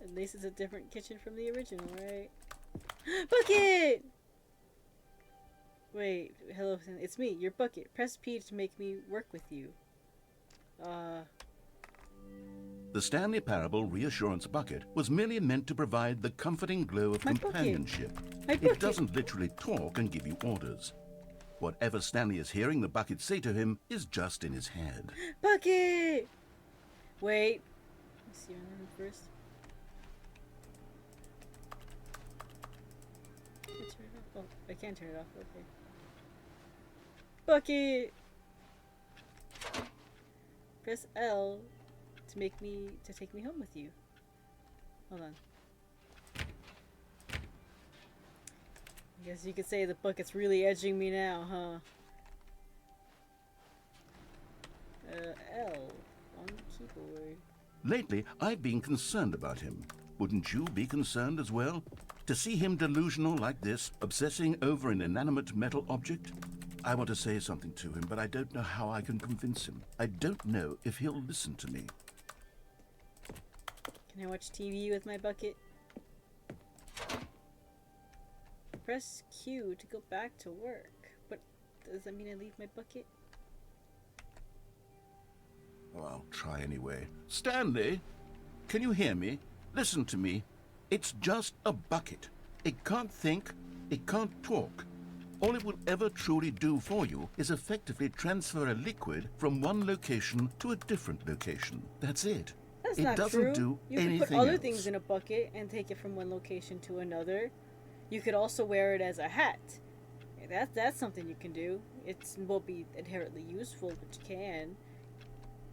At least it's a different kitchen from the original, right? Bucket! Wait, hello, it's me, your bucket. Press P to make me work with you. The Stanley Parable Reassurance Bucket was merely meant to provide the comforting glow of My bucket. companionship. My It bucket. doesn't literally talk and give you orders. Whatever Stanley is hearing the bucket say to him is just in his head. Bucket! Wait. Let's see your name first. Can I turn it off? Oh, I can turn it off. Okay. Bucket! Press L to take me home with you. Hold on. I guess you could say the bucket's really edging me now, huh? L on the keyboard. Lately, I've been concerned about him. Wouldn't you be concerned as well? To see him delusional like this, obsessing over an inanimate metal object? I want to say something to him, but I don't know how I can convince him. I don't know if he'll listen to me. Can I watch TV with my bucket? Press Q to go back to work. But does that mean I leave my bucket? Oh, I'll try anyway. Stanley, can you hear me? Listen to me. It's just a bucket. It can't think. It can't talk. All it will ever truly do for you is effectively transfer a liquid from one location to a different location. That's it. That's It not doesn't true. do You can anything put other else. things in a bucket and take it from one location to another. You could also wear it as a hat. That's something you can do. It won't be inherently useful, but you can.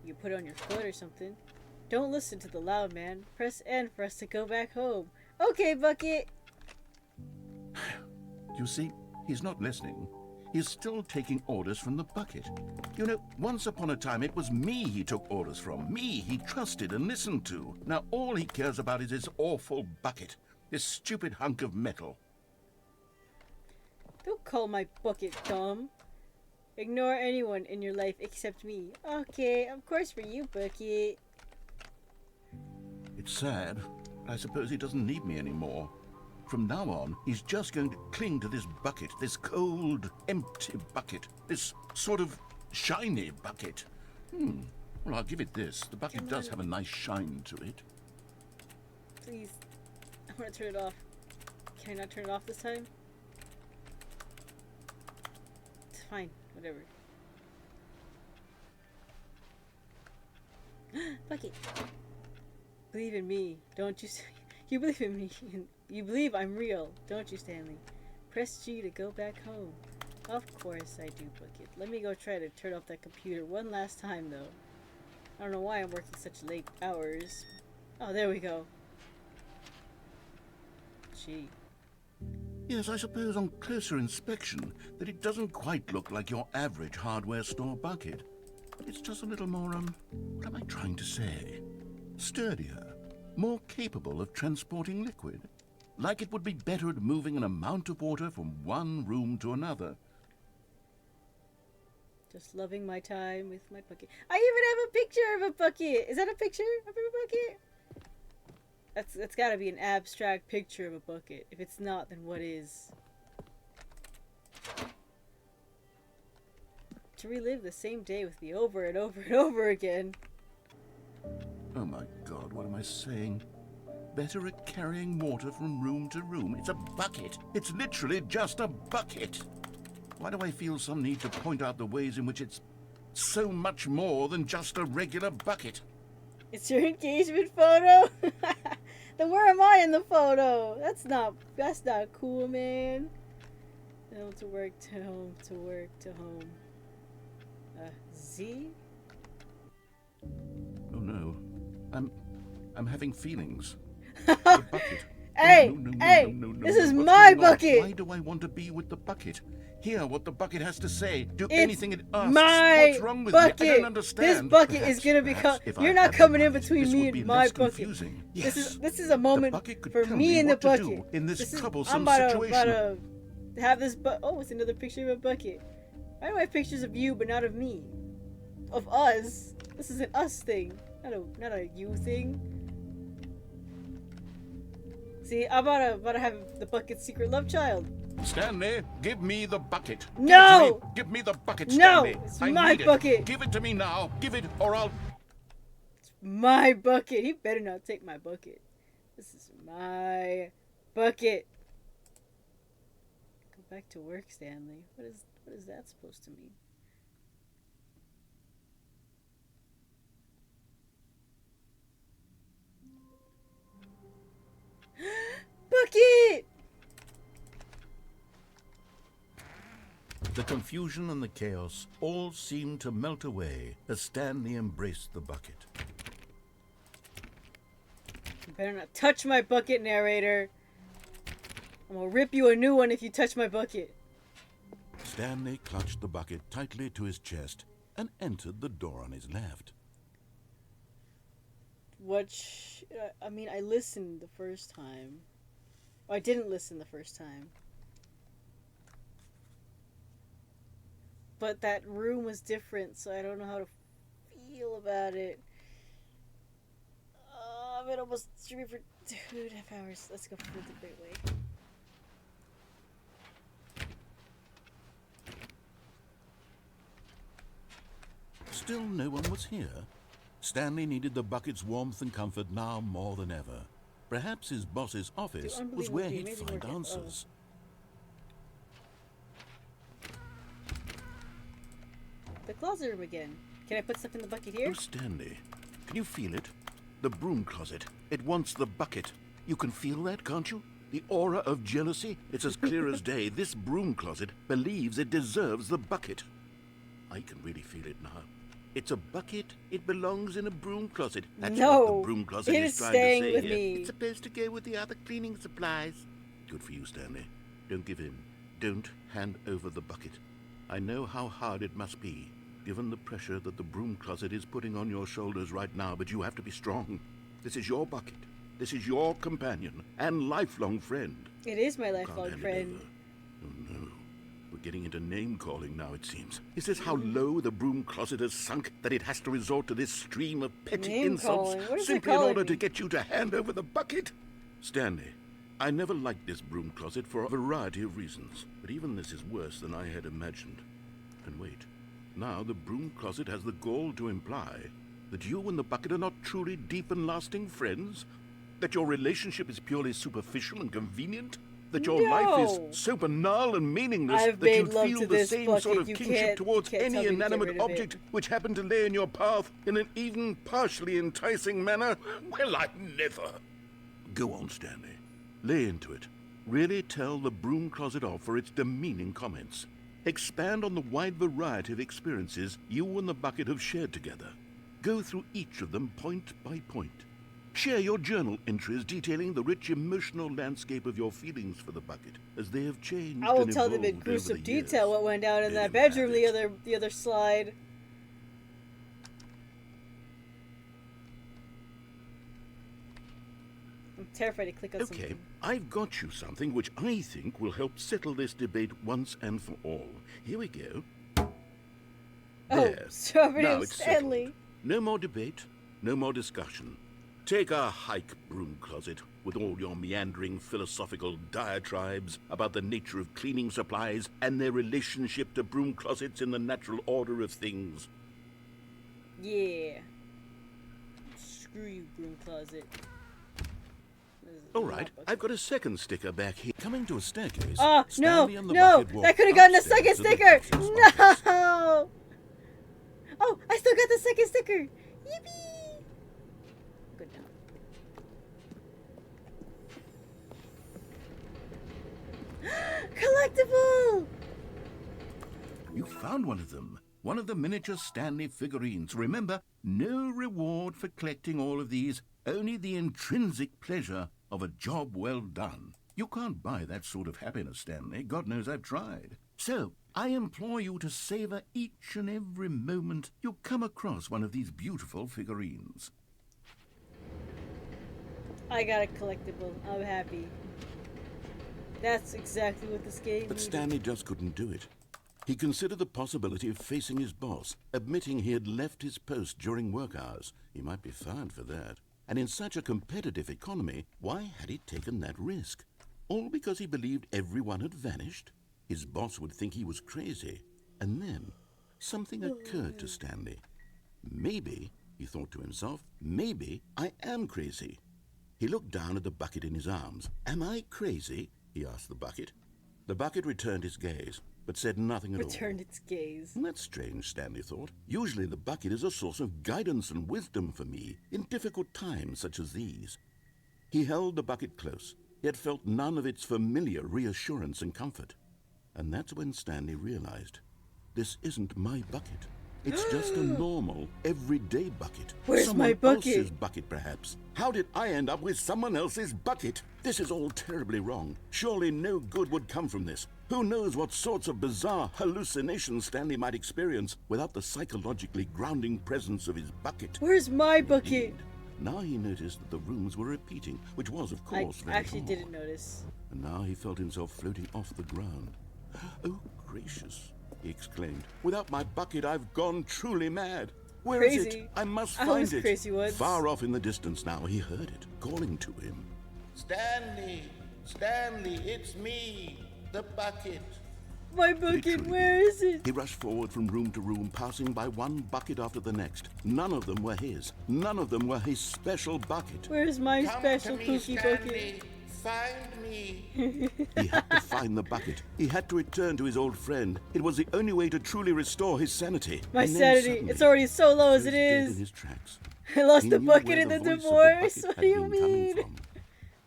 You put it on your foot or something. Don't listen to the loud man. Press N for us to go back home. Okay, bucket. You see, he's not listening. He's still taking orders from the bucket. You know, once upon a time it was me he took orders from. Me he trusted and listened to. Now all he cares about is his awful bucket. This stupid hunk of metal. Don't call my bucket dumb. Ignore anyone in your life except me. Okay, of course for you, bucket. It's sad. I suppose he doesn't need me anymore. From now on, he's just going to cling to this bucket, this cold, empty bucket, this sort of shiny bucket. Well, I'll give it this. The bucket does have a nice shine to it. Please. I want to turn it off. Can I not turn it off this time? It's fine. Whatever. Bucket. Believe in me, don't you? You believe in me. You believe I'm real, don't you, Stanley? Press G to go back home. Of course I do, Bucket. Let me go try to turn off that computer one last time, though. I don't know why I'm working such late hours. Oh, there we go. Gee. Yes, I suppose on closer inspection that it doesn't quite look like your average hardware store bucket. It's just a little more, what am I trying to say? Sturdier, more capable of transporting liquid. Like it would be better at moving an amount of water from one room to another. Just loving my time with my bucket. I even have a picture of a bucket! Is that a picture of a bucket? That's gotta be an abstract picture of a bucket. If it's not, then what is? To relive the same day with me over and over and over again. Oh my God, what am I saying? Better at carrying water from room to room. It's a bucket. It's literally just a bucket. Why do I feel some need to point out the ways in which it's so much more than just a regular bucket? It's your engagement photo? Then where am I in the photo? That's not cool, man. Home to work, to home, to work, to home. Z? Oh no. I'm having feelings. The bucket. Hey! This is my bucket! Why do I want to be with the bucket? Hear what the bucket has to say. Do It's anything it asks. my What's wrong with bucket. me? I don't understand. This bucket Perhaps- is gonna become. perhaps if You're I not had coming in money, between this me would be and my less bucket. confusing. This Yes. is a moment The bucket could for tell me and the what to bucket. do in this troublesome I'm about situation. to have this. Oh, it's another picture of a bucket. Why do I have pictures of you but not of me? Of us. This is an us thing, not a you thing. See, I'm about to have the bucket's secret love child. Stanley, give me the bucket. No! Give me the bucket, No! Stanley. It's I my need it. bucket. Give it to me now. Give it, or I'll... My bucket. He better not take my bucket. This is my bucket. Go back to work, Stanley. What is that supposed to mean? Bucket! The confusion and the chaos all seemed to melt away as Stanley embraced the bucket. You better not touch my bucket, narrator. I'm gonna rip you a new one if you touch my bucket. Stanley clutched the bucket tightly to his chest and entered the door on his left. I mean, I listened the first time. Oh, I didn't listen the first time. But that room was different, so I don't know how to feel about it. I've been almost streaming for 2.5 hours. Let's go for the great way. Still no one was here. Stanley needed the bucket's warmth and comfort now more than ever. Perhaps his boss's office was where he'd find answers. The closet room again. Can I put stuff in the bucket here? Oh, Stanley, can you feel it? The broom closet. It wants the bucket. You can feel that, can't you? The aura of jealousy? It's as clear as day. This broom closet believes it deserves the bucket. I can really feel it now. It's a bucket. It belongs in a broom closet. That's what the broom closet it is trying staying to say with here. me. It's supposed to go with the other cleaning supplies. Good for you, Stanley. Don't give in. Don't hand over the bucket. I know how hard it must be, given the pressure that the broom closet is putting on your shoulders right now, but you have to be strong. This is your bucket. This is your companion and lifelong friend. It is my You can't lifelong hand it friend. over. Oh no. We're getting into name-calling now, it seems. Is this how low the broom closet has sunk, that it has to resort to this stream of petty insults Name-calling? What is it simply in calling order me? to get you to hand over the bucket? Stanley, I never liked this broom closet for a variety of reasons, but even this is worse than I had imagined. And wait, now the broom closet has the gall to imply that you and the bucket are not truly deep and lasting friends? That your relationship is purely superficial and convenient? That your life is so banal and meaningless I've that you made love feel to the this same bucket. sort of You kinship can't- towards you can't tell any me to get inanimate rid of it. object which happened to lay in your path in an even partially enticing manner? Well, I never. Go on, Stanley. Lay into it. Really tell the broom closet off for its demeaning comments. Expand on the wide variety of experiences you and the bucket have shared together. Go through each of them point by point. Share your journal entries detailing the rich emotional landscape of your feelings for the bucket as they have changed. I will and tell them in evolved over gruesome the detail years. what went down in Let that him bedroom have the other slide. I'm terrified to click on Okay, something. I've got you something which I think will help settle this debate once and for all. Here we go. There. Oh, Strawberry Now and it's Stanley. settled. No more debate, no more discussion. Take a hike, broom closet, with all your meandering philosophical diatribes about the nature of cleaning supplies and their relationship to broom closets in the natural order of things. Yeah. Screw you, broom closet. This is All not right, bucket. I've got a second sticker back here. Coming to a staircase. Oh, no, Stanley and the no! bucket walk I could have gotten a upstairs second to the sticker! box's office. No! Oh, I still got the second sticker! Yippee! Good now. Collectible! You found one of them. One of the miniature Stanley figurines. Remember, no reward for collecting all of these, only the intrinsic pleasure of a job well done. You can't buy that sort of happiness, Stanley. God knows I've tried. So, I implore you to savor each and every moment you come across one of these beautiful figurines. I got a collectible. I'm happy. That's exactly what this game But needed. Stanley just couldn't do it. He considered the possibility of facing his boss, admitting he had left his post during work hours. He might be fired for that. And in such a competitive economy, why had he taken that risk? All because he believed everyone had vanished? His boss would think he was crazy. And then, something occurred to Stanley. Maybe, he thought to himself, maybe I am crazy. He looked down at the bucket in his arms. Am I crazy? He asked the bucket. The bucket returned his gaze, but said nothing at all. Returned its gaze. That's strange, Stanley thought. Usually the bucket is a source of guidance and wisdom for me in difficult times such as these. He held the bucket close, yet felt none of its familiar reassurance and comfort. And that's when Stanley realized, this isn't my bucket. It's just a normal, everyday bucket. Where's Someone my bucket? else's bucket, perhaps. How did I end up with someone else's bucket? This is all terribly wrong. Surely no good would come from this. Who knows what sorts of bizarre hallucinations Stanley might experience without the psychologically grounding presence of his bucket. Where's my bucket? Indeed. Now he noticed that the rooms were repeating, which was, of I course, very actually odd. didn't notice. And now he felt himself floating off the ground. Oh, gracious, he exclaimed. Without my bucket, I've gone truly mad. Where is Crazy. it? I must I find was it. crazy once. Far off in the distance now, he heard it, calling to him. Stanley, Stanley, it's me, the bucket. My bucket, Literally. where is it? He rushed forward from room to room, passing by one bucket after the next. None of them were his. None of them were his special bucket. Where's my special cookie bucket? Find me. He had to find the bucket. He had to return to his old friend. It was the only way to truly restore his sanity. My And then sanity. suddenly, It's already so low as froze it dead in is. his tracks. I lost He the knew bucket where in the voice of divorce. bucket What had do you been coming mean? from.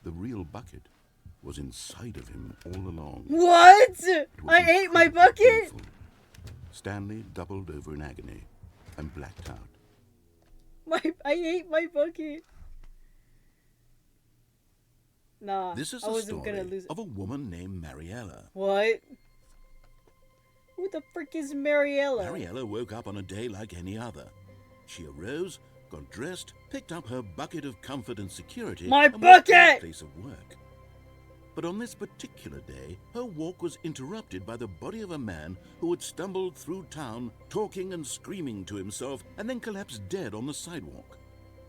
The real bucket was inside of him all along. What? It was I ate my incredibly bucket? painful. Stanley doubled over in agony and blacked out. I ate my bucket. Nah, This is I the wasn't story gonna lose it. of a woman named Mariella. What? Who the frick is Mariella? Mariella woke up on a day like any other. She arose, got dressed, picked up her bucket of comfort and security, My and walked to her bucket! place of work. But on this particular day, her walk was interrupted by the body of a man who had stumbled through town, talking and screaming to himself, and then collapsed dead on the sidewalk.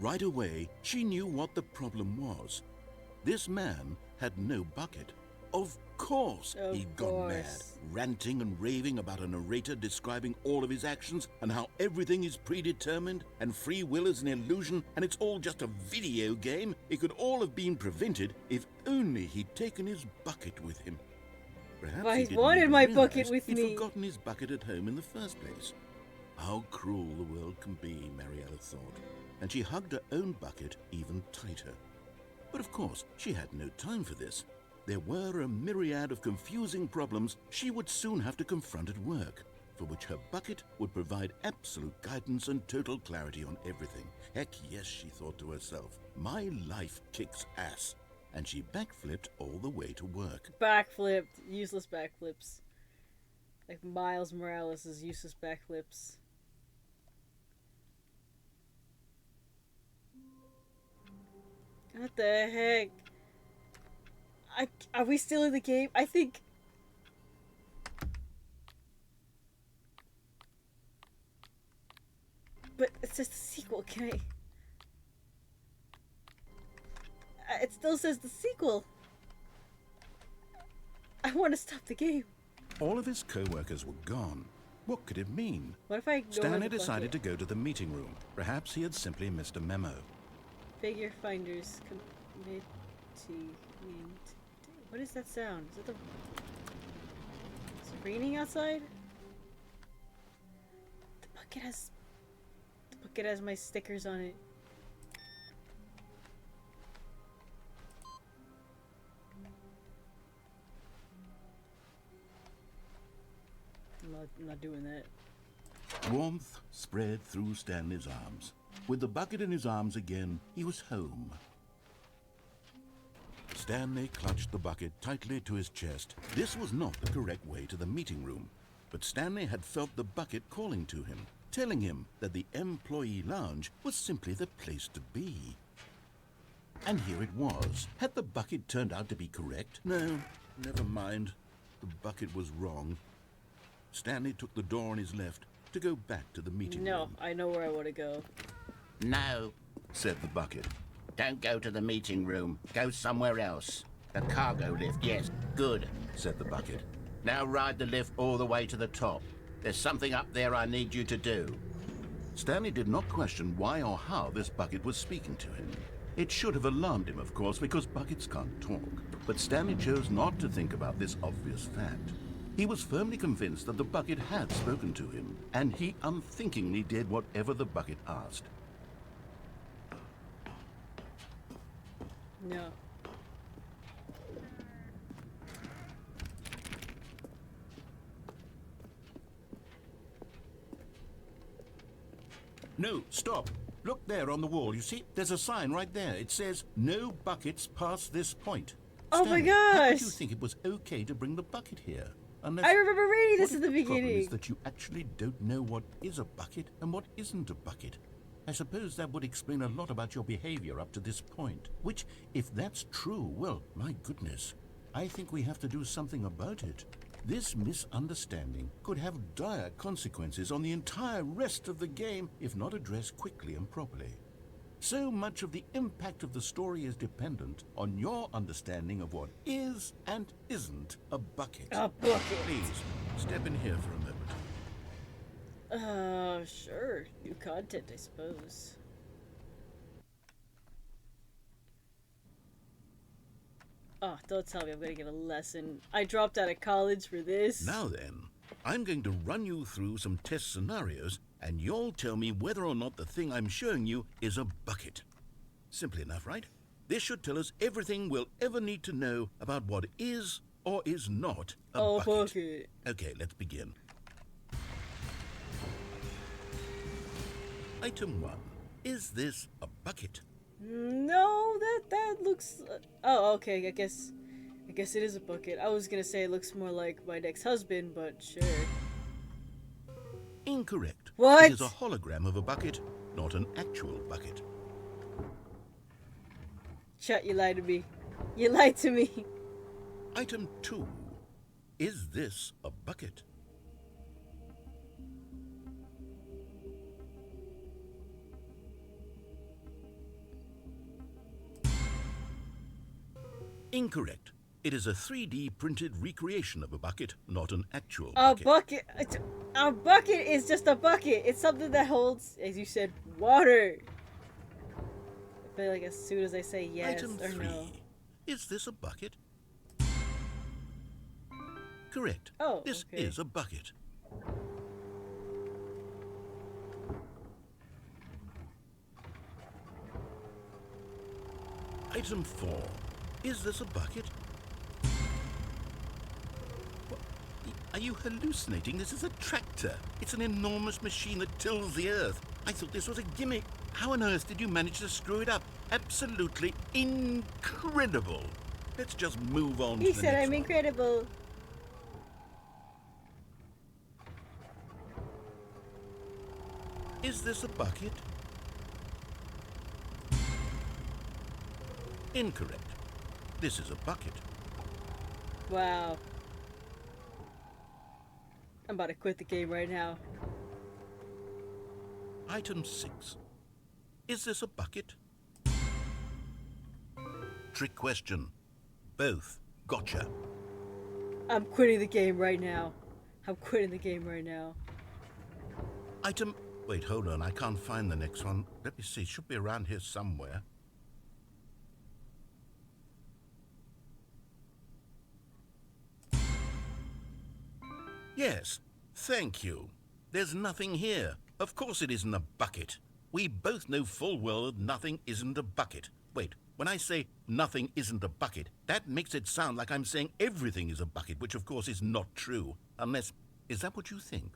Right away, she knew what the problem was. This man had no bucket. Of course Of he'd gone mad, course. ranting and raving about a narrator describing all of his actions and how everything is predetermined and free will is an illusion and it's all just a video game. It could all have been prevented if only he'd taken his bucket with him. Perhaps Why, he he's didn't wanted even my realize bucket with he'd me. forgotten his bucket at home in the first place. How cruel the world can be, Mariella thought, and she hugged her own bucket even tighter. But of course, she had no time for this. There were a myriad of confusing problems she would soon have to confront at work, for which her bucket would provide absolute guidance and total clarity on everything. Heck yes, she thought to herself, my life kicks ass. And she backflipped all the way to work. Backflipped. Useless backflips. Like Miles Morales' useless backflips. What the heck? Are we still in the game? I think... But it says the sequel. Can I... It still says the sequel. I want to stop the game. All of his co-workers were gone. What could it mean? What if I ignore Stanley the decided bucket? to go to the meeting room. Perhaps he had simply missed a memo. Figure finders committee. What is that sound? Is it the... Is it raining outside? The bucket has my stickers on it. I'm not doing that. Warmth spread through Stanley's arms. With the bucket in his arms again, he was home. Stanley clutched the bucket tightly to his chest. This was not the correct way to the meeting room, but Stanley had felt the bucket calling to him, telling him that the employee lounge was simply the place to be. And here it was. Had the bucket turned out to be correct? No, never mind. The bucket was wrong. Stanley took the door on his left to go back to the meeting No, room. I know where I want to go. No, Said the bucket. don't go to the meeting room. Go somewhere else. The cargo lift, yes, good. Said the bucket. Now ride the lift all the way to the top. There's something up there I need you to do. Stanley did not question why or how this bucket was speaking to him. It should have alarmed him, of course, because buckets can't talk. But Stanley chose not to think about this obvious fact. He was firmly convinced that the bucket had spoken to him, and he unthinkingly did whatever the bucket asked. No. No, stop. Look there on the wall. You see, there's a sign right there. It says, no buckets past this point. Oh my Stanley, how could gosh! you think it was okay to bring the bucket here? Unless... I remember reading this What in if the problem beginning. is that you actually don't know what is a bucket and what isn't a bucket. I suppose that would explain a lot about your behavior up to this point. Which, if that's true, well, my goodness, I think we have to do something about it. This misunderstanding could have dire consequences on the entire rest of the game if not addressed quickly and properly. So much of the impact of the story is dependent on your understanding of what is and isn't a bucket. A bucket. Please, step in here for a moment. Sure. New content, I suppose. Oh, don't tell me I'm gonna get a lesson. I dropped out of college for this. Now then, I'm going to run you through some test scenarios, and you'll tell me whether or not the thing I'm showing you is a bucket. Simple enough, right? This should tell us everything we'll ever need to know about what is or is not a bucket. Okay, let's begin. Item 1. Is this a bucket? No, that looks. Oh, okay. I guess it is a bucket. I was gonna say it looks more like my next husband, but sure. Incorrect. What? It is a hologram of a bucket, not an actual bucket. Chat, you lied to me. You lied to me. Item 2. Is this a bucket? Incorrect. It is a 3D printed recreation of a bucket, not an actual A bucket. bucket. A bucket is just a bucket. It's something that holds, as you said, water. I feel like as soon as I say yes Item or 3. no. Is this a bucket? Correct. Oh, This okay. is a bucket. Item 4. Is this a bucket? What? Are you hallucinating? This is a tractor. It's an enormous machine that tills the earth. I thought this was a gimmick. How on earth did you manage to screw it up? Absolutely incredible. Let's just move on He to the said next I'm one. incredible. Is this a bucket? Incorrect. This is a bucket. Wow. I'm about to quit the game right now. Item 6. Is this a bucket? Trick question. Both. Gotcha. I'm quitting the game right now. I'm quitting the game right now. Item... Wait, hold on. I can't find the next one. Let me see. It should be around here somewhere. Yes. Thank you. There's nothing here. Of course it isn't a bucket. We both know full well that nothing isn't a bucket. Wait, when I say nothing isn't a bucket, that makes it sound like I'm saying everything is a bucket, which of course is not true. Unless... Is that what you think?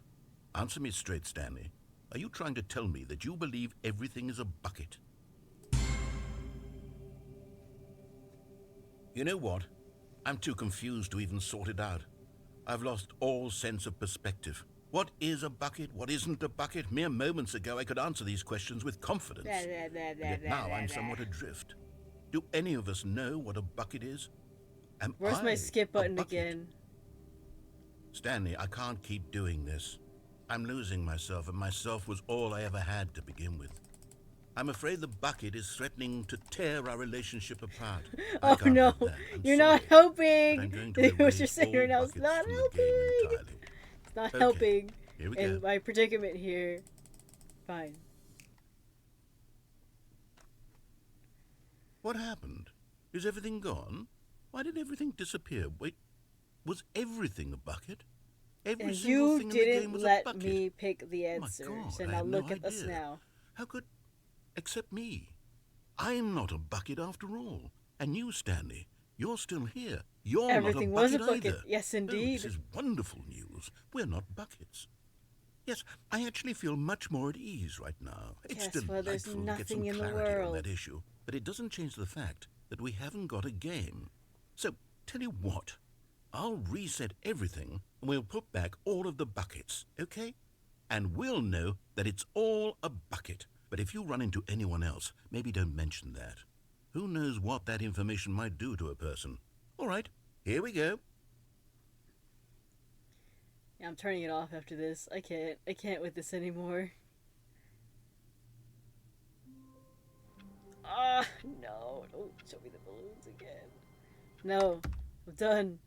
Answer me straight, Stanley. Are you trying to tell me that you believe everything is a bucket? You know what? I'm too confused to even sort it out. I've lost all sense of perspective. What is a bucket? What isn't a bucket? Mere moments ago I could answer these questions with confidence. And yet now I'm somewhat adrift. Do any of us know what a bucket is? Am Where's I my skip a button bucket? again? Stanley, I can't keep doing this. I'm losing myself, and myself was all I ever had to begin with. I'm afraid the bucket is threatening to tear our relationship apart. I Oh can't no, have that. I'm you're sorry, not but helping. I'm going to What erase you're saying all right now is buckets not from the helping. game entirely. It's not Okay, helping here we in go. my predicament here. Fine. What happened? Is everything gone? Why did everything disappear? Wait, was everything a bucket? Every And single you thing in the game didn't was a let bucket. me pick the Oh my answer. God, So I now had look no at us idea. now. How could... Except me. I'm not a bucket after all. And you, Stanley, you're still here. You're Everything not a was bucket a bucket. either. Yes, Oh, indeed. this is wonderful news. We're not buckets. Yes, I actually feel much more at ease right now. It's Yes, well, there's delightful to get some nothing in the clarity on world. that issue. But it doesn't change the fact that we haven't got a game. So, tell you what. I'll reset everything, and we'll put back all of the buckets, okay? And we'll know that it's all a bucket. But if you run into anyone else, maybe don't mention that. Who knows what that information might do to a person? All right, here we go. Yeah, I'm turning it off after this. I can't with this anymore. Ah, no. Don't show me the balloons again. No, I'm done.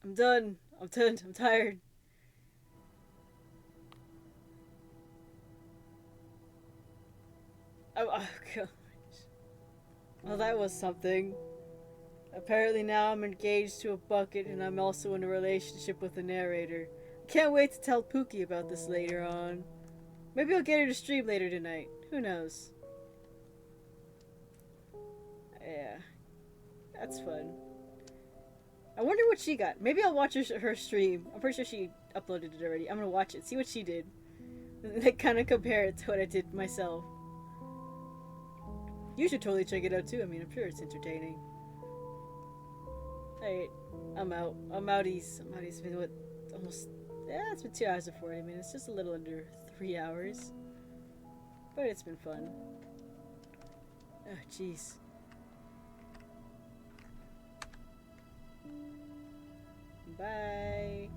I'm done. I'm done. I'm tired. Oh gosh. Well, that was something. Apparently now I'm engaged to a bucket and I'm also in a relationship with the narrator. Can't wait to tell Pookie about this later on. Maybe I'll get her to stream later tonight. Who knows? Yeah. That's fun. I wonder what she got. Maybe I'll watch her stream. I'm pretty sure she uploaded it already. I'm gonna watch it, see what she did. And then kind of compare it to what I did myself. You should totally check it out too. I mean, I'm sure it's entertaining. Alright, I'm out. I'm outies. It's been what, almost, yeah, it's been 2 hours and 40 minutes. Just a little under 3 hours. But it's been fun. Oh, jeez. Bye.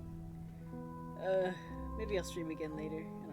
Maybe I'll stream again later. I don't